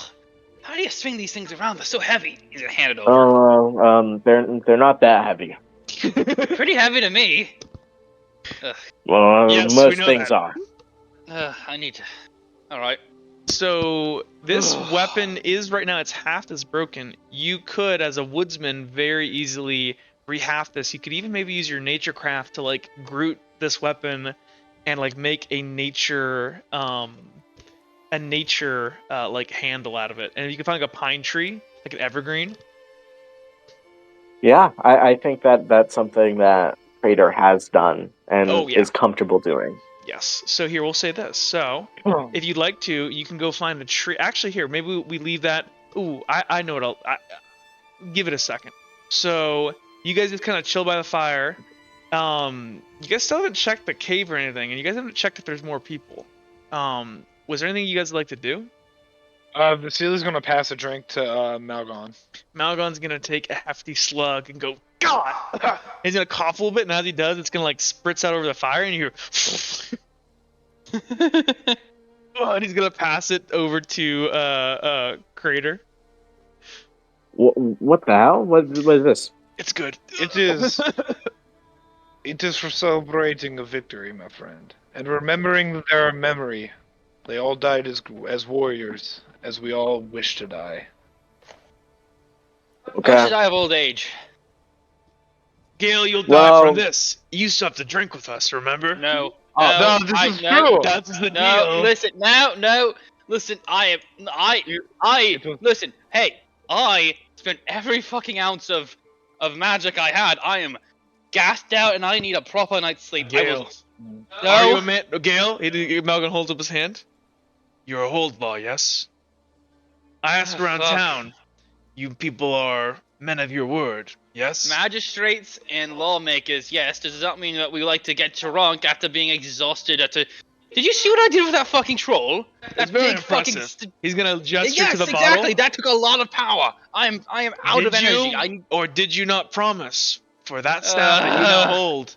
How do you swing these things around? They're so heavy. He's gonna hand it over. Oh, they're not that heavy. Pretty heavy to me. Ugh. Well, Yes, we most know things that. are. I need to. All right. So this weapon is right now, it's half as broken. You could, as a woodsman, very easily re-half this. You could even maybe use your nature craft to groot this weapon and make a nature handle out of it. And you can find a pine tree, like an evergreen. Yeah, I think that's something that Crater has done and Oh, yeah. is comfortable doing. Yes. So here we'll say this. So if you'd like to, you can go find a tree. Actually, here maybe we leave that. Ooh, I know what I'll give it a second. So you guys just kind of chill by the fire. You guys still haven't checked the cave or anything, and you guys haven't checked if there's more people. Was there anything you guys would like to do? Vasily's gonna pass a drink to Malgon. Malgon's gonna take a hefty slug and go, God! He's gonna cough a little bit, and as he does, it's gonna spritz out over the fire, and you hear. Oh, and he's gonna pass it over to Crater. What the hell? What is this? It's good. It is. It is for celebrating a victory, my friend, and remembering their memory. They all died as warriors, as we all wish to die. Okay. How should I have old age? Gale, you'll die from this. You still have to drink with us, remember? No. No, this is true. That's the No, deal. listen, no, listen, listen, hey, I spent every fucking ounce of magic I had. I am gassed out and I need a proper night's sleep. Gale. No. Are you a man? Gale? Malcolm holds up his hand. You're a holdlaw, yes? I asked around town. You people are men of your word, yes? Magistrates and lawmakers, yes. Does that mean that we like to get drunk after being exhausted? Did you see what I did with that fucking troll? That's very impressive. He's gonna gesture to the bottle. Yes, exactly. That took a lot of power. I am out of energy. Or did you not promise for that staff that you now hold?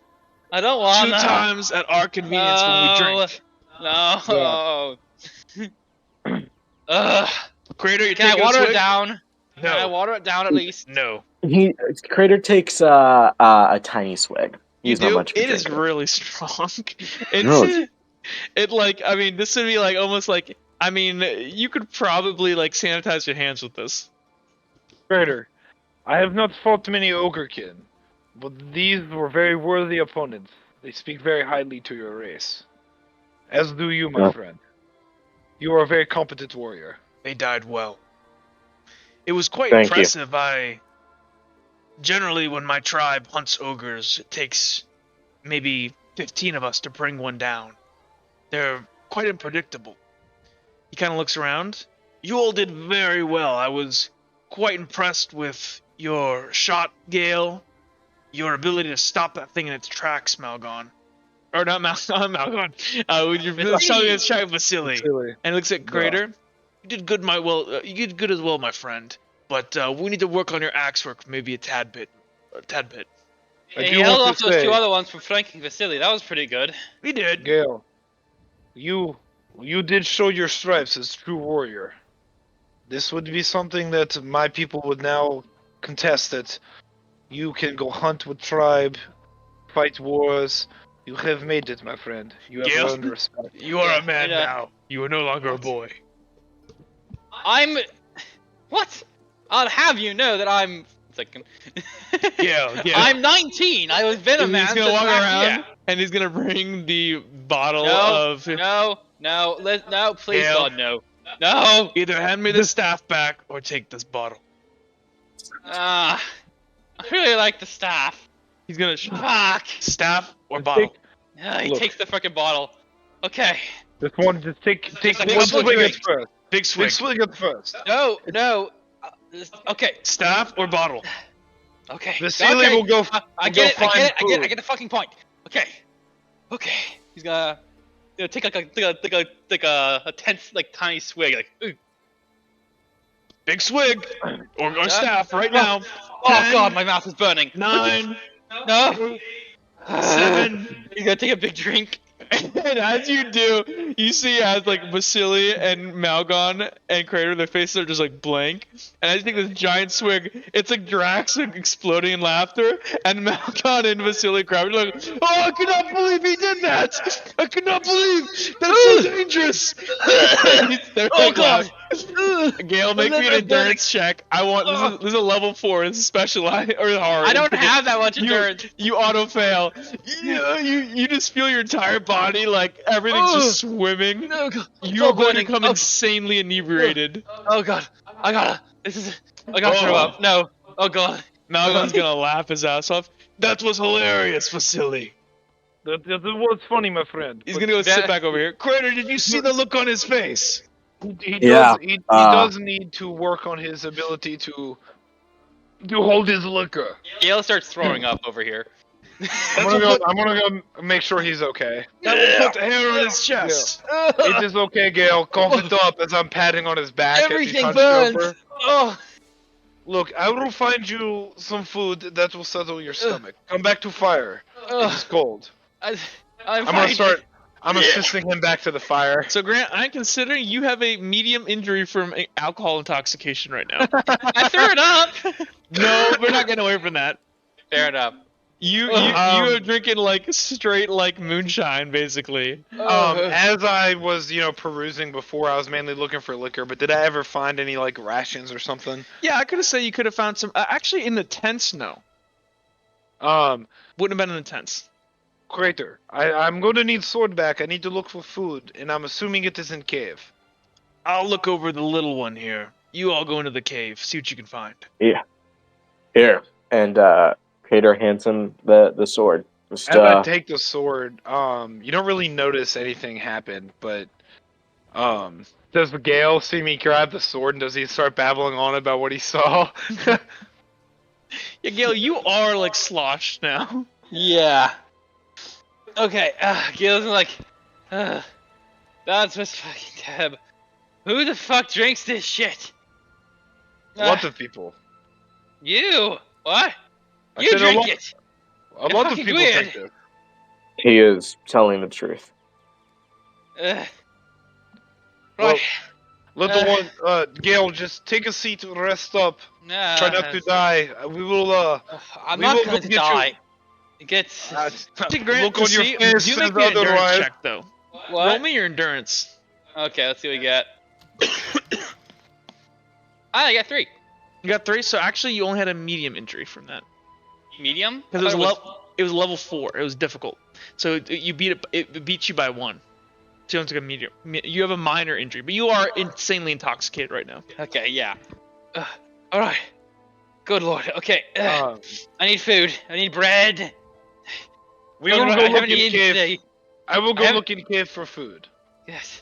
I don't want 2 times at our convenience when we drink. No. Crater, you Can I take water a it swig? down? No. Can I water it down at least? No. Crater takes a tiny swig. He's You not do? much of a It is drinker. really strong. Really? This would be almost you could probably sanitize your hands with this. Crater, I have not fought many ogrekin, but these were very worthy opponents. They speak very highly to your race. As do you, my friend. You are a very competent warrior. They died well. It was quite Thank you. impressive. I Generally, when my tribe hunts ogres, it takes maybe 15 of us to bring one down. They're quite unpredictable. He kind of looks around. You all did very well. I was quite impressed with your shot, Gale. Your ability to stop that thing in its tracks, Malgon. Or not Malgon. When you're showing its track, Vasily. And looks at Crater. You did good, you did good as well, my friend. But we need to work on your axe work, maybe a tad bit. He held off those two other ones from flanking Vasily. That was pretty good. We did. Gale, you did show your stripes as true warrior. This would be something that my people would now contest, that you can go hunt with tribe, fight wars. You have made it, my friend. You have Gale, earned respect. You are a man now. You are no longer a boy. What? I'll have you know that I'm... Yeah. I'm 19. I was been a man. He's gonna walk around and he's gonna bring the bottle of. No, please, Gale, God, no. No. Either hand me the staff back or take this bottle. I really like the staff. He's gonna. Fuck. Staff or bottle? He takes the fucking bottle. Okay. Just take Big one swing at first. Big swing. Big swing at first. No. Okay. Staff or bottle? Okay. Vasily will go. I get it. I get the fucking point. Okay. He's gonna take a tense, tiny swig. Ooh. Big swig or staff right now. Oh 10, God, my mouth is burning. 9. No. 7. He's gonna take a big drink. And as you do, you see as Vasily and Malgon and Crater, their faces are just blank. And as you take this giant swig, it's Drax exploding in laughter, and Malgon and Vasily grab it oh, I cannot believe he did that! I cannot believe that's so dangerous! Oh God! Gale, make me an endurance check. I want this is a level 4. This is specialized or hard. I don't have that much endurance. You auto fail. You just feel your entire body everything's just swimming. No, God. You are going to become insanely inebriated. Oh God! I gotta throw up. No. Oh God. Malgon's gonna laugh his ass off. That was hilarious, Vasily. That was funny, my friend. He's gonna go sit back over here. Crater, did you see the look on his face? He does need to work on his ability to hold his liquor. Gale starts throwing up over here. I'm gonna go make sure he's okay. That will put the hair on his chest. It is okay, Gale. Cough it up as I'm patting on his back. Everything burns. Over. Oh. Look, I will find you some food that will settle your stomach. Come back to fire. It's cold. I'm assisting him back to the fire. So Grant, I'm considering you have a medium injury from alcohol intoxication right now. I threw it up. No, we're not getting away from that. Fair enough. You are drinking straight moonshine, basically. As I was, perusing before, I was mainly looking for liquor, but did I ever find any rations or something? Yeah, I could have said you could have found some. Actually, in the tents, no. Wouldn't have been in the tents. Crater, I'm going to need sword back. I need to look for food, and I'm assuming it is in cave. I'll look over the little one here. You all go into the cave, see what you can find. Yeah. Here. And Crater hands him the sword. As I take the sword, you don't really notice anything happen, but does Gale see me grab the sword, and does he start babbling on about what he saw? Yeah, Gale, you are sloshed now. Yeah. Okay, Gale's that's Miss fucking Deb. Who the fuck drinks this shit? Lots of people. You? What? You drink it! A lot of people drink it. He is telling the truth. Right. Well, little one, Gale, just take a seat, rest up. Nah, try not to die. We will, I'm not going to die. It gets... Grant, look on your face. You make me an endurance check, though. What? Roll me your endurance. Okay, let's see what we get. I got 3. You got 3, so actually you only had a medium injury from that. Medium? Because it was level 4. It was difficult. So you beat it. It beat you by 1. So you don't take a medium. You have a minor injury, but you are insanely intoxicated right now. Okay, yeah. All right. Good lord. Okay. Um, I need food. I need bread. we No, will no, go I look haven't in eaten cave. today. I will go I haven't- look in cave for food. Yes.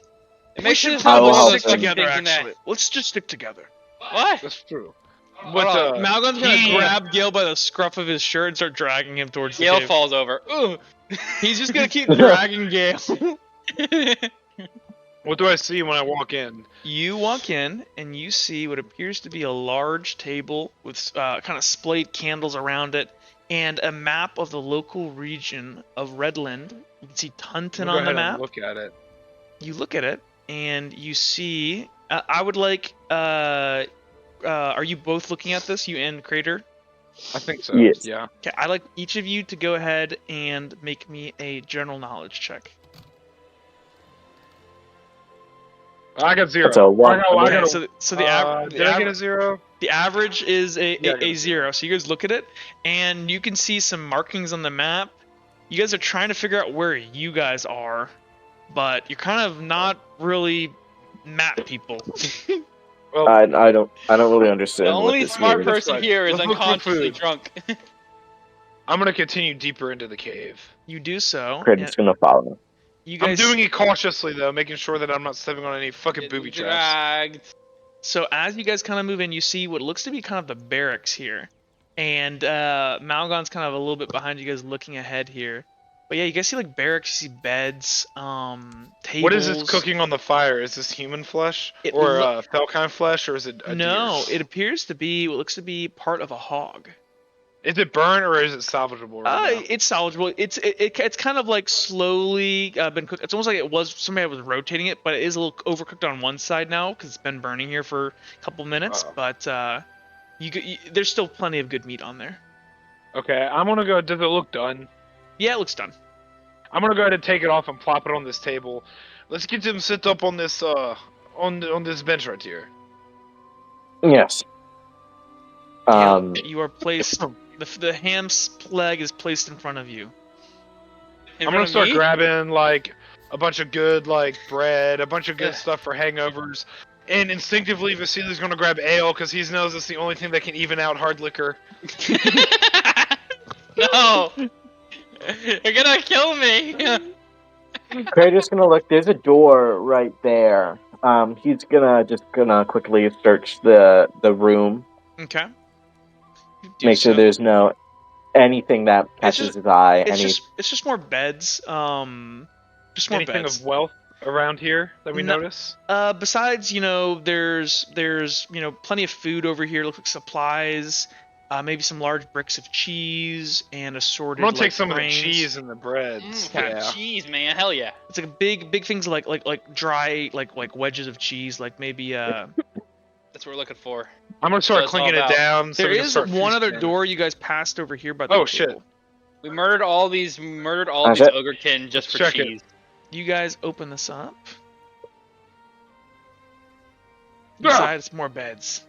We Make should sure there's I not will probably one of help those stick him. fucking together, things in there. actually. Let's just stick together. What? That's true. Hold But on. Malcolm's gonna he- grab Gale by the scruff of his shirt and start dragging him towards the Gale cave. falls over. Ooh. He's just gonna keep dragging Gale. what do I see when I walk in? You walk in and you see what appears to be a large table with kind of splayed candles around it and a map of the local region of Redland. You can see Tuntin I'm gonna on go the ahead and map. look at it. You look at it and you see. I would like. Are you both looking at this? You and Crater. I think so. Yes. Yeah. Okay, I'd like each of you to go ahead and make me a general knowledge check. I got 0. That's a one. I got Okay, a, so the average. did I get a 0? The average is Yeah, I got a a zero. So you guys look at it, and you can see some markings on the map. You guys are trying to figure out where you guys are, but you're kind of not really map people. Well, I don't really The understand what only this smart means. person right. here is Let's look for unconsciously food. drunk. I'm gonna continue deeper into the cave. You do so. Crater's And gonna follow. you I'm guys. doing it cautiously though, making sure that I'm not stepping on any fucking Getting booby traps. dragged. So as you guys kind of move in, you see what looks to be kind of the barracks here, and Malgon's kind of a little bit behind you guys, looking ahead here. But yeah, you guys see like barracks, you see beds, tables. What is this cooking on the fire? Is this human flesh It or loo- Felkine flesh, or is it a No, deer? it appears to be what looks to be part of a hog. Is it burnt or is it salvageable right now? It's salvageable. It's kind of like slowly been cooked. It's almost like it was somebody was rotating it, but it is a little overcooked on one side now because it's been burning here for a couple minutes. Oh. But there's still plenty of good meat on there. Okay, I'm gonna go. Does it look done? Yeah, it looks done. I'm gonna go ahead and take it off and plop it on this table. Let's get him sit up on this on this bench right here. Yes. You are placed. The ham's leg is placed in front of you. In I'm front gonna of start me? grabbing like a bunch of good like bread, a bunch of good Ugh. stuff for hangovers, and instinctively Vasily's gonna grab ale because he knows it's the only thing that can even out hard liquor. No! You're gonna kill me! Crater's gonna look. There's a door right there. He's gonna quickly search the room, Okay. You do make sure so. there's no anything that catches his eye. It's just more beds. Just more Anything beds. of wealth around here that we No. notice? Besides, there's plenty of food over here. Looks like supplies. Maybe some large bricks of cheese and I'm assorted. gonna take like, some grains. of the cheese and the breads. Yeah. Cheese, man, hell yeah. It's like a big things like dry like wedges of cheese, like maybe That's what we're looking for. I'm gonna start So it's all clinking it about- down. So There we can is start one other feasting. door you guys passed over here by the Oh, table. shit. We murdered all these That's it. ogrekin just for Check it. cheese. You guys open this up. Ah! Inside, it's more beds.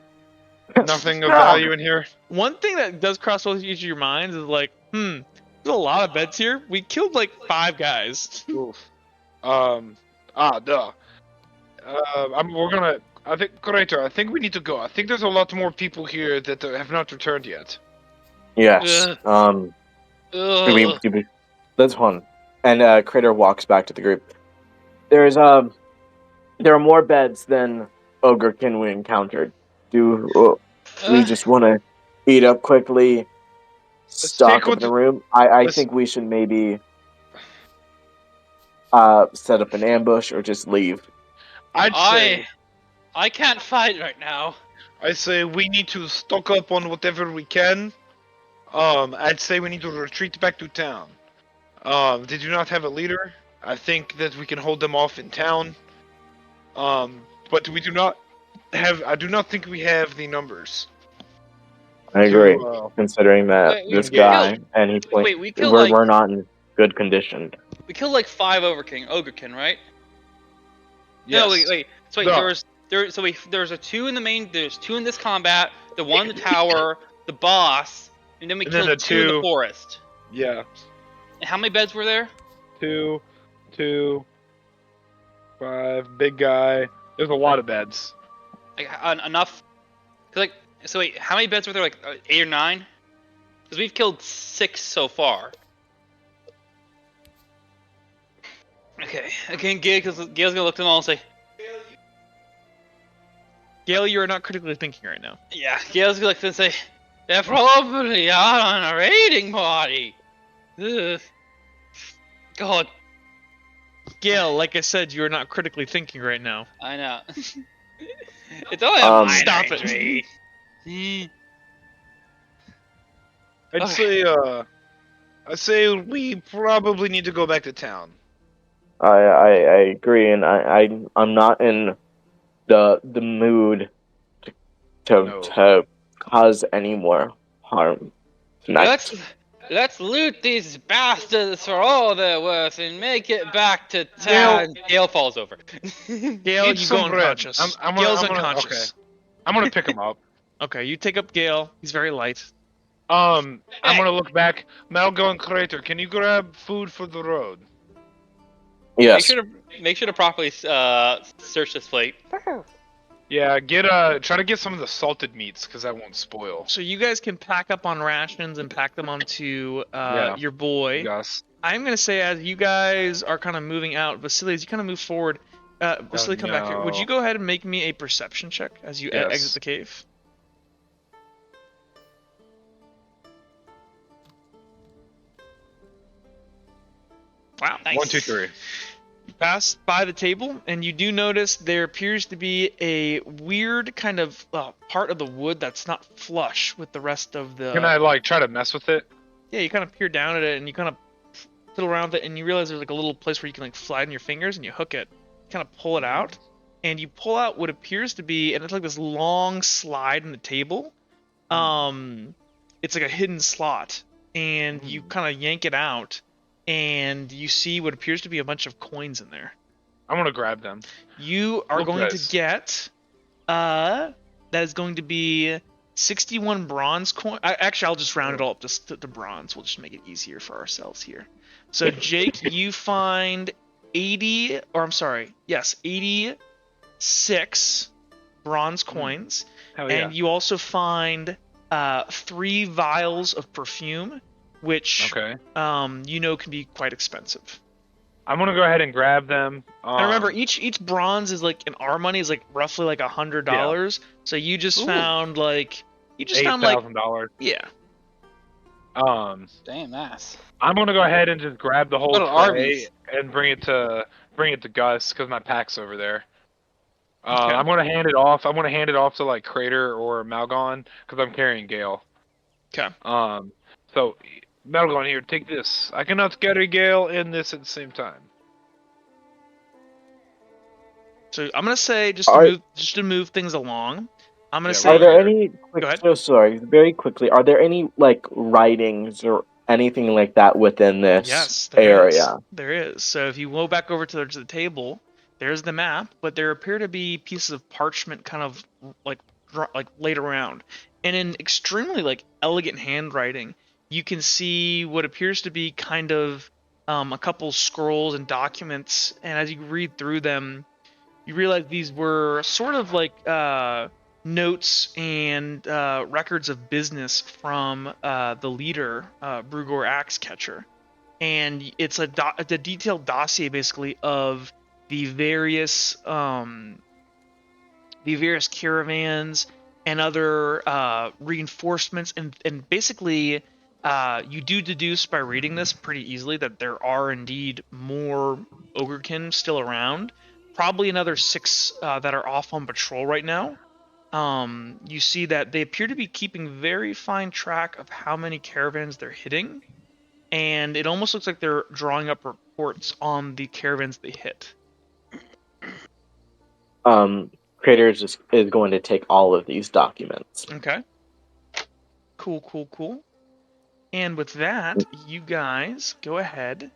Nothing of value in here. One thing that does cross both each of your minds is like, there's a lot of beds here. We killed like 5 guys. Oof. Duh. We're gonna. I think, Crater, I think we need to go. I think there's a lot more people here that have not returned yet. Yes. Ugh. That's one. And Crater walks back to the group. There are more beds than Ogrekin we encountered. Do we just want to eat up quickly, stock up in the room? I think we should maybe set up an ambush or just leave. I can't fight right now. say we need to stock up on whatever we can. I'd say we need to retreat back to town. They do not have a leader. I think that we can hold them off in town. But we do not have. I do not think we have the numbers. I agree, To, considering that Wait, this we guy and he Wait, we killed we're not in good condition. we killed like 5 ogrekin, right? yes. No, wait. So wait, No. there's a 2 in the main. There's 2 in this combat. The 1 in the tower, the boss, and then we And then killed the 2 in the 2. forest. Yeah. And how many beds were there? 2, 5, big guy. There's a lot of beds. Like enough. 'Cause, like So wait, how many beds were there? Like 8 or 9? Because we've killed 6 so far. Okay. Again, Gail's gonna look at them all and say, Gale, you are not critically thinking right now. yeah. Gail's gonna look at them and say, they're probably out on a raiding party. Ugh. God. Gale, like I said, you are not critically thinking right now. I know. It's only a minor Stop it. injury. I'd Okay. say we probably need to go back to town. I agree, and I'm not in the mood to cause any more harm tonight. Let's loot these bastards for all they're worth and make it back to town. Gale falls over. Gale, Eat you go some bread. unconscious. I'm Gale's gonna unconscious. okay. I'm gonna pick him up. Okay, you take up Gale. He's very light. I'm gonna look back. Malgo and Crater, can you grab food for the road? Yes. Make sure to properly search this plate. Yeah, try to get some of the salted meats because that won't spoil. So you guys can pack up on rations and pack them onto your boy. Yes. I'm gonna say as you guys are kind of moving out, Vasily, as you kind of move forward, Vasily, come back here. Would you go ahead and make me a perception check as you exit the cave? Wow. Nice. 1, 2, 3. You pass by the table, and you do notice there appears to be a weird kind of part of the wood that's not flush with the rest of the... Can I, try to mess with it? Yeah, you kind of peer down at it, and you kind of fiddle around with it, and you realize there's, a little place where you can, slide in your fingers, and you hook it. Kind of pull it out, and you pull out what appears to be... And it's like this long slide in the table. It's like a hidden slot, and you kind of yank it out, and you see what appears to be a bunch of coins in there. I'm gonna grab them. You are going to get, that is going to be 61 bronze coin. Actually, I'll just round it all up to bronze. We'll just make it easier for ourselves here. So, Jake, you find 86 bronze coins. Hell yeah. And you also find 3 vials of perfume, which can be quite expensive. I'm gonna go ahead and grab them. And remember, each bronze is in our money is roughly $100. Yeah. So you just found $8,000. Yeah. Damn ass. I'm gonna go ahead and just grab the whole tray and bring it to Gus because my pack's over there. I'm gonna hand it off. I'm gonna hand it off to Crater or Malgon because I'm carrying Gale. Okay. So Malgon, here, take this. I cannot carry Gale and this at the same time. So I'm gonna say just to move things along. I'm gonna say. Are there any? Go ahead. So sorry, very quickly. Are there any writings or anything like that within this area? There is. So if you go back over to the table, there's the map, but there appear to be pieces of parchment kind of laid around, and in extremely elegant handwriting, you can see what appears to be kind of a couple scrolls and documents, and as you read through them, you realize these were sort of notes and records of business from the leader, Brugor Axecatcher. And it's a detailed dossier, basically, of the various caravans and other reinforcements. And basically, you do deduce by reading this pretty easily that there are indeed more Ogrekin still around. Probably another 6 that are off on patrol right now. You see that they appear to be keeping very fine track of how many caravans they're hitting, and it almost looks like they're drawing up reports on the caravans they hit. Crater is going to take all of these documents. Okay. Cool. And with that, you guys go ahead.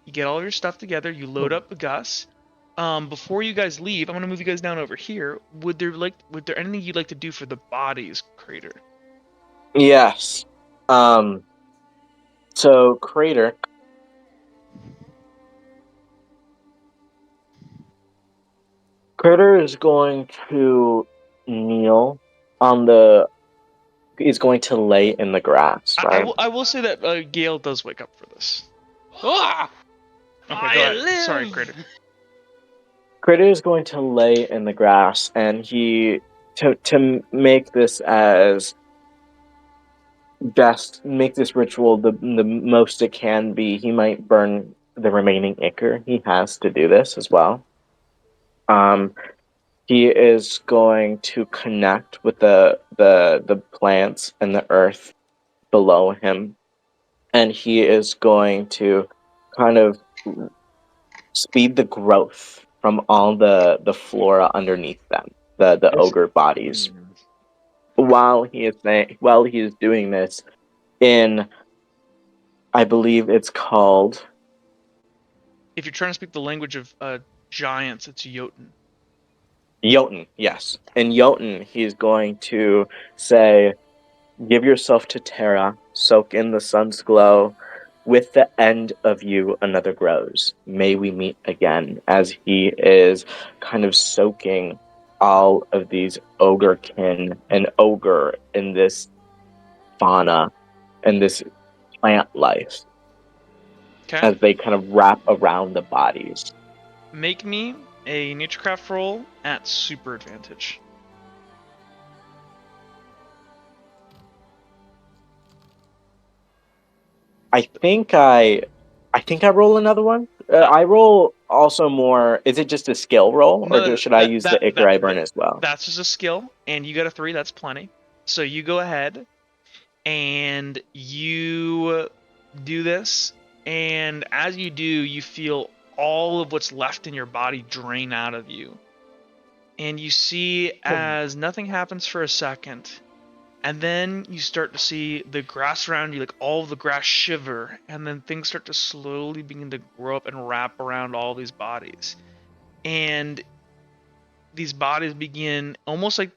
You get all your stuff together. You load up Gus. Before you guys leave, I'm gonna move you guys down over here. Would there anything you'd like to do for the bodies, Crater? Yes. So Crater is going to kneel on the is going to lay in the grass, right? I will say that Gale does wake up for this. Ah! Okay, I go ahead. live! Sorry, Crater. Critter is going to lay in the grass, and to make this as best, make this ritual the most it can be, he might burn the remaining ichor he has to do this as well. He is going to connect with the plants and the earth below him, and he is going to kind of speed the growth from all the flora underneath them, the ogre bodies. While he is doing this, in I believe it's called If you're trying to speak the language of giants, it's Jotun. Jotun, yes. In Jotun, he's going to say, "Give yourself to Terra, soak in the sun's glow. With the end of you, another grows. May we meet again." As he is kind of soaking all of these ogrekin and ogre in this fauna and this plant life Okay. as they kind of wrap around the bodies. Make me a naturecraft roll at super advantage. I think I roll another one. I roll also more. Is it just a skill roll, or No, should I use the Ichor I burn as well? that's just a skill, and you got a 3. That's plenty. So you go ahead and you do this, and as you do, you feel all of what's left in your body drain out of you, and you see as nothing happens for a second. And then you start to see the grass around you, like all of the grass shiver, and then things start to slowly begin to grow up and wrap around all these bodies. And these bodies begin almost like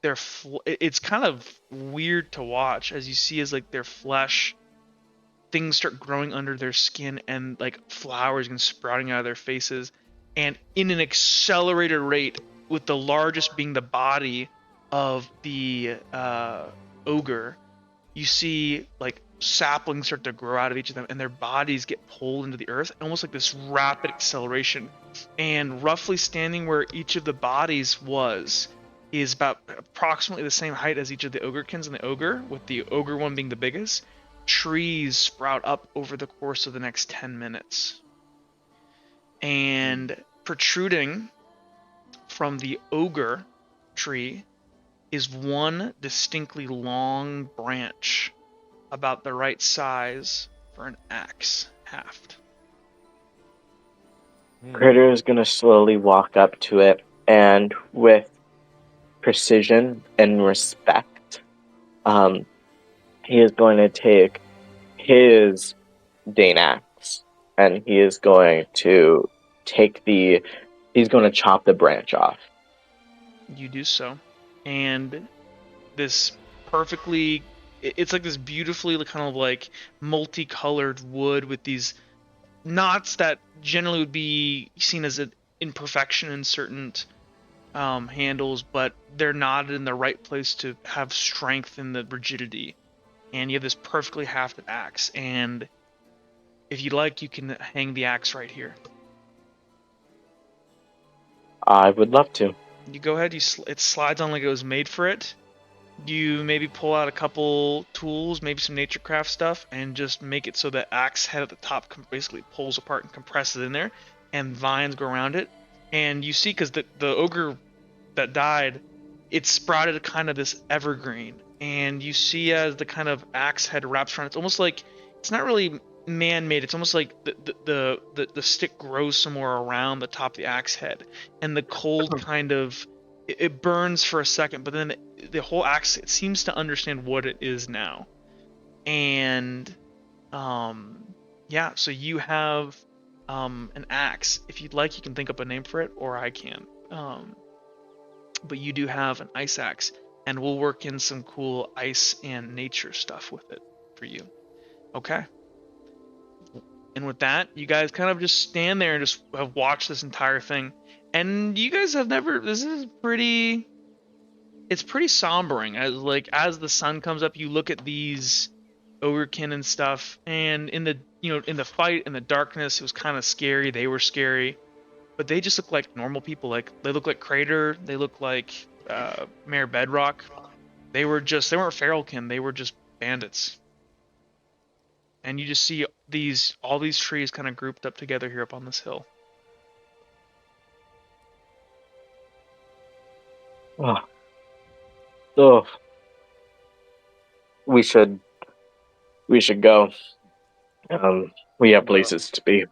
it's kind of weird to watch as you see as like their flesh, things start growing under their skin and like flowers and sprouting out of their faces. And in an accelerated rate, with the largest being the body of the ogre, you see like saplings start to grow out of each of them and their bodies get pulled into the earth, almost like this rapid acceleration. And roughly standing where each of the bodies was is about approximately the same height as each of the ogrekins and the ogre, with the ogre one being the biggest. Trees sprout up over the course of the next 10 minutes. And protruding from the ogre tree is one distinctly long branch about the right size for an axe haft. Critter is going to slowly walk up to it, and with precision and respect, he is going to take his Dane axe, and he is going to he's going to chop the branch off. You do so, and this perfectly, it's like this beautifully kind of like multicolored wood with these knots that generally would be seen as an imperfection in certain handles, but they're knotted in the right place to have strength in the rigidity. And you have this perfectly hafted axe, and if you'd like, you can hang the axe right here. I would love to. You go ahead. It slides on like it was made for it. You maybe pull out a couple tools, maybe some naturecraft stuff, and just make it so the axe head at the top basically pulls apart and compresses in there, and vines go around it. And you see, because the ogre that died, it sprouted kind of this evergreen, and you see as the kind of axe head wraps around, it's almost like it's not really man-made. It's almost like the stick grows somewhere around the top of the axe head, and the cold kind of it burns for a second, but then the whole axe, it seems to understand what it is now. And yeah, so you have an axe. If you'd like, you can think up a name for it, or I can. But you do have an ice axe, and we'll work in some cool ice and nature stuff with it for you. Okay. And with that, you guys kind of just stand there and just have watched this entire thing. And you guys have never, this is pretty, it's pretty sombering. As the sun comes up, you look at these ogrekin and stuff, and in the fight in the darkness, it was kind of scary. They were scary, but they just look like normal people. Like they look like Crater. They look like Mayor Bedrock. They weren't feralkin. They were just bandits. And you just see all these trees kind of grouped up together here up on this hill. Oh. Oh. We should go. We have places to be.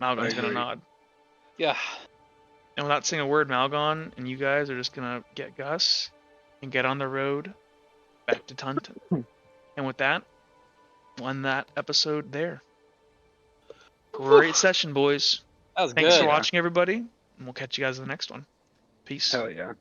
Malgon's gonna nod. Yeah. And without saying a word, Malgon and you guys are just gonna get Gus and get on the road back to Tuntin. And with that, we'll end that episode there. Great session, boys. That was Thanks good. for watching, everybody, and we'll catch you guys in the next one. Peace. Hell yeah.